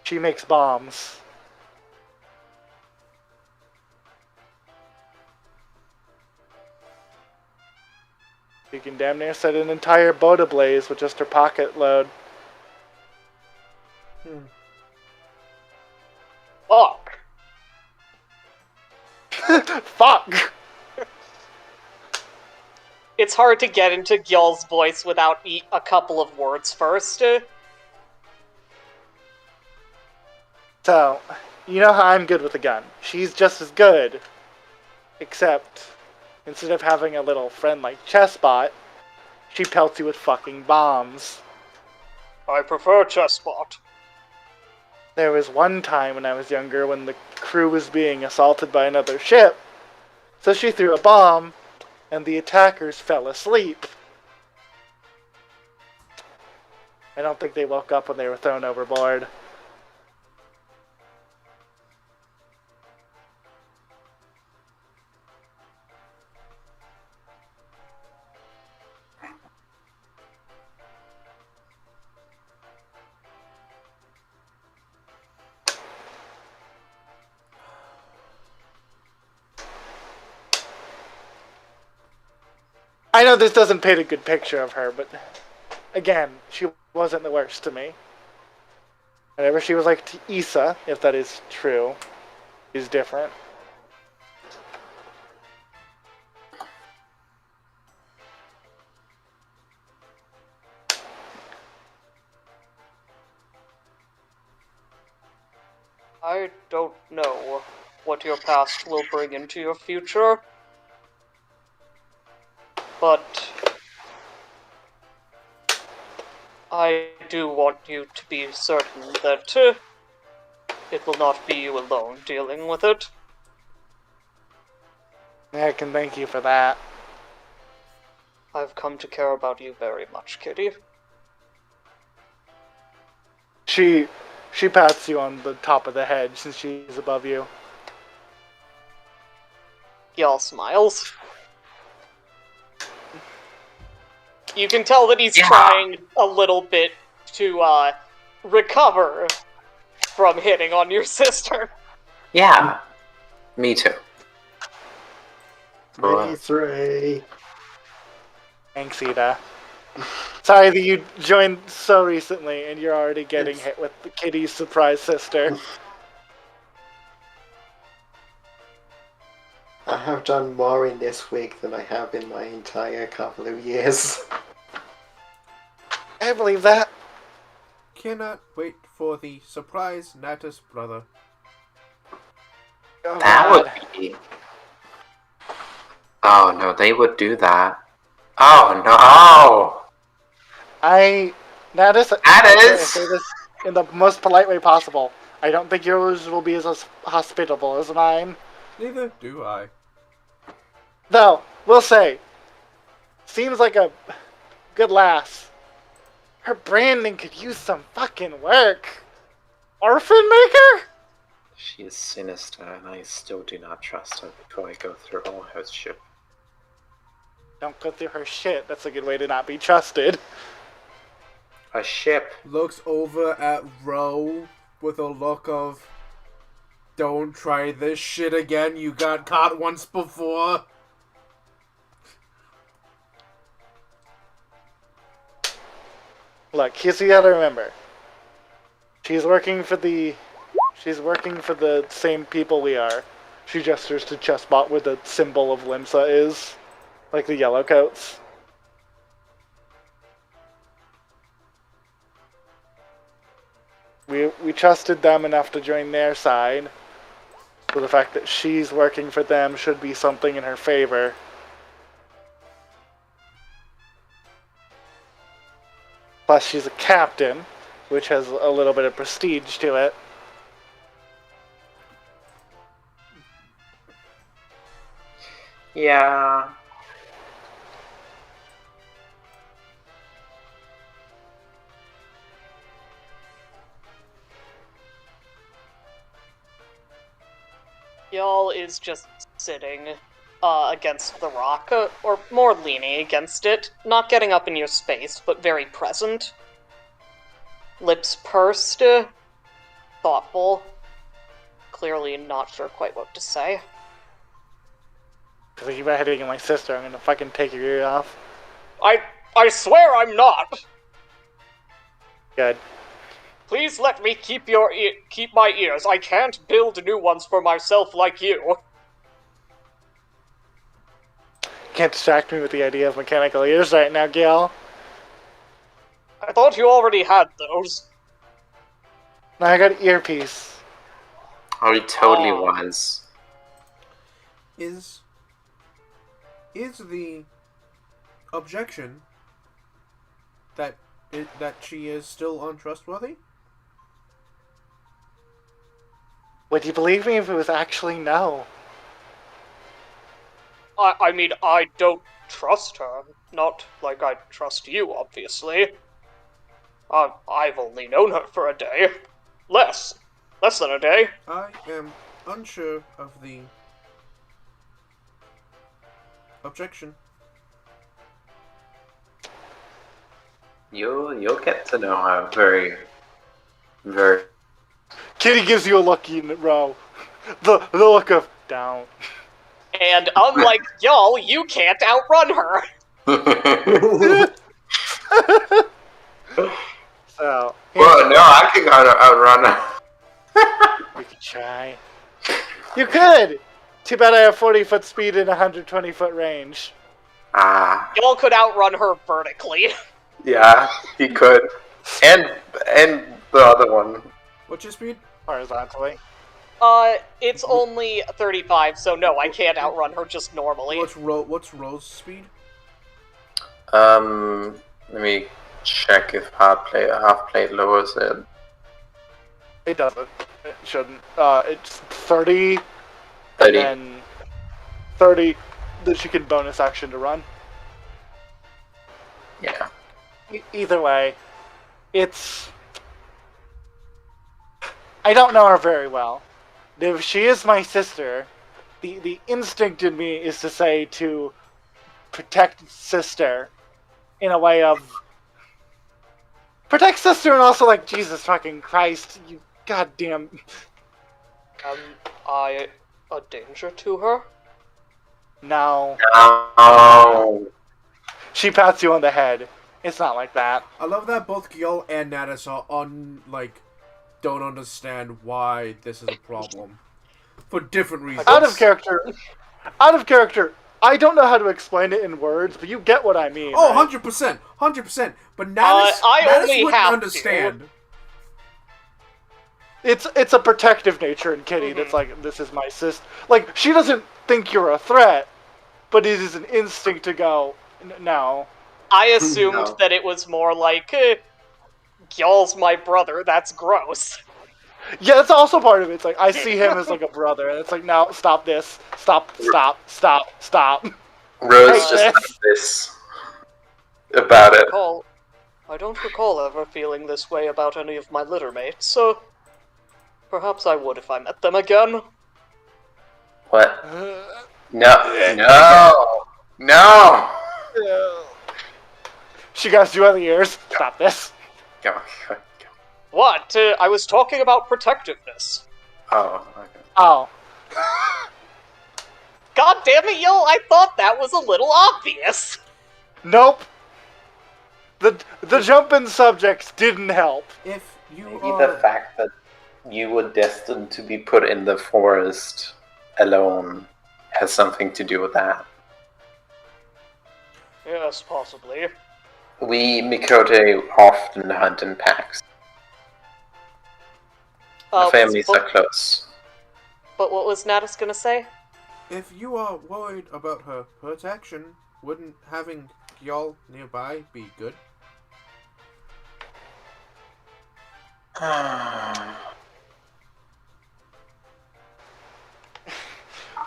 she makes bombs. You can damn near set an entire boat ablaze with just her pocket load. Fuck. Fuck! It's hard to get into Gyal's voice without a couple of words first. So, you know how I'm good with a gun. She's just as good. Except, instead of having a little friend like Chessbot, she pelts you with fucking bombs. I prefer Chessbot. There was one time when I was younger when the crew was being assaulted by another ship. So she threw a bomb, and the attackers fell asleep. I don't think they woke up when they were thrown overboard. I know this doesn't paint a good picture of her, but again, she wasn't the worst to me. Whatever she was like to Issa, if that is true, is different. I don't know what your past will bring into your future. But I do want you to be certain that it will not be you alone dealing with it. I can thank you for that. I've come to care about you very much, Kitty. She pats you on the top of the head since she's above you. Gyal smiles. You can tell that he's trying a little bit to recover from hitting on your sister. Yeah, me too. Me three. Thanks, Ida. Sorry that you joined so recently and you're already getting hit with the Kitty's surprise sister. I have done more in this week than I have in my entire couple of years. I believe that. Cannot wait for the surprise Natus brother. Oh, That God. would be... Oh no, they would do that. Oh no! Natus, Natus! I say this in the most polite way possible. I don't think yours will be as hospitable as mine. Neither do I. Though, we'll say, seems like a good lass. Her branding could use some fucking work. Orphan Maker? She is sinister, and I still do not trust her before I go through all her shit. Don't go through her shit. That's a good way to not be trusted. A ship. Looks over at Ro with a look of, don't try this shit again, you got caught once before. Look, here's what you gotta remember. She's working for the same people we are. She gestures to Chessbot where the symbol of Limsa is. Like the yellow coats. We trusted them enough to join their side. So the fact that she's working for them should be something in her favor. Plus she's a captain, which has a little bit of prestige to it. Yeah. Y'all is just sitting against the rock, or more leaning against it, not getting up in your space, but very present. Lips pursed, thoughtful, clearly not sure quite what to say. Cause if you keep hitting my sister, I'm gonna fucking take your ear off. I swear I'm not! Good. Please let me keep my ears. I can't build new ones for myself like you. Can't distract me with the idea of mechanical ears right now, Gil. I thought you already had those. Now I got an earpiece. Oh, he totally was. Is the objection that she is still untrustworthy? Would you believe me if it was actually no? I mean, I don't trust her. Not like I trust you, obviously. I've only known her for a day. Less than a day. I am unsure of the objection. You'll get to know her very, very. Kitty gives you a look in a row. The look of down. And unlike y'all, you can't outrun her. So. Well, no, I can outrun her. We could try. You could! Too bad I have 40-foot speed and 120-foot range. Y'all could outrun her vertically. Yeah, he could. And the other one. What's your speed? Horizontally. It's only 35, so no, I can't outrun her just normally. What's Rose's speed? Let me check if half plate lowers it. It doesn't. It shouldn't. It's 30. 30. And then 30 that you can bonus action to run. Yeah. Either way, it's... I don't know her very well. If she is my sister, the instinct in me is to say to protect sister in a way of... Protect sister and also like, Jesus fucking Christ, you goddamn... Am I a danger to her? No. No. She pats you on the head. It's not like that. I love that both Gil and Natus are don't understand why this is a problem. For different reasons. Out of character, I don't know how to explain it in words, but you get what I mean. Oh, right? 100%. 100%. But Natus only wouldn't have understand. It's a protective nature in Kitty that's like, this is my sis. Like, she doesn't think you're a threat, but it is an instinct to go, no. I assumed that it was more like, y'all's my brother, that's gross. Yeah, that's also part of it. It's like, I see him as like a brother, and it's like, no, stop this. Stop. Rose just had this about it. I don't recall ever feeling this way about any of my littermates, so perhaps I would if I met them again. What? No! She got you on the ears. Stop this. Go. What? I was talking about protectiveness. Oh, okay. Oh. God damn it, yo! I thought that was a little obvious. Nope. The jumping subjects didn't help. If you Maybe the fact that you were destined to be put in the forest alone has something to do with that. Yes, possibly. We Mikote often hunt in packs. Our families are close. But what was Natus gonna say? If you are worried about her protection, wouldn't having y'all nearby be good?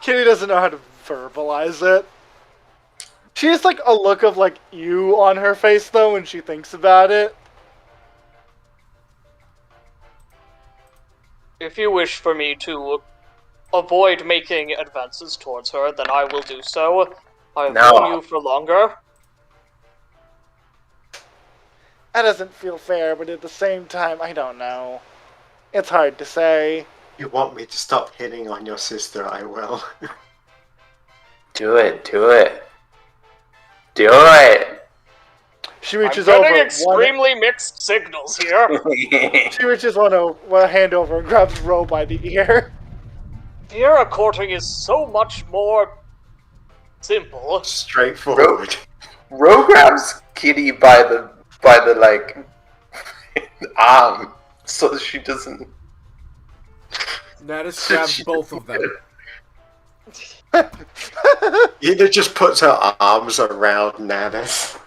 Kitty doesn't know how to verbalize it. She has like a look of like you on her face though when she thinks about it. If you wish for me to avoid making advances towards her, then I will do so. I've known you for longer. That doesn't feel fair, but at the same time, I don't know. It's hard to say. You want me to stop hitting on your sister, I will. Do it. Do it! She reaches I'm over. getting extremely mixed signals here. She reaches one hand over and grabs Ro by the ear. Viera courting is so much more simple. Straightforward. Ro grabs Kitty by the like arm so that she doesn't. Natus grabs both of them. Ida just puts her arms around Natus.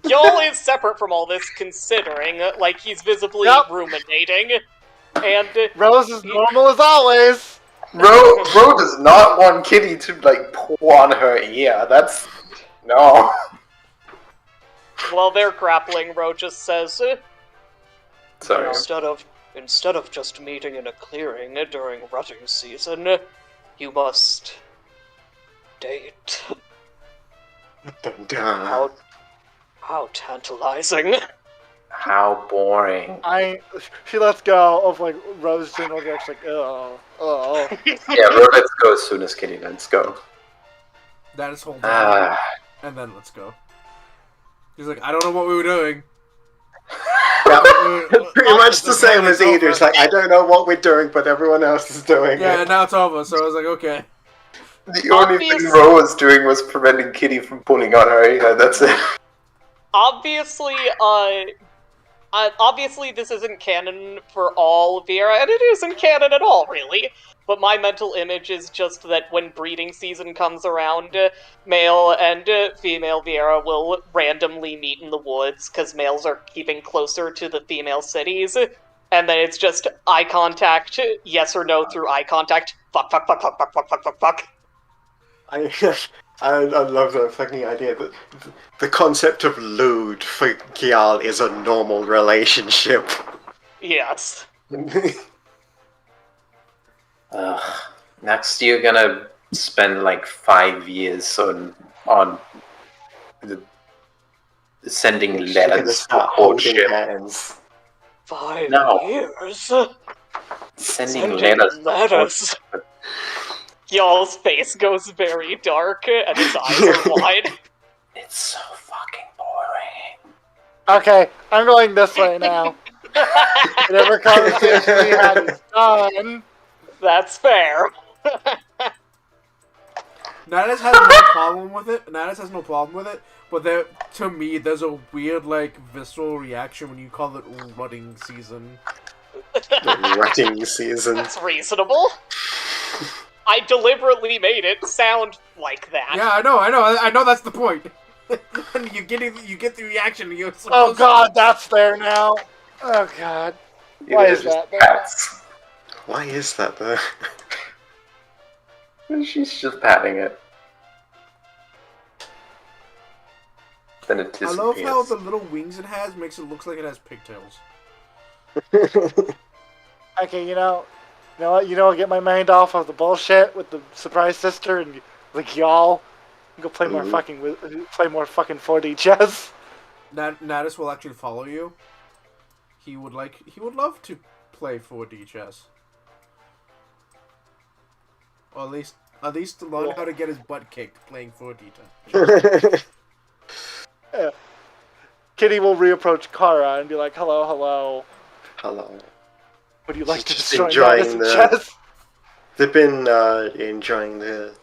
Yol is separate from all this, considering, like, he's visibly ruminating. And Rose is normal as always. Ro does not want Kitty to like pull on her ear. That's no. While they're grappling, Ro just says, Sorry. Instead of just meeting in a clearing during rutting season, you must date. How tantalizing. How boring. She lets go of like Rose and Rogar's like, oh. Yeah, Ro, let's go as soon as Kitty lets go. That is holding on, and then let's go. He's like, I don't know what we were doing. Yeah, pretty much the same as Ida. It's like, I don't know what we're doing, but everyone else is doing Yeah, it. now it's over, so I was like, okay. The only thing Ro was doing was preventing Kitty from pulling on her ear. That's it. Obviously, obviously this isn't canon for all Viera, and it isn't canon at all, really. But my mental image is just that when breeding season comes around, male and female Viera will randomly meet in the woods, because males are keeping closer to the female cities. And then it's just eye contact, yes or no through eye contact, fuck. I love that fucking idea that the concept of lewd for Gyal is a normal relationship. Yes. Next you're gonna spend like 5 years on sending letters for courtship. 5 years? Sending letters. Y'all's face goes very dark, and his eyes are wide. It's so fucking boring. Okay, I'm going this way now. Whatever conversation we had is done. That's fair. Natus has no problem with it. But to me, there's a weird, like, visceral reaction when you call it rutting season. Rutting season. That's reasonable. I deliberately made it sound like that. Yeah, I know. That's the point. And you get the reaction. You're oh God, that's there now. Oh God, why is that there? Why is that there? She's just patting it. then it disappears. I love how the little wings it has makes it look like it has pigtails. Okay, you know what? I'll get my mind off of the bullshit with the surprise sister and like y'all. Go play more fucking 4D chess. Natus will actually follow you. He would love to play 4D chess. Or at least to learn how to get his butt kicked playing 4D chess. Yeah. Kitty will reapproach Kara and be like, hello. Would you like to destroy Natus in chess? They've been enjoying the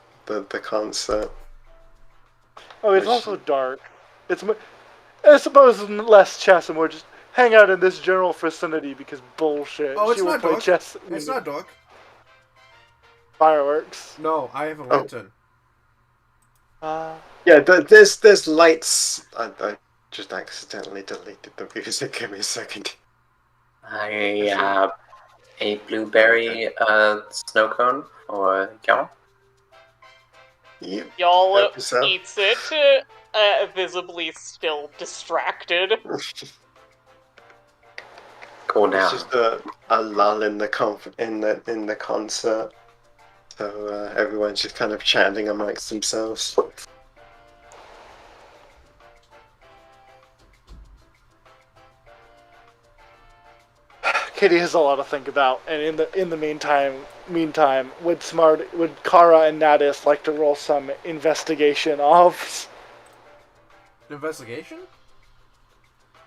concert. Oh, it's also dark. I suppose less chess and more just hang out in this general vicinity because bullshit. Oh, it's she will not play dark. chess. It's not dark. Fireworks. No, I have a lantern. Yeah, there's lights. I just accidentally deleted the music. Give me a second. A blueberry snow cone or Gal? Yep. Y'all eats it, visibly still distracted. Cool down. It's just a lull in the concert, so everyone's just kind of chatting amongst themselves. Kitty has a lot to think about, and in the meantime, would Kara and Natus like to roll some investigation of? Investigation?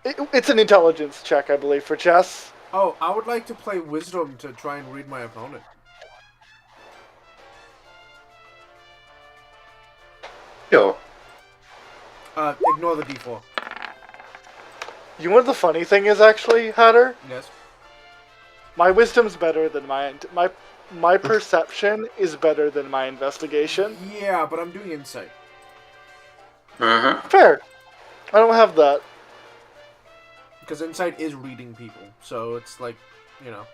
It's an intelligence check, I believe, for chess. Oh, I would like to play Wisdom to try and read my opponent. Sure. Ignore the D4. You know what the funny thing is, actually, Hatter? Yes. My wisdom's better than my perception is better than my investigation. Yeah, but I'm doing insight. Fair. I don't have that. Because insight is reading people, so it's like, you know.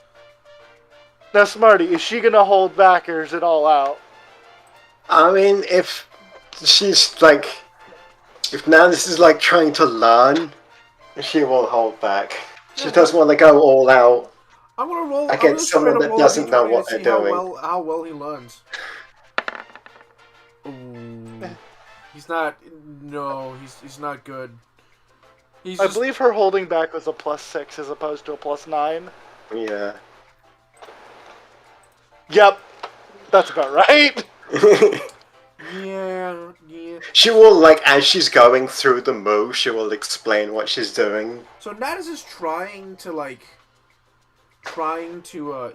Now, Smarty, is she gonna hold back or is it all out? I mean, if she's like, if Natus is like trying to learn, she will hold back. She doesn't want to go all out. I'm gonna roll against someone that doesn't know what they're doing. How well he learns. Ooh. He's not. No, he's not good. I believe her holding back was a +6 as opposed to a +9. Yeah. Yep, that's about right. Yeah. She will, like, as she's going through the move, she will explain what she's doing. So Natus is trying to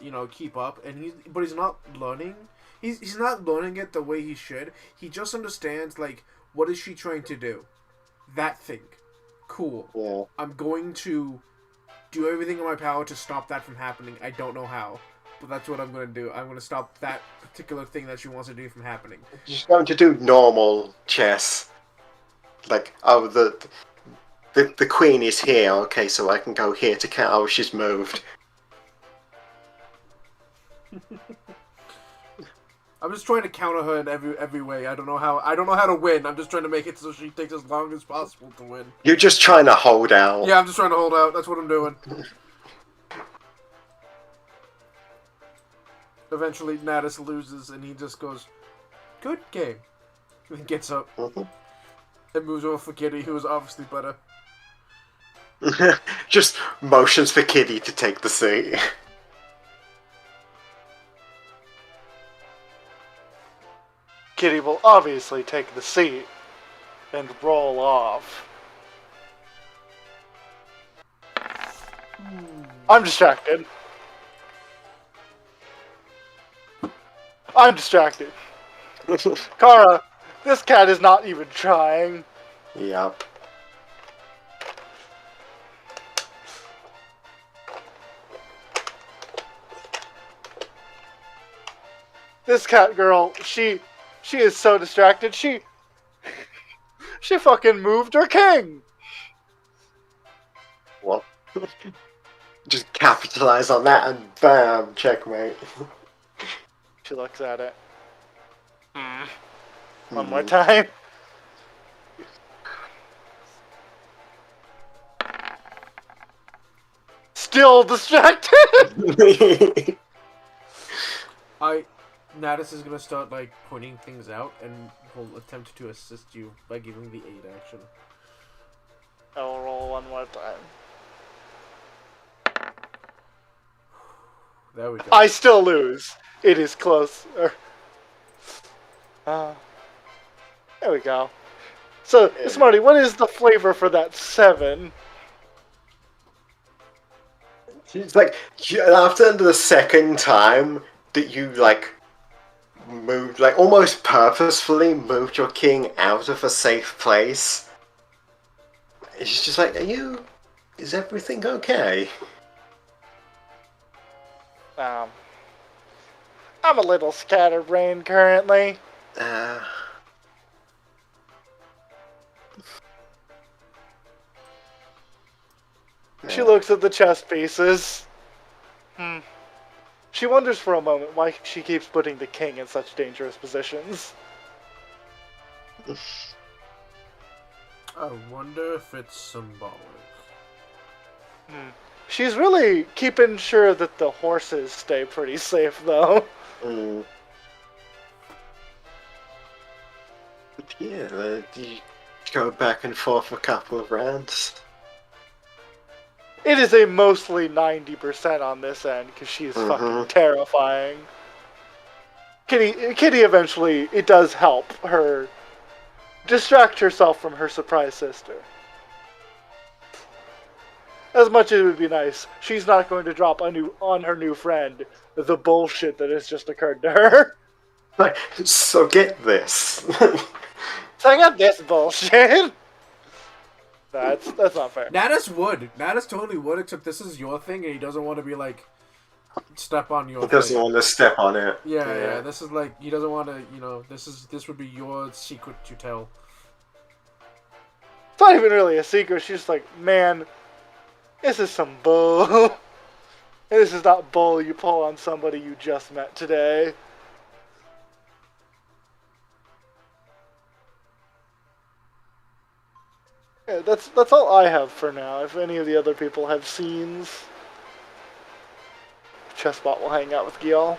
you know, keep up, and but he's not learning. He's not learning it the way he should. He just understands, like, what is she trying to do? That thing. Cool. Yeah. I'm going to do everything in my power to stop that from happening. I don't know how, but that's what I'm going to do. I'm going to stop that particular thing that she wants to do from happening. She's going to do normal chess. Like, oh, the queen is here, okay, so I can go here to count. Oh, she's moved. I'm just trying to counter her in every way. I don't know how to win. I'm just trying to make it so she takes as long as possible to win. You're just trying to hold out. Yeah, I'm just trying to hold out. That's what I'm doing. Eventually, Natus loses, and he just goes, "Good game." And gets up and moves over for Kitty, who is obviously better. Just motions for Kitty to take the seat. Kitty will obviously take the seat and roll off. I'm distracted. Kara, this cat is not even trying. Yep. This cat girl, she is so distracted. She fucking moved her king. What? Just capitalize on that and bam, checkmate. She looks at it. One more time. still distracted. Natus is gonna start like pointing things out, and will attempt to assist you by giving the aid action. I'll roll one more time. There we go. I still lose. It is close. There we go. So, Smarty, what is the flavor for that 7? It's like, after the second time that you, like, moved, like, almost purposefully moved your king out of a safe place, it's just like, is everything okay? I'm a little scatterbrained currently. She looks at the chess pieces. She wonders for a moment why she keeps putting the king in such dangerous positions. I wonder if it's symbolic. She's really keeping sure that the horses stay pretty safe, though. Yeah, you go back and forth a couple of rounds. It is a mostly 90% on this end, because she is fucking terrifying. Kitty eventually, it does help her distract herself from her surprise sister. As much as it would be nice, she's not going to drop on her new friend the bullshit that has just occurred to her. Like, so get this. So I got this bullshit. That's not fair. Natus would. Natus totally would, except this is your thing, and he doesn't want to be like step on your. He doesn't want to step on it. Yeah. This is like he doesn't want to. This would be your secret to tell. It's not even really a secret. She's just like, man, this is some bull. This is not bull you pull on somebody you just met today. Yeah, that's all I have for now. If any of the other people have scenes, Chessbot will hang out with Gyal.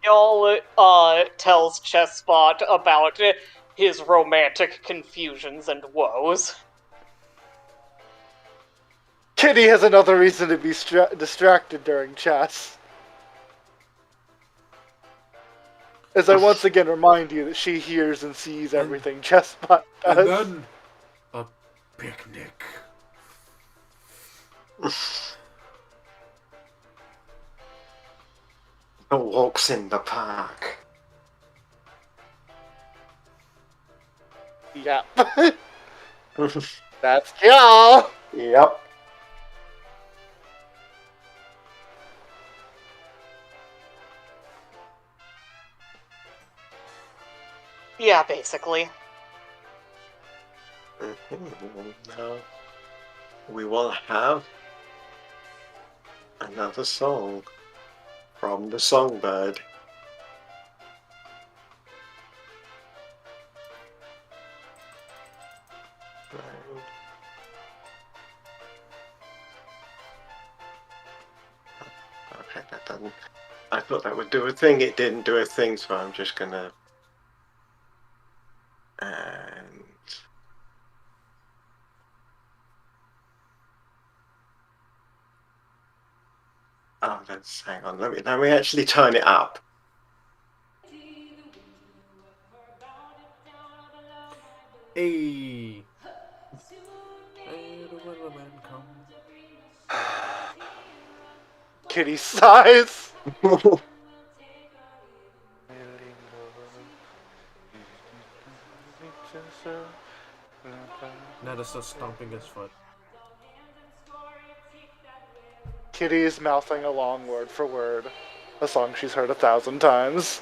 Gyal tells Chessbot about his romantic confusions and woes. Kitty has another reason to be distracted during chess. As I once again remind you that she hears and sees everything Chessbot does. And then a picnic. The walks in the park. Yep. That's Gyal. Yep. Yeah, basically. Now we will have another song from the Songbird. Okay, that doesn't. I thought that would do a thing. It didn't do a thing, so I'm just gonna. And hang on. Let me actually turn it up. Hey. Kitty sighs. Natus is stomping his foot. Kitty is mouthing along word for word a song she's heard 1,000 times.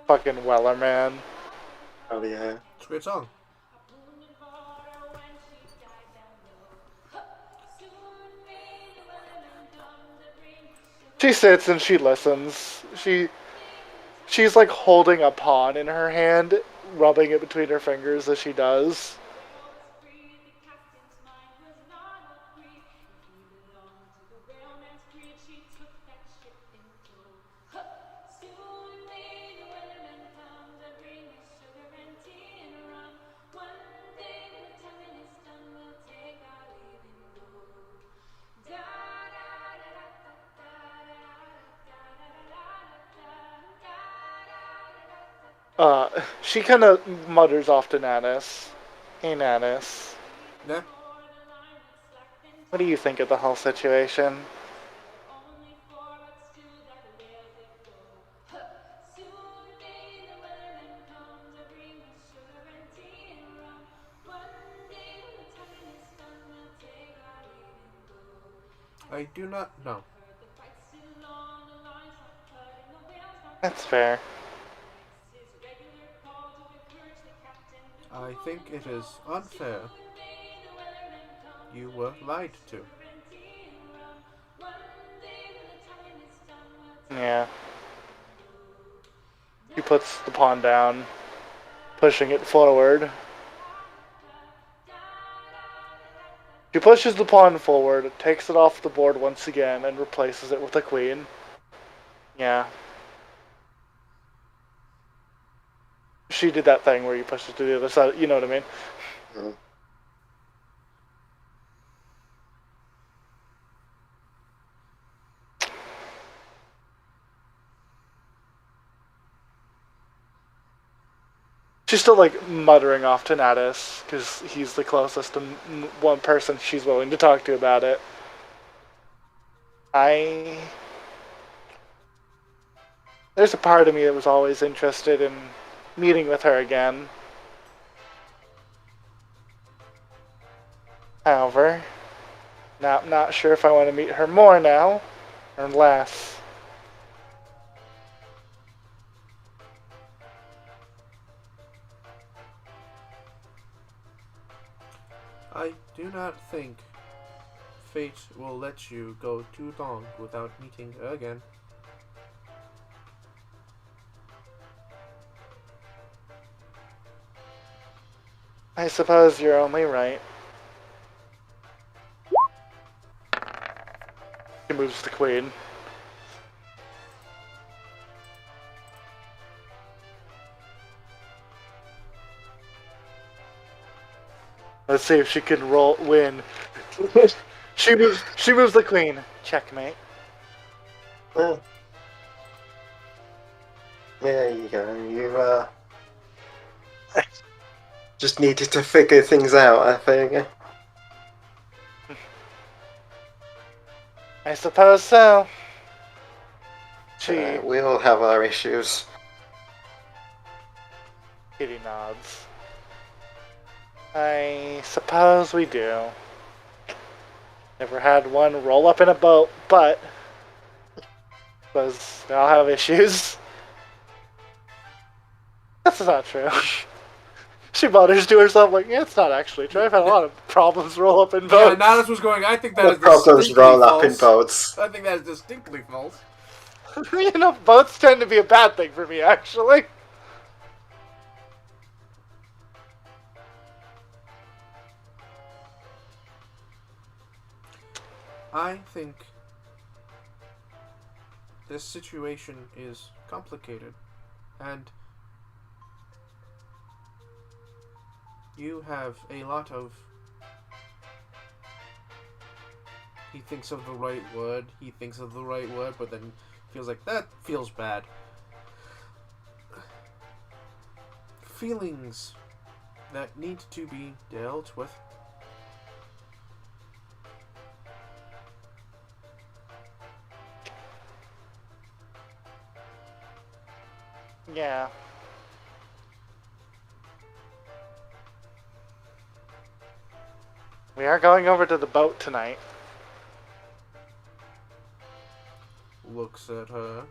Fucking Weller, man. Oh yeah. It's a great song. She sits and she listens. She's like holding a pawn in her hand, rubbing it between her fingers as she does. She kind of mutters off to Nanis. Hey, Nanis. Yeah. What do you think of the whole situation? I do not know. That's fair. I think it is unfair. You were lied to. Yeah. He puts the pawn down, pushing it forward. She pushes the pawn forward, takes it off the board once again, and replaces it with a queen. Yeah. She did that thing where you push it to the other side, you know what I mean? Mm. She's still like muttering off to Natis because he's the closest and one person she's willing to talk to about it. There's a part of me that was always interested in meeting with her again. However, not sure if I want to meet her more now or less. I do not think fate will let you go too long without meeting again. I suppose you're only right. He moves the queen. Let's see if she can win. She moves the queen. Checkmate. Well, there you go. You just needed to figure things out, I think. I suppose so. We all have our issues. Kitty nods. I suppose we do. Never had one roll up in a boat, but because they all have issues. That's not true. She mutters to herself like, yeah, it's not actually true. I've had a lot of problems roll up in boats. Yeah, Nanis was going, I think that The is problems distinctly roll false. up in boats. I think that is distinctly false. You know, boats tend to be a bad thing for me, actually. I think this situation is complicated, and you have a lot of... He thinks of the right word, but then feels like, that feels bad. Feelings that need to be dealt with. Yeah. We are going over to the boat tonight. Looks at her.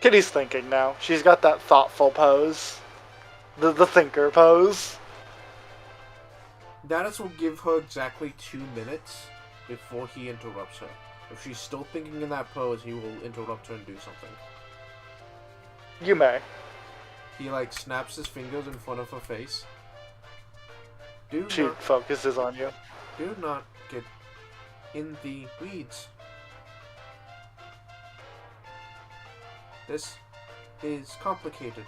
Kitty's thinking now. She's got that thoughtful pose. The thinker pose. Natus will give her exactly 2 minutes before he interrupts her. If she's still thinking in that pose, he will interrupt her and do something. You may. He, snaps his fingers in front of her face. She focuses on you. Do not get in the weeds. This is complicated.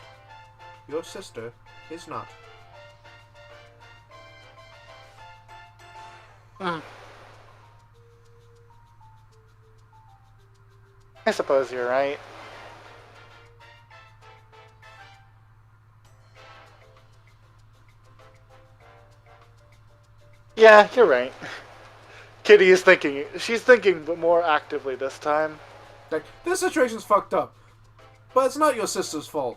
Your sister is not. I suppose you're right. Yeah, you're right. Kitty is thinking. She's thinking, but more actively this time. This situation's fucked up. But it's not your sister's fault.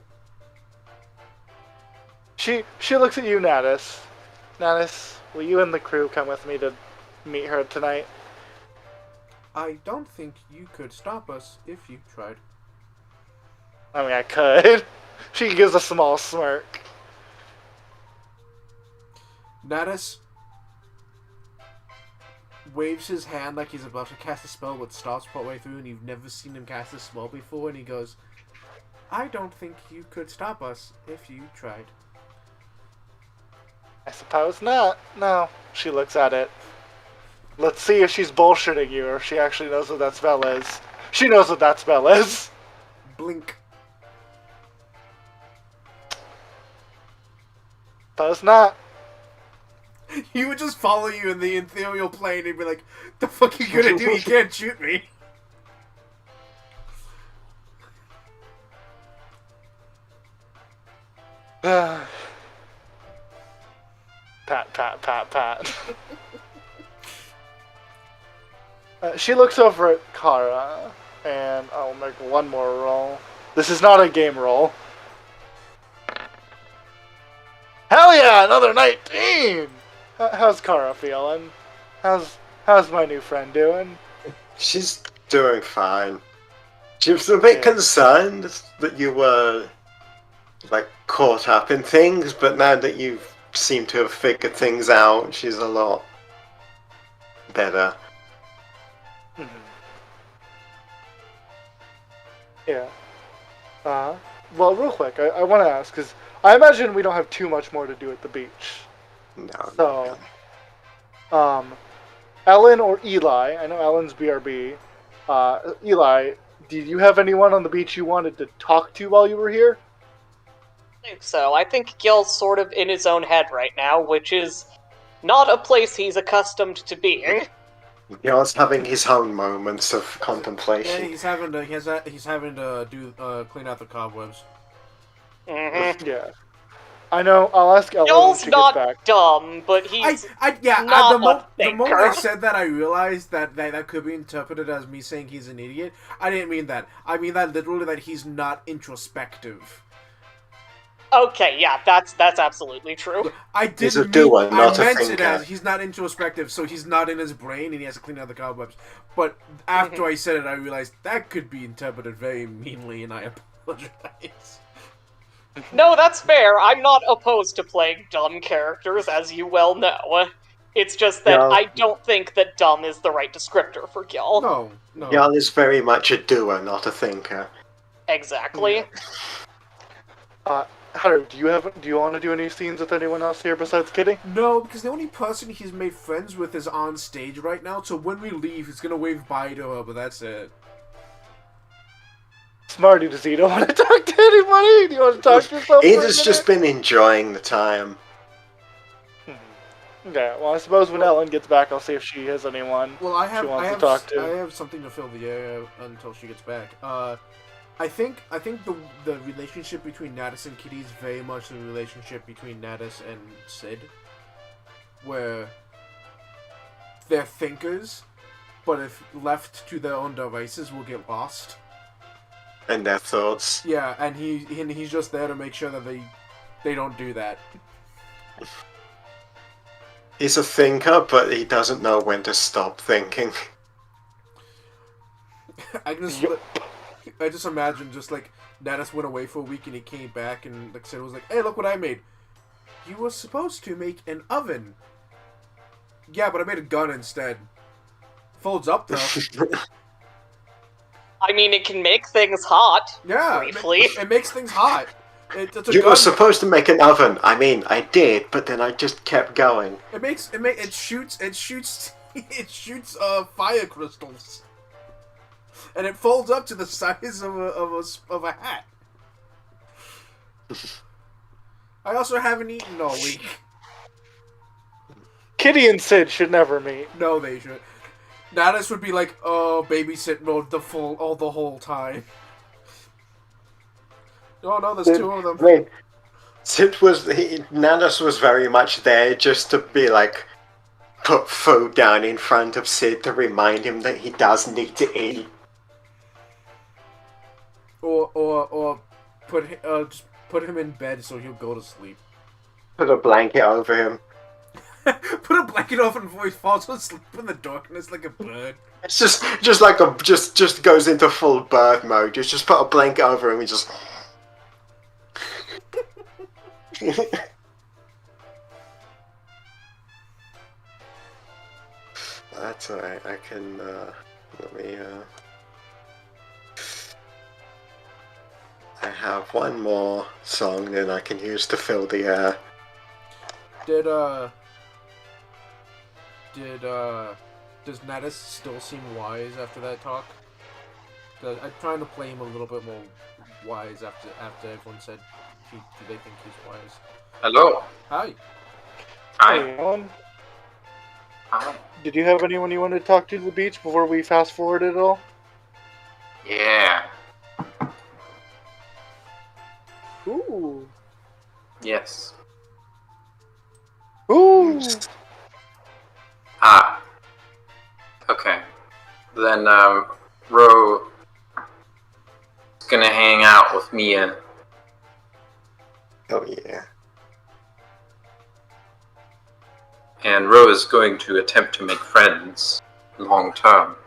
She looks at you, Natus. Natus, will you and the crew come with me to meet her tonight? I don't think you could stop us if you tried. I mean, I could. She gives a small smirk. Natus waves his hand like he's about to cast a spell, but stops partway through, and you've never seen him cast a spell before, and he goes, I don't think you could stop us if you tried. I suppose not. No. She looks at it. Let's see if she's bullshitting you or if she actually knows what that spell is. She knows what that spell is. Blink. Suppose not. He would just follow you in the ethereal plane and be like, the fuck are you gonna do? You can't shoot me. Pat, pat, pat, pat. She looks over at Kara, and I'll make one more roll. This is not a game roll. Hell yeah, another 19! How's Kara feeling? How's my new friend doing? She's doing fine. She was a bit concerned that you were, caught up in things, but now that you seem to have figured things out, she's a lot better. Yeah. Well, real quick, I want to ask, because I imagine we don't have too much more to do at the beach. No. So, Ellen or Eli, I know Ellen's BRB. Eli, did you have anyone on the beach you wanted to talk to while you were here? I think so. I think Gil's sort of in his own head right now, which is not a place he's accustomed to being. Gil's having his own moments of contemplation. Yeah, he's having to clean out the cobwebs. Mm-hmm. Yeah. I know. I'll ask Ellen when Gil's she not gets back. dumb, but he's not the moment I said that, I realized that could be interpreted as me saying he's an idiot. I didn't mean that. I mean that literally that he's not introspective. Okay, yeah, that's absolutely true. He's a doer, not a meant thinker. it as he's not introspective, so he's not in his brain and he has to clean out the cobwebs. But after I said it, I realized that could be interpreted very meanly, and I apologize. No, that's fair. I'm not opposed to playing dumb characters, as you well know. It's just that I don't think that dumb is the right descriptor for Gil. No. Gil is very much a doer, not a thinker. Exactly. Haru, do you want to do any scenes with anyone else here besides Kitty? No, because the only person he's made friends with is on stage right now, so when we leave, he's gonna wave bye to her, but that's it. Smarty, does he don't want to talk to anybody? Do you want to talk to yourself? Ada's just been enjoying the time. Okay, well, I suppose when Ellen gets back, I'll see if she has anyone she wants to talk to. I have something to fill the air until she gets back. I think the relationship between Natus and Kitty is very much the relationship between Natus and Sid, where they're thinkers, but if left to their own devices, will get lost. And their thoughts. Yeah, and he's just there to make sure that they don't do that. He's a thinker, but he doesn't know when to stop thinking. I just imagine just Natus went away for a week and he came back and like said was like, "Hey, look what I made." You were supposed to make an oven. Yeah, but I made a gun instead. Folds up though. I mean, it can make things hot. Yeah, briefly. it makes things hot. It's a You gun. were supposed to make an oven. I mean, I did, but then I just kept going. It shoots fire crystals, and it folds up to the size of a hat. I also haven't eaten all week. Kitty and Sid should never meet. No, they should. Natus would be like, "Oh, babysit mode the whole time." Oh no, there's two of them. Wait, Natus was very much there just to be like, put food down in front of Sid to remind him that he does need to eat. Or just put him in bed so he'll go to sleep. Put a blanket over him. Put a blanket over him before he falls asleep in the darkness like a bird. It's just goes into full bird mode. Just put a blanket over him and just. That's alright. I can. Let me. I have one more song that I can use to fill the air. Does Natus still seem wise after that talk? I'm trying to play him a little bit more wise after everyone said they think he's wise. Hello. Hi. Hi. Hey, Alan, Hi. did you have anyone you wanted to talk to at the beach before we fast forward it all? Yeah. Ooh. Yes. Ooh. Ah. Okay. Then, Ro is gonna hang out with Mia. Oh yeah. And Ro is going to attempt to make friends long term.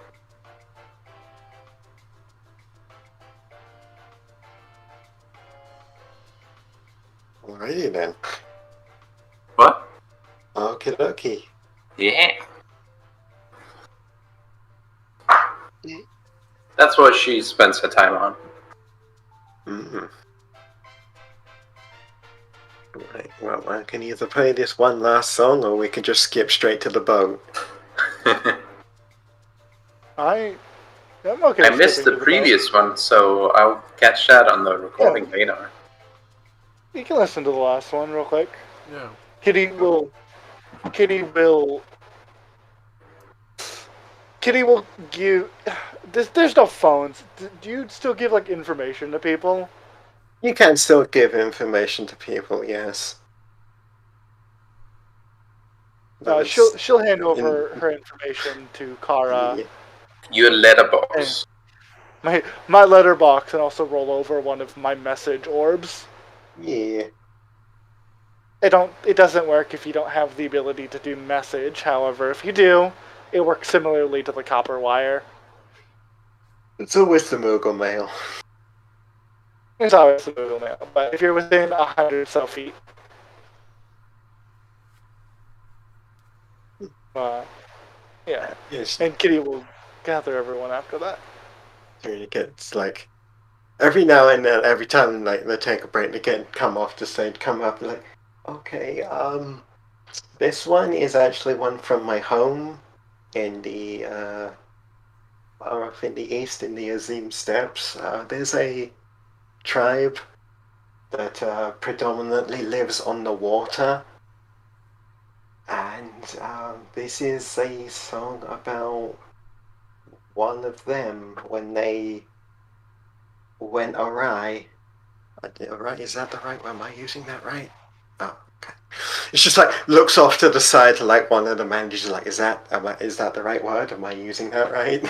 Alrighty then. What? Okie dokie. Yeah. That's what she spends her time on. Mm-hmm. Right, well, I can either play this one last song or we can just skip straight to the boat. I'm okay. I with missed skipping the to previous one, so I'll catch that on the recording later. boat. You can listen to the last one real quick. Yeah. Kitty will give. There's no phones. Do you still give like information to people? You can still give information to people, yes. She'll hand over her information to Kara. Yeah. Your letterbox. My letterbox, and also roll over one of my message orbs. Yeah. It doesn't work if you don't have the ability to do message. However, if you do, it works similarly to the copper wire. It's always the Moogle mail. It's always the Google Mail, but if you're within 100 cell feet, yeah. Yes. And Kitty will gather everyone after that. It gets like every now and then, every time like they take a break, they come off the stage, come up like, okay, this one is actually one from my home in the far off in the east in the Azim Steppes. There's a tribe that predominantly lives on the water, and this is a song about one of them when they went awry. Right, is that the right one? Am I using that right? Oh, okay. It's just like looks off to the side to like one of the managers, like, is that the right word? Am I using that right?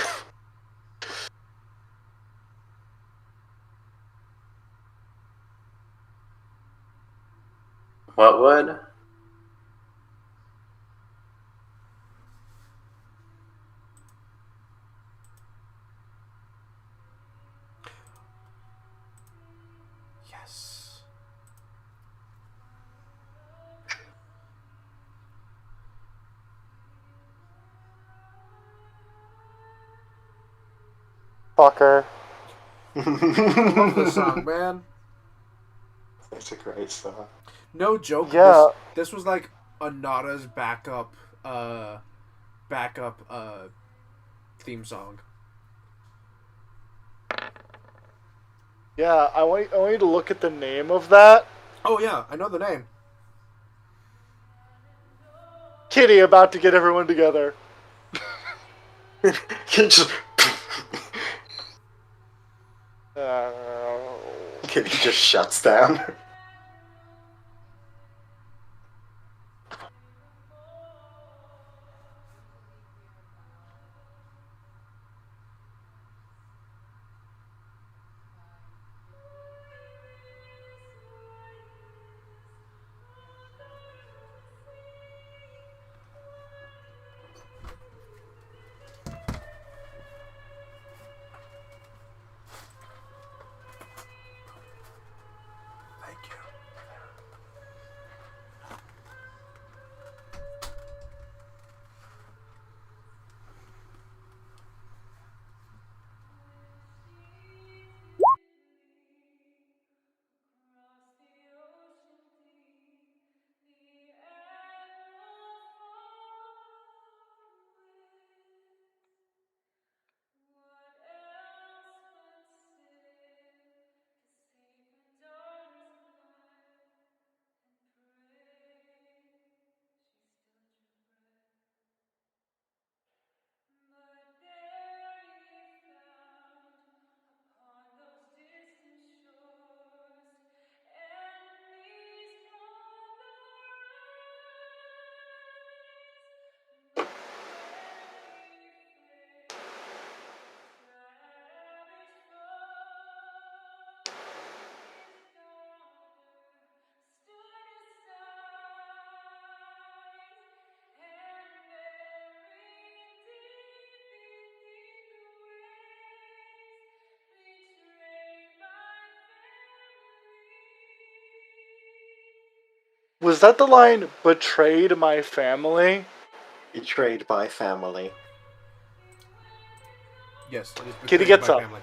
What would? Fucker. I love this song, man. It's a great song. No joke. Yeah. This was like Anada's backup theme song. Yeah, I want you to look at the name of that. Oh yeah, I know the name. Kitty about to get everyone together. Just... Uh, Kitty just shuts down. Thank you. was that the line, betrayed my family? Betrayed by family. Yes, it is. Kitty Betrayed gets by up. family.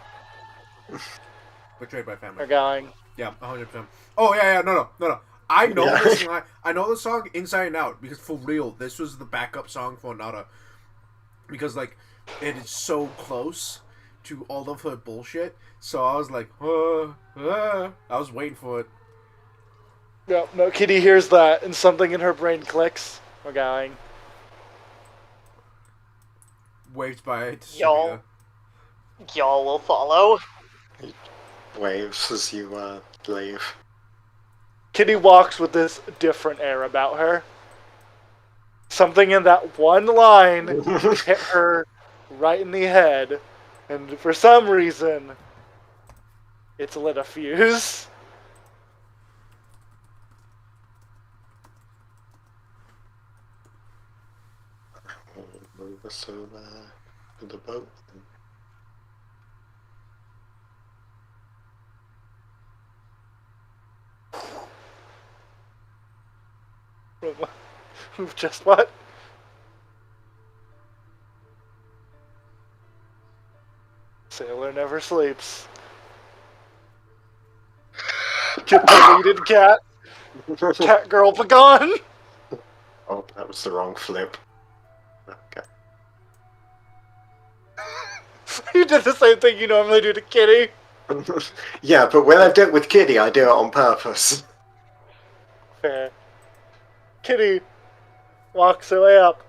Betrayed by family. We're going. Yeah, 100%. Oh yeah, no. I know this. I know the song inside and out because for real, this was the backup song for Nada. Because like, it is so close to all of her bullshit. So I was like, I was waiting for it. No, Kitty hears that and something in her brain clicks. We're going. Waved by Y'all will follow. Waves as you leave. Kitty walks with this different air about her. Something in that one line hit her right in the head, and for some reason, it's lit a fuse. We'll move us over to the boat. Just what? Sailor never sleeps. Get deleted, cat. Cat girl begone. Oh, that was the wrong flip. Okay. You did the same thing you normally do to Kitty. Yeah, but when I do it with Kitty, I do it on purpose. Fair. Kitty walks her way up.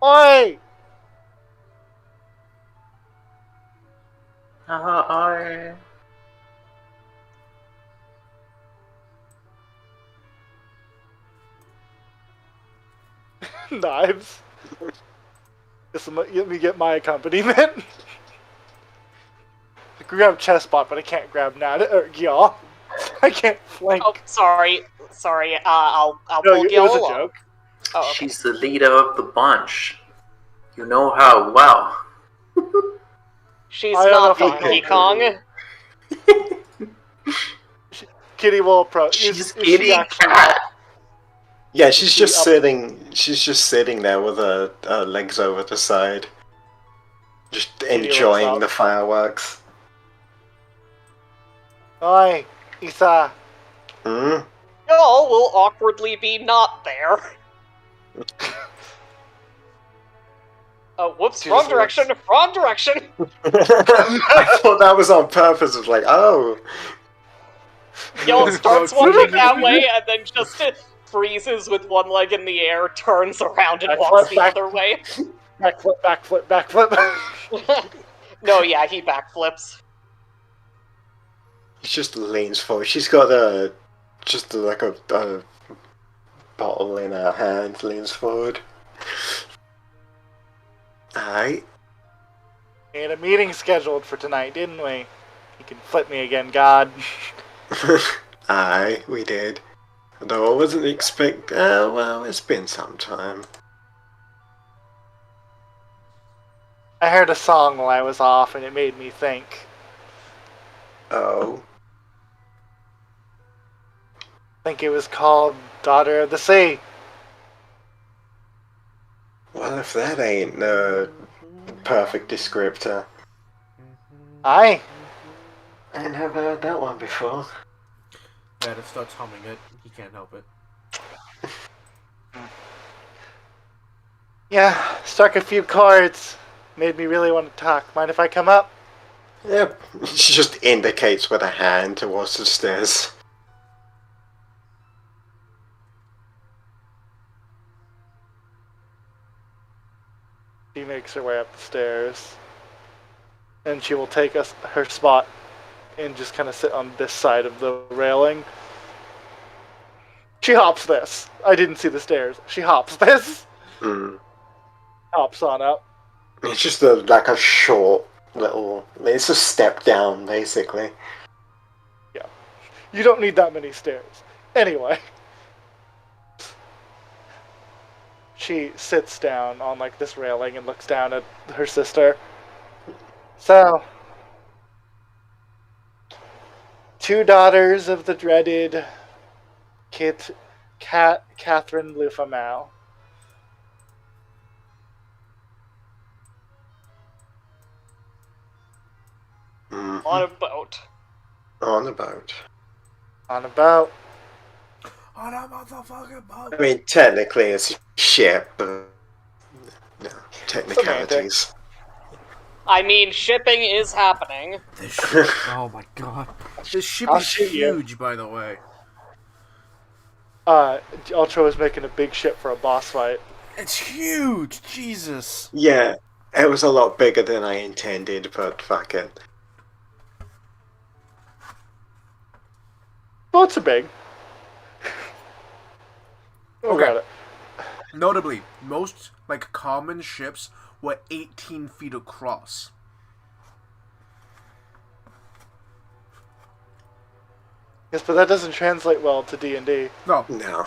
Oi! I... Knives. Let me get my accompaniment. I can grab Chessbot, but I can't grab Nada or y'all. I can't flank. Oh, sorry. I'll No, pull it y'all was a along. joke. Oh, okay. She's the leader of the bunch. You know her well. She's I don't not know if Donkey I Kong. Kitty will approach. She's Is she Kitty actually? Cat. Yeah, she's just sitting. She's just sitting there with her legs over the side. Just enjoying the fireworks. Oi, Isa. Hmm? Y'all will awkwardly be not there. Whoops, wrong direction, wrong direction! I thought that was on purpose. It was like, oh. Y'all starts walking that way and then just freezes with one leg in the air, turns around and walks the other way. Backflip. No, yeah, he backflips. He just leans forward. She's got a bottle in her hand, leans forward. Alright. We had a meeting scheduled for tonight, didn't we? You can flip me again, God. Aye, we did. Though I wasn't well, it's been some time. I heard a song while I was off and it made me think. Oh. I think it was called Daughter of the Sea. Well, if that ain't a perfect descriptor. Aye. I never heard that one before. Yeah, it starts humming it. He can't help it. Yeah, struck a few chords. Made me really want to talk. Mind if I come up? Yep. She just indicates with a hand towards the stairs. She makes her way up the stairs. And she will take her spot and just kind of sit on this side of the railing. She hops this. I didn't see the stairs. She hops this. Hops on up. It's just like a short little... It's a step down, basically. Yeah. You don't need that many stairs. Anyway. She sits down on like this railing and looks down at her sister. So, two daughters of the dreaded Catherine Lufamau. Mm-hmm. On a boat. On a boat. On a boat. On a motherfucking boat. I mean, technically it's a ship, but no, technicalities. I mean, shipping is happening. This ship, oh my god. This ship is huge, by the way. Ultra was making a big ship for a boss fight. It's huge! Jesus. Yeah, it was a lot bigger than I intended, but fuck it. Boats are big. Okay. Notably, most, like, common ships were 18 feet across. Yes, but that doesn't translate well to D&D. No. No.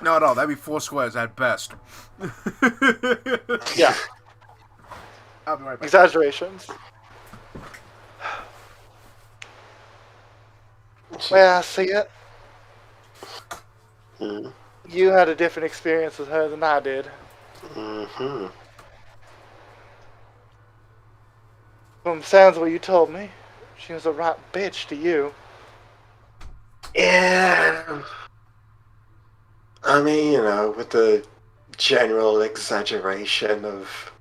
Not at all. That'd be 4 squares at best. Yeah. I'll be right back. Exaggerations. Well, see it. You had a different experience with her than I did. Mm-hmm. From the sounds of what you told me, she was a right bitch to you. Yeah. I mean, you know, with the general exaggeration of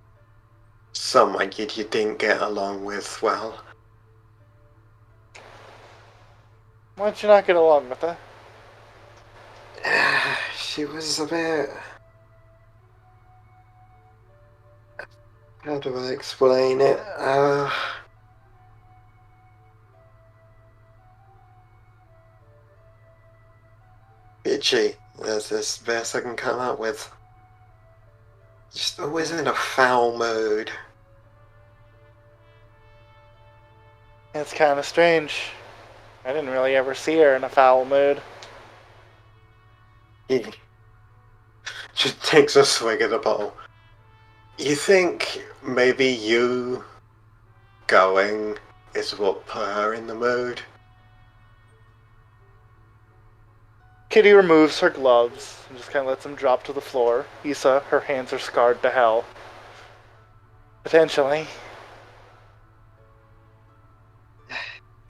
someone you didn't get along with well. Why don't you not get along with her? She was a bit... How do I explain it? Bitchy. That's the best I can come up with. Just always in a foul mood. It's kind of strange. I didn't really ever see her in a foul mood. He just takes a swig of the bottle. You think maybe you going is what put her in the mood? Kitty removes her gloves and just kind of lets them drop to the floor. Issa, her hands are scarred to hell. Potentially.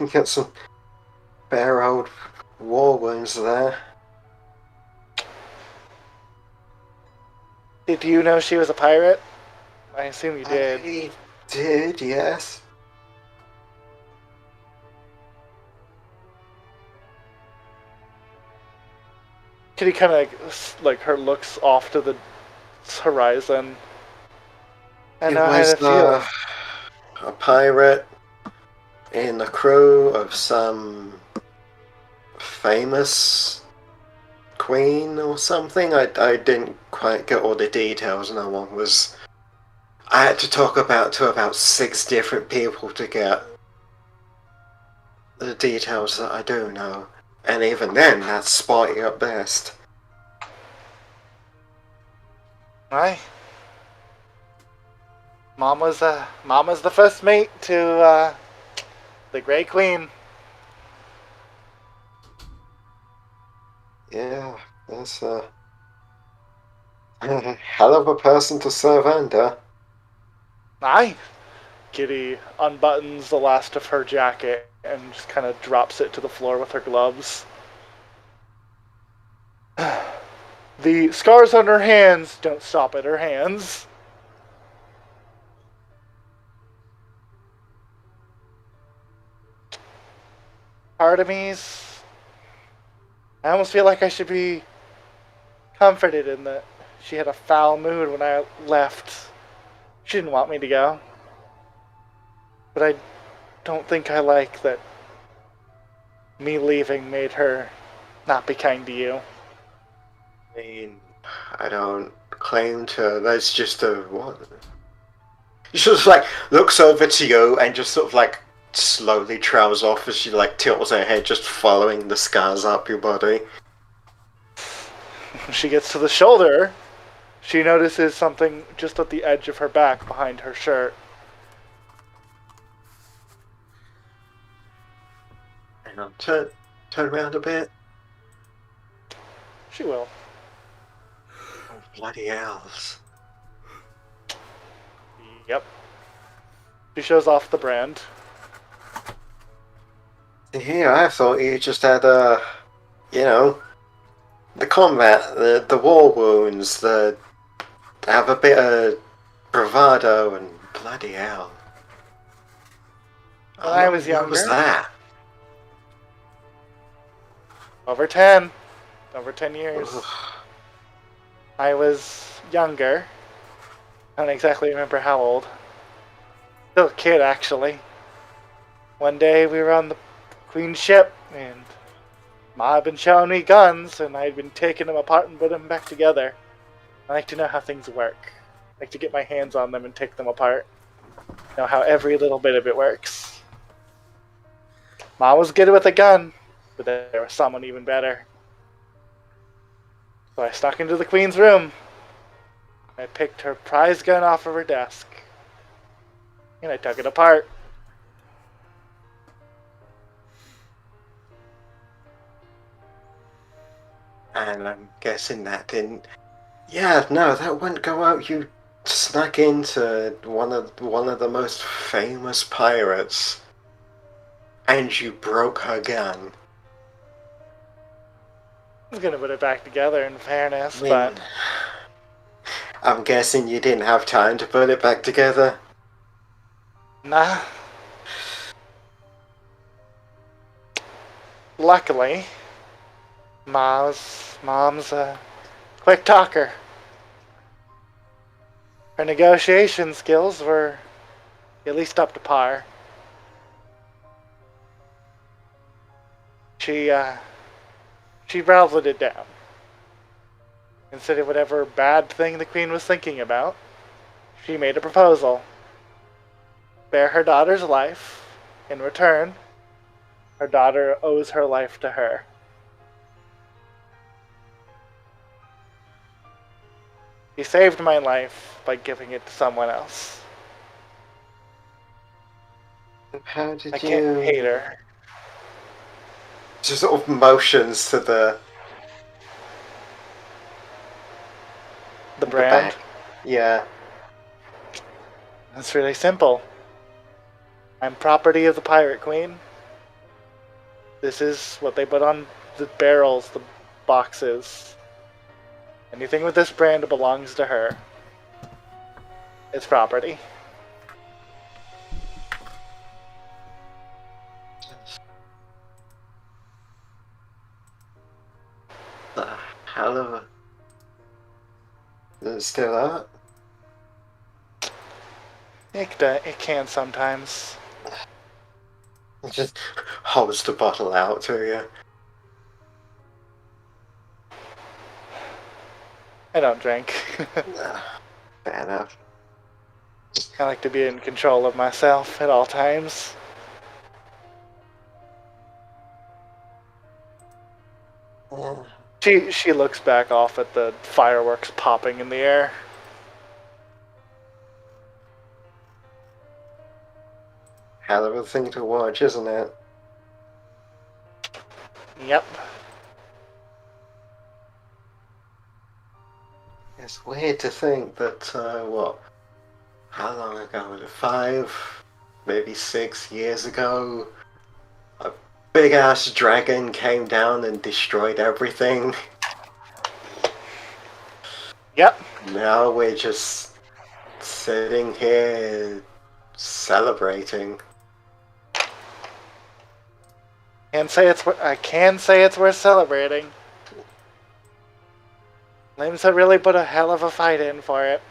You got some bare old war wounds there. Did you know she was a pirate? I assume you did. I did, yes. Kitty kind of like her looks off to the horizon. I know how to feel. A pirate in the crew of some famous queen or something. I didn't quite get all the details. No one was. I had to talk to about 6 different people to get the details that I do know, and even then, that's spotty at best. Aye. Mama's the first mate to the Grey Queen. Yeah, that's a hell of a person to serve under. Aye. Kitty unbuttons the last of her jacket and just kind of drops it to the floor with her gloves. The scars on her hands don't stop at her hands. Part of me's... I almost feel like I should be comforted in that she had a foul mood when I left. She didn't want me to go. But I don't think I like that me leaving made her not be kind to you. I mean, I don't claim to. That's just a what? She sort of like looks over to you and just sort of like slowly trails off as she like tilts her head, just following the scars up your body. When she gets to the shoulder, she notices something just at the edge of her back behind her shirt. Hang on, turn around a bit. She will. Oh, bloody elves. Yep. She shows off the brand. Here, I thought you just had the combat, the war wounds, have a bit of bravado and bloody hell. When I was younger. What was that? Over 10 years. Ugh. I was younger. I don't exactly remember how old. Still a kid, actually. One day we were on the Queen's ship, and Ma had been showing me guns, and I had been taking them apart and putting them back together. I like to know how things work. I like to get my hands on them and take them apart. Know how every little bit of it works. Ma was good with a gun, but there was someone even better. So I snuck into the Queen's room. I picked her prize gun off of her desk, and I took it apart. And I'm guessing that didn't. Yeah, no, that wouldn't go out. You snuck into one of the most famous pirates, and you broke her gun. I was gonna put it back together, in fairness, I mean, but I'm guessing you didn't have time to put it back together. nah. Luckily, Mom's a quick talker. Her negotiation skills were at least up to par. She rattled it down. Instead of whatever bad thing the Queen was thinking about, she made a proposal. Spare her daughter's life. In return, her daughter owes her life to her. She saved my life by giving it to someone else. How did I can't hate her. Just sort of motions to the brand. back. Yeah. It's really simple. I'm property of the Pirate Queen. This is what they put on the barrels, the boxes. Anything with this brand belongs to her. It's property. The hell of a... Is it still out? It can sometimes. It just holds the bottle out to you. I don't drink. Fair enough. I like to be in control of myself at all times. She looks back off at the fireworks popping in the air. Hell of a thing to watch, isn't it? Yep. It's weird to think that, how long ago was it? 5, maybe 6 years ago? A big-ass dragon came down and destroyed everything. Yep. Now we're just sitting here celebrating. I can say it's worth celebrating. Limsa really put a hell of a fight in for it.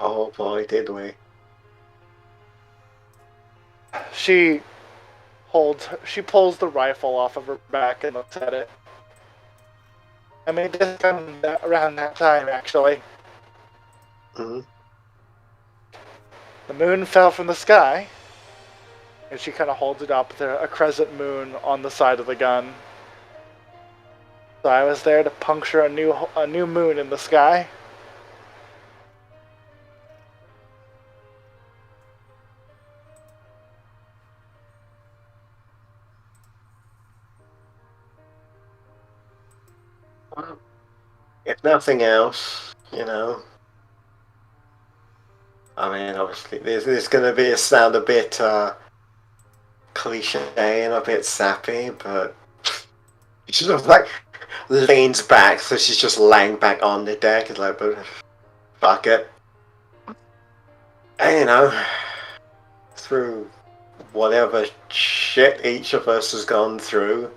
Oh boy, did we. She pulls the rifle off of her back and looks at it. I mean, just around that time, actually. Mm-hmm. The moon fell from the sky, and she kind of holds it up, a crescent moon on the side of the gun. So I was there to puncture a new moon in the sky. Well, if nothing else, you know. I mean, obviously, there's going to be a sound a bit cliche and a bit sappy, but she sort of like leans back, so she's just laying back on the deck. It's like, but fuck it. And, you know, through whatever shit each of us has gone through,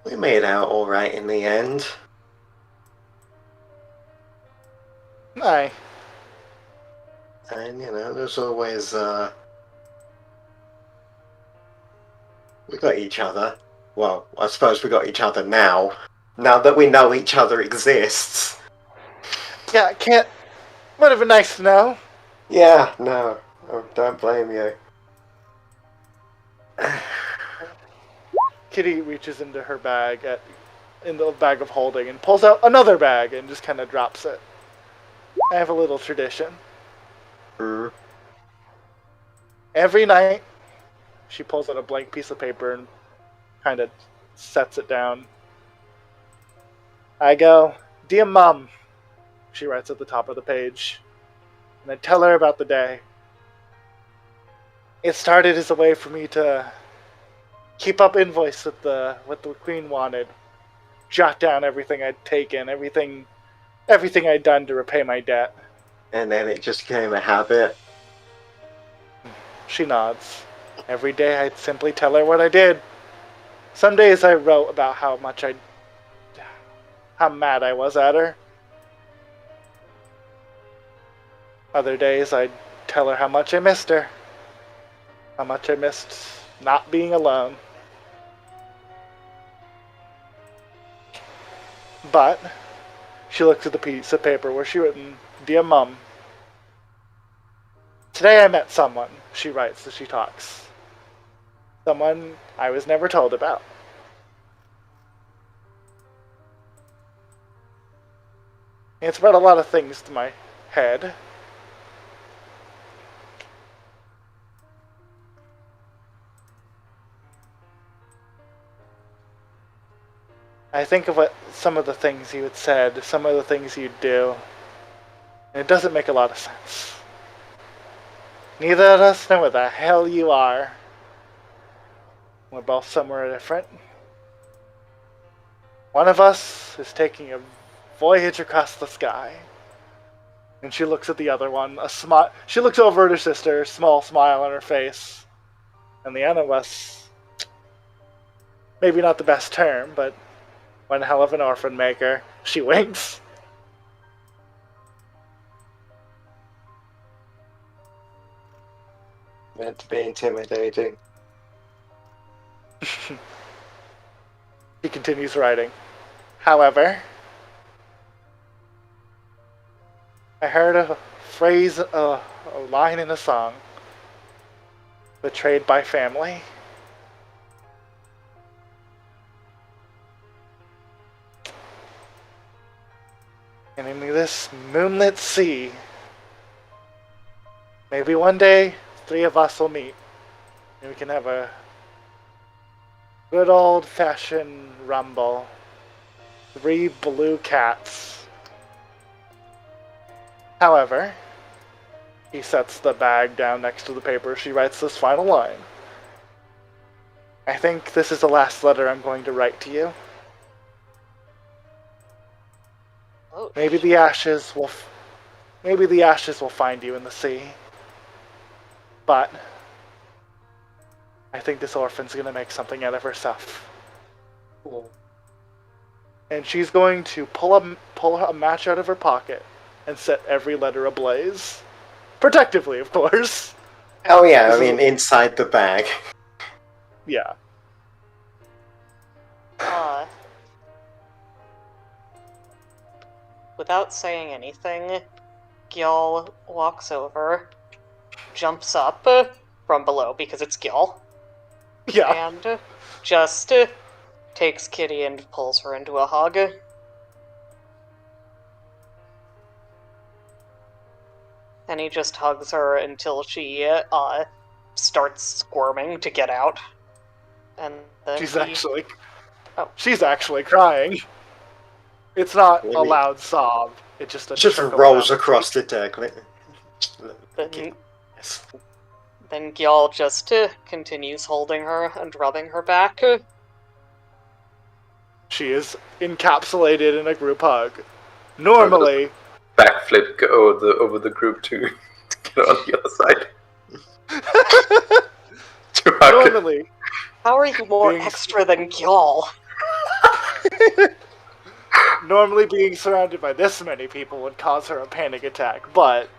we made out alright in the end. Aye. And, you know, there's always, we got each other. Well, I suppose we got each other now. Now that we know each other exists. Yeah, would have been nice to know. Yeah, no. Oh, don't blame you. Kitty reaches into her bag, in the bag of holding, and pulls out another bag and just kind of drops it. I have a little tradition. Every night, she pulls out a blank piece of paper and kind of sets it down. I go, "Dear Mum," she writes at the top of the page, and I tell her about the day. It started as a way for me to keep up invoice with what the Queen wanted, jot down everything I'd taken, everything I'd done to repay my debt. And then it just became a habit. She nods. Every day I'd simply tell her what I did. Some days I wrote about how mad I was at her. Other days I'd tell her how much I missed her. How much I missed not being alone. But she looks at the piece of paper where she written, "Dear Mum, today I met someone," she writes as she talks. "Someone I was never told about. It's brought a lot of things to my head. I think of some of the things you had said, some of the things you'd do, and it doesn't make a lot of sense. Neither of us know where the hell you are. We're both somewhere different. One of us is taking a voyage across the sky. And she looks at the other one. She looks over at her sister, small smile on her face. And the other of us, maybe not the best term, but one hell of an orphan maker. She winks. Meant to be intimidating. He continues writing. However, I heard a phrase, a line in a song. Betrayed by family. And in this moonlit sea, maybe one day, 3 of us will meet. And we can have a good old-fashioned rumble. 3 blue cats. However, he sets the bag down next to the paper. She writes this final line. I think this is the last letter I'm going to write to you. Oh. Maybe the ashes will find you in the sea. But I think this orphan's gonna make something out of herself. Cool. And she's going to pull a match out of her pocket and set every letter ablaze. Protectively, of course. Oh yeah, I mean inside the bag. Yeah. Without saying anything, Gil walks over, jumps up from below because it's Gil, Yeah. and just takes Kitty and pulls her into a hug. And he just hugs her until she starts squirming to get out. And then she's actually crying. It's not a loud sob. It's just rolls across the deck. Then Gil just continues holding her and rubbing her back. She is encapsulated in a group hug. Normally, backflip over the group to get on the other side. Normally, how are you more extra than Gil? Normally, being surrounded by this many people would cause her a panic attack, but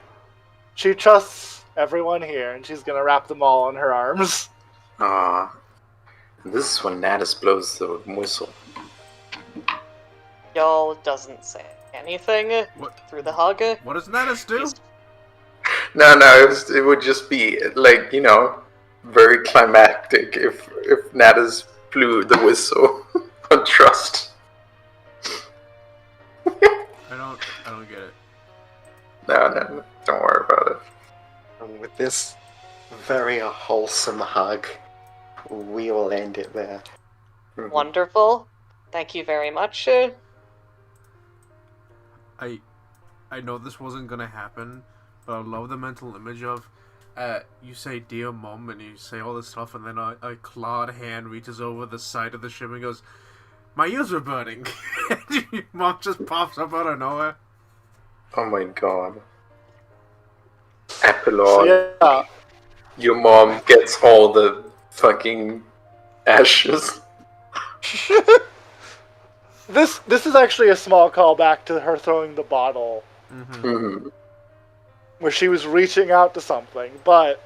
she trusts everyone here, and she's gonna wrap them all in her arms. This is when Natus blows the whistle. Gil doesn't say anything through the hug. What does Natus do? No, it would just be like, very climactic if Natus blew the whistle on trust. I don't get it. No, don't worry about it. And with this very wholesome hug, we will end it there. Wonderful. Thank you very much. I know this wasn't gonna happen, but I love the mental image of you say "Dear Mom" and you say all this stuff, and then a clawed hand reaches over the side of the ship and goes, "My ears are burning." And your mom just pops up out of nowhere. Oh my god. Epilogue. So, yeah. Your mom gets all the fucking ashes. This is actually a small callback to her throwing the bottle. Mm-hmm. Where she was reaching out to something, but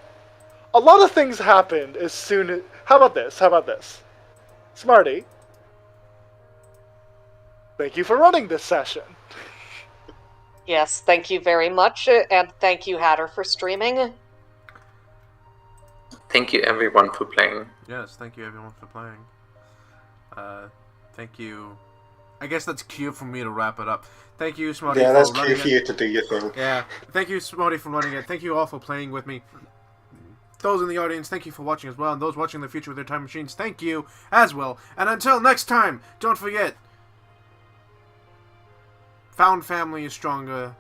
a lot of things happened as soon as... How about this? Smarty, thank you for running this session. Yes, thank you very much, and thank you, Hatter, for streaming. Thank you, everyone, for playing. Yes, thank you, everyone, for playing. Thank you. I guess that's cue for me to wrap it up. Thank you, Smarty. Yeah, that's cue for you to do your thing. Yeah, thank you, Smarty, for running it. Thank you all for playing with me. Those in the audience, thank you for watching as well. And those watching in the future with their time machines, thank you as well. And until next time, don't forget, found family is stronger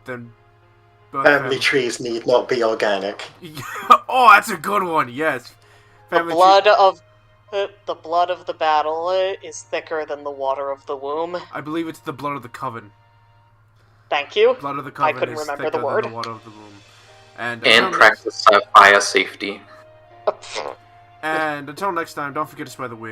than Family trees need not be organic. Oh, that's a good one. Yes. The blood of the battle is thicker than the water of the womb. I believe it's the blood of the coven. Thank you. Blood of the coven I couldn't is remember thicker the word. than the water of the womb. And practice fire safety. And until next time, don't forget to spread the word.